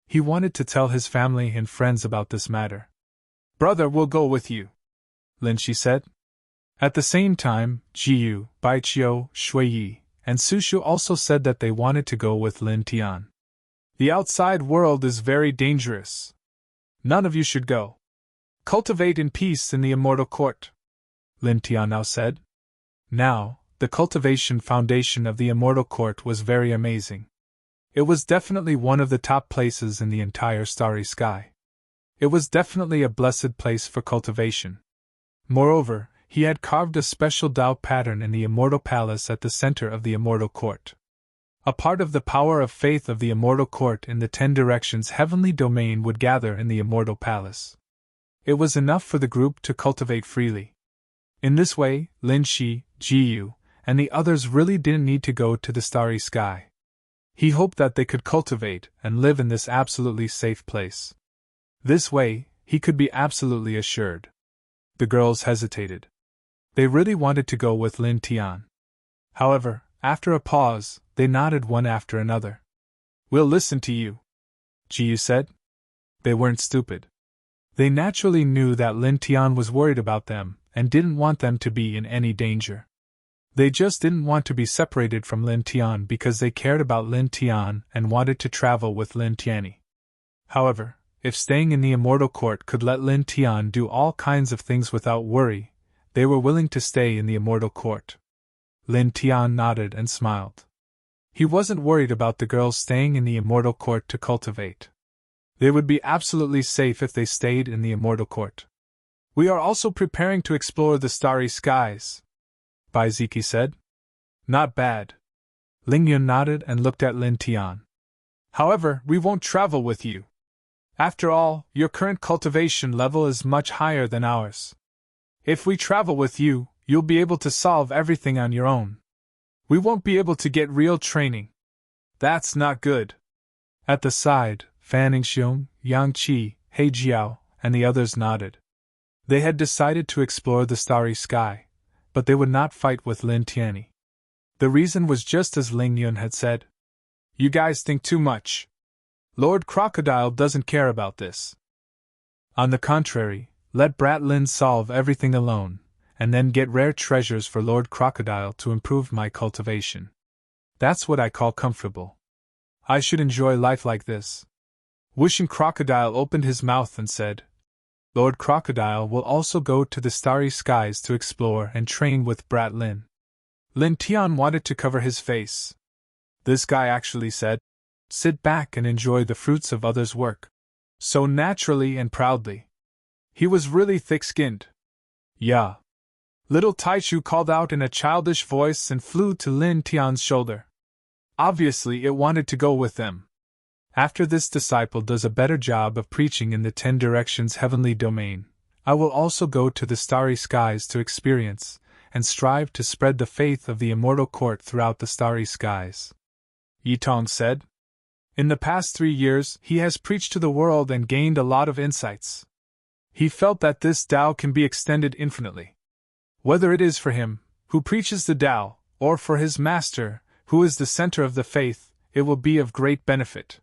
He wanted to tell his family and friends about this matter. Brother will go with you, Lin Shi said. At the same time, Jiyu, Baiqiu, Shuiyi, and Sushu also said that they wanted to go with Lin Tian. The outside world is very dangerous. None of you should go. Cultivate in peace in the immortal court, Lin Tian now said. Now, the cultivation foundation of the immortal court was very amazing. It was definitely one of the top places in the entire starry sky. It was definitely a blessed place for cultivation. Moreover, he had carved a special Tao pattern in the immortal palace at the center of the immortal court. A part of the power of faith of the immortal court in the 10 directions heavenly domain would gather in the immortal palace. It was enough for the group to cultivate freely. In this way, Lin Shi, Jiyu, and the others really didn't need to go to the starry sky. He hoped that they could cultivate and live in this absolutely safe place. This way, he could be absolutely assured. The girls hesitated. They really wanted to go with Lin Tian. However, after a pause, they nodded one after another. We'll listen to you, Jiyu said. They weren't stupid. They naturally knew that Lin Tian was worried about them and didn't want them to be in any danger. They just didn't want to be separated from Lin Tian because they cared about Lin Tian and wanted to travel with Lin Tianyi. However, if staying in the immortal court could let Lin Tian do all kinds of things without worry, they were willing to stay in the immortal court. Lin Tian nodded and smiled. He wasn't worried about the girls staying in the immortal court to cultivate. They would be absolutely safe if they stayed in the immortal court. We are also preparing to explore the starry skies, Bai Ziki said. Not bad. Ling Yun nodded and looked at Lin Tian. However, we won't travel with you. After all, your current cultivation level is much higher than ours. If we travel with you, you'll be able to solve everything on your own. We won't be able to get real training. That's not good. At the side, Fan Ningxiong, Yang Qi, He Jiao, and the others nodded. They had decided to explore the starry sky, but they would not fight with Lin Tianyi. The reason was just as Ling Yun had said. You guys think too much. Lord Crocodile doesn't care about this. On the contrary, let Brat Lin solve everything alone, and then get rare treasures for Lord Crocodile to improve my cultivation. That's what I call comfortable. I should enjoy life like this. Wishing Crocodile opened his mouth and said, Lord Crocodile will also go to the starry skies to explore and train with Brat Lin. Lin Tian wanted to cover his face. This guy actually said, sit back and enjoy the fruits of others' work. So naturally and proudly. He was really thick-skinned. Yeah. Little Taichu called out in a childish voice and flew to Lin Tian's shoulder. Obviously it wanted to go with them. After this disciple does a better job of preaching in the 10 directions heavenly domain, I will also go to the starry skies to experience and strive to spread the faith of the immortal court throughout the starry skies. Yitong said. In the past 3 years, he has preached to the world and gained a lot of insights. He felt that this Tao can be extended infinitely. Whether it is for him, who preaches the Tao, or for his master, who is the center of the faith, it will be of great benefit.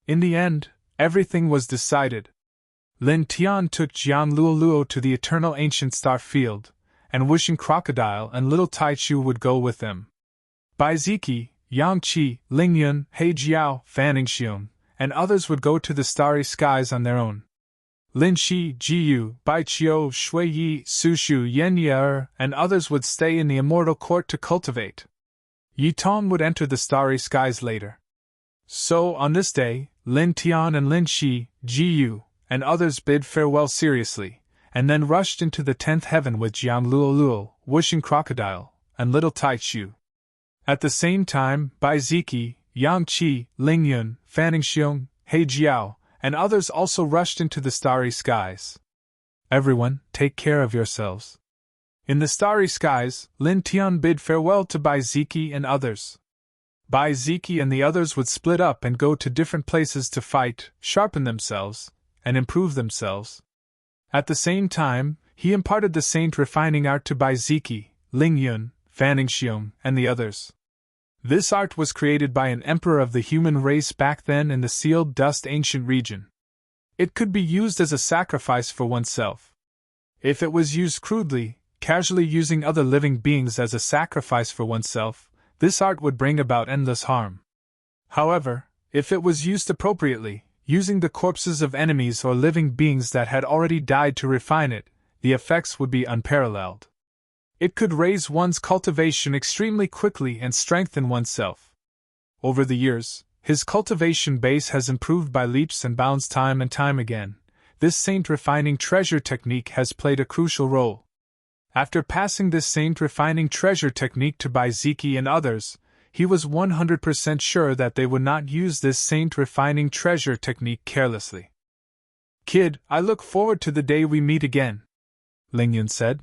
In the end, everything was decided. Lin Tian took Jiang Luoluo to the eternal ancient star field, and Wishing Crocodile and Little Taichu would go with them. Bai Ziki, Yang Qi, Ling Yun, He Jiao, Fanning Xiong, and others would go to the starry skies on their own. Lin Shi, Jiyu, Bai Qiu, Shui Yi, Su Shu, Yen Ye, and others would stay in the immortal court to cultivate. Yi Tong would enter the starry skies later. So, on this day, Lin Tian and Lin Shi, Jiyu, and others bid farewell seriously, and then rushed into the 10th heaven with Jiang Luoluo, Wishing Crocodile, and Little Taichu. At the same time, Bai Ziki, Yang Qi, Ling Yun, Fanning Xiong, He Jiao, and others also rushed into the starry skies. Everyone, take care of yourselves. In the starry skies, Lin Tian bid farewell to Bai Ziki and others. Bai Ziki and the others would split up and go to different places to fight, sharpen themselves, and improve themselves. At the same time, he imparted the saint refining art to Bai Ziki, Ling Yun, Fanning Xiong, and the others. This art was created by an emperor of the human race back then in the sealed dust ancient region. It could be used as a sacrifice for oneself. If it was used crudely, casually using other living beings as a sacrifice for oneself, this art would bring about endless harm. However, if it was used appropriately, using the corpses of enemies or living beings that had already died to refine it, the effects would be unparalleled. It could raise one's cultivation extremely quickly and strengthen oneself. Over the years, his cultivation base has improved by leaps and bounds time and time again. This saint refining treasure technique has played a crucial role. After passing this saint refining treasure technique to Bai Ziki and others, he was 100% sure that they would not use this saint refining treasure technique carelessly. Kid, I look forward to the day we meet again, Ling Yun said.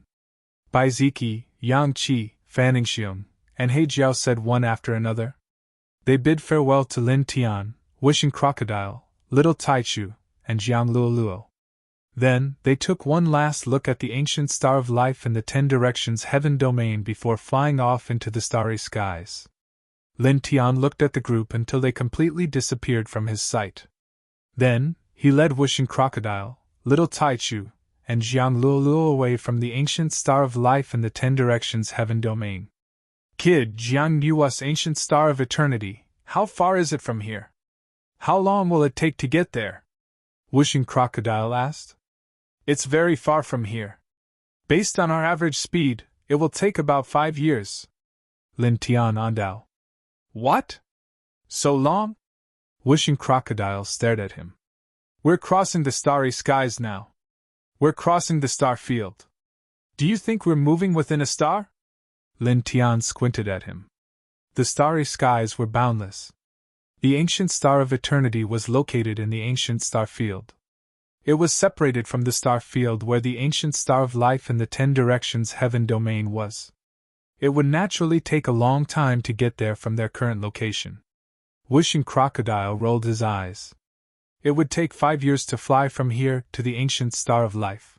Bai Ziki, Yang Qi, Fanning Xiong, and He Jiao said one after another. They bid farewell to Lin Tian, Wishing Crocodile, Little Taichu, and Jiang Luoluo. Then, they took one last look at the ancient star of life in the 10 directions heaven domain before flying off into the starry skies. Lin Tian looked at the group until they completely disappeared from his sight. Then, he led Wishing Crocodile, Little Taichu, and Jiang Luoluo away from the ancient star of life in the 10 directions heaven domain. Kid, Jiang Yu's ancient star of eternity, how far is it from here? How long will it take to get there? Wishing Crocodile asked. It's very far from here. Based on our average speed, it will take about 5 years. Lin Tian andao. What? So long? Wishing Crocodile stared at him. We're crossing the starry skies now. We're crossing the star field. Do you think we're moving within a star? Lin Tian squinted at him. The starry skies were boundless. The ancient star of eternity was located in the ancient star field. It was separated from the star field where the ancient star of life in the 10 directions heaven domain was. It would naturally take a long time to get there from their current location. Wishing Crocodile rolled his eyes. It would take 5 years to fly from here to the ancient star of life.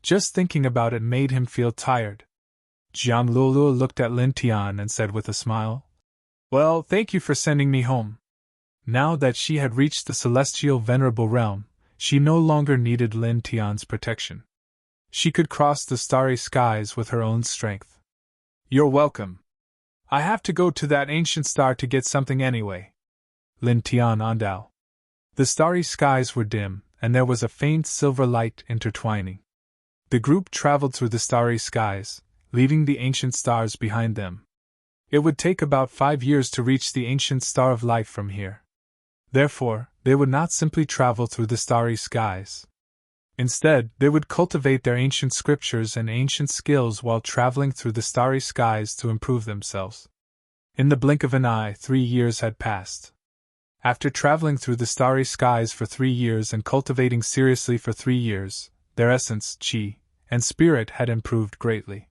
Just thinking about it made him feel tired. Jiang Luoluo looked at Lin Tian and said with a smile, Well, thank you for sending me home. Now that she had reached the celestial venerable realm, she no longer needed Lin Tian's protection. She could cross the starry skies with her own strength. You're welcome. I have to go to that ancient star to get something anyway. Lin Tian andao. The starry skies were dim, and there was a faint silver light intertwining. The group traveled through the starry skies, leaving the ancient stars behind them. It would take about 5 years to reach the ancient star of life from here. Therefore, they would not simply travel through the starry skies. Instead, they would cultivate their ancient scriptures and ancient skills while traveling through the starry skies to improve themselves. In the blink of an eye, 3 years had passed. After traveling through the starry skies for 3 years and cultivating seriously for 3 years, their essence, chi, and spirit had improved greatly.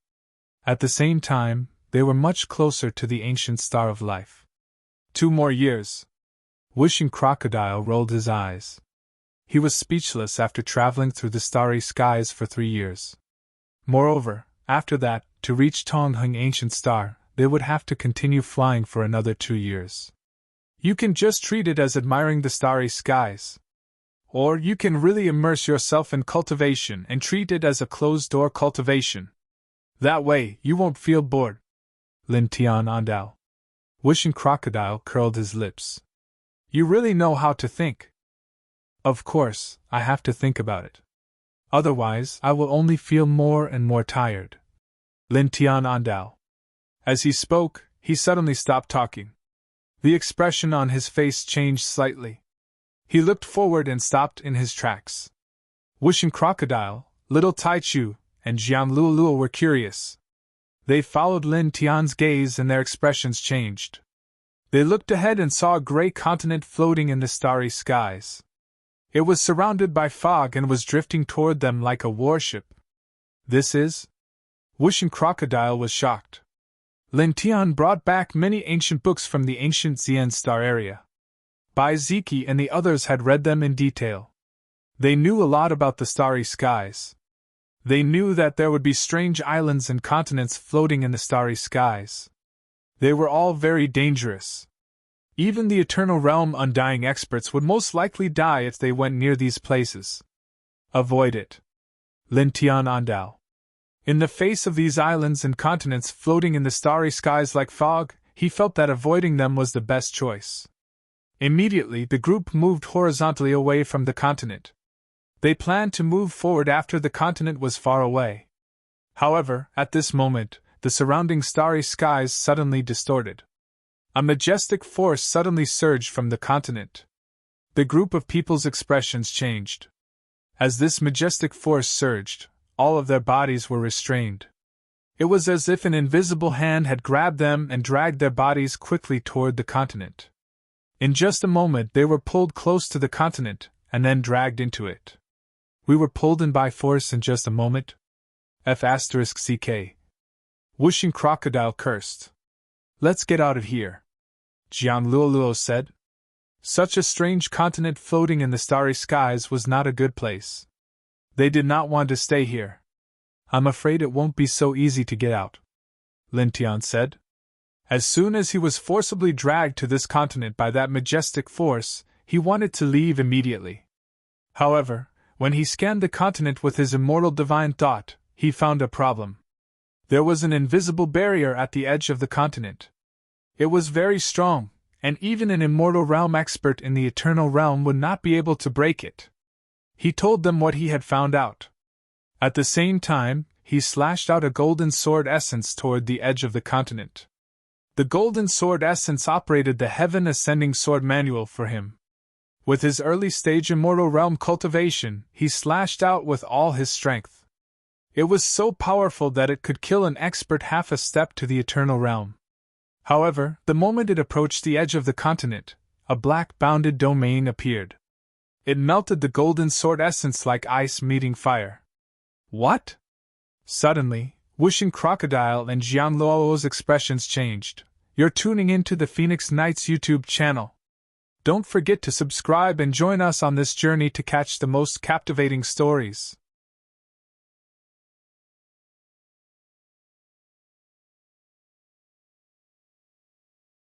At the same time, they were much closer to the ancient star of life. 2 more years. Wishing Crocodile rolled his eyes. He was speechless after traveling through the starry skies for 3 years. Moreover, after that, to reach Tonghung Ancient Star, they would have to continue flying for another 2 years. You can just treat it as admiring the starry skies. Or you can really immerse yourself in cultivation and treat it as a closed-door cultivation. That way, you won't feel bored. Lin Tian Andao. Wishing Crocodile curled his lips. You really know how to think. Of course, I have to think about it. Otherwise, I will only feel more and more tired. Lin Tian Andao. As he spoke, he suddenly stopped talking. The expression on his face changed slightly. He looked forward and stopped in his tracks. Wishing Crocodile, Little Taichu, and Jiang Luoluo were curious. They followed Lin Tian's gaze and their expressions changed. They looked ahead and saw a gray continent floating in the starry skies. It was surrounded by fog and was drifting toward them like a warship. This is? Wishing Crocodile was shocked. Lin Tian brought back many ancient books from the ancient Xian star area. Bai Ziki and the others had read them in detail. They knew a lot about the starry skies. They knew that there would be strange islands and continents floating in the starry skies. They were all very dangerous. Even the Eternal Realm Undying experts would most likely die if they went near these places. Avoid it. Lin Tian Andao. In the face of these islands and continents floating in the starry skies like fog, he felt that avoiding them was the best choice. Immediately, the group moved horizontally away from the continent. They planned to move forward after the continent was far away. However, at this moment, the surrounding starry skies suddenly distorted. A majestic force suddenly surged from the continent. The group of people's expressions changed. As this majestic force surged, all of their bodies were restrained. It was as if an invisible hand had grabbed them and dragged their bodies quickly toward the continent. In just a moment they were pulled close to the continent, and then dragged into it. We were pulled in by force in just a moment? F***CK. Wishing Crocodile cursed. Let's get out of here. Jiang Luoluo said. Such a strange continent floating in the starry skies was not a good place. They did not want to stay here. I'm afraid it won't be so easy to get out, Lin Tian said. As soon as he was forcibly dragged to this continent by that majestic force, he wanted to leave immediately. However, when he scanned the continent with his immortal divine thought, he found a problem. There was an invisible barrier at the edge of the continent. It was very strong, and even an immortal realm expert in the eternal realm would not be able to break it. He told them what he had found out. At the same time, he slashed out a golden sword essence toward the edge of the continent. The golden sword essence operated the Heaven Ascending Sword Manual for him. With his early-stage immortal realm cultivation, he slashed out with all his strength. It was so powerful that it could kill an expert half a step to the eternal realm. However, the moment it approached the edge of the continent, a black bounded domain appeared. It melted the golden sword essence like ice meeting fire. What? Suddenly, Wishing Crocodile and Jiang Luoluo's expressions changed. You're tuning into the Phoenix Knights YouTube channel. Don't forget to subscribe and join us on this journey to catch the most captivating stories.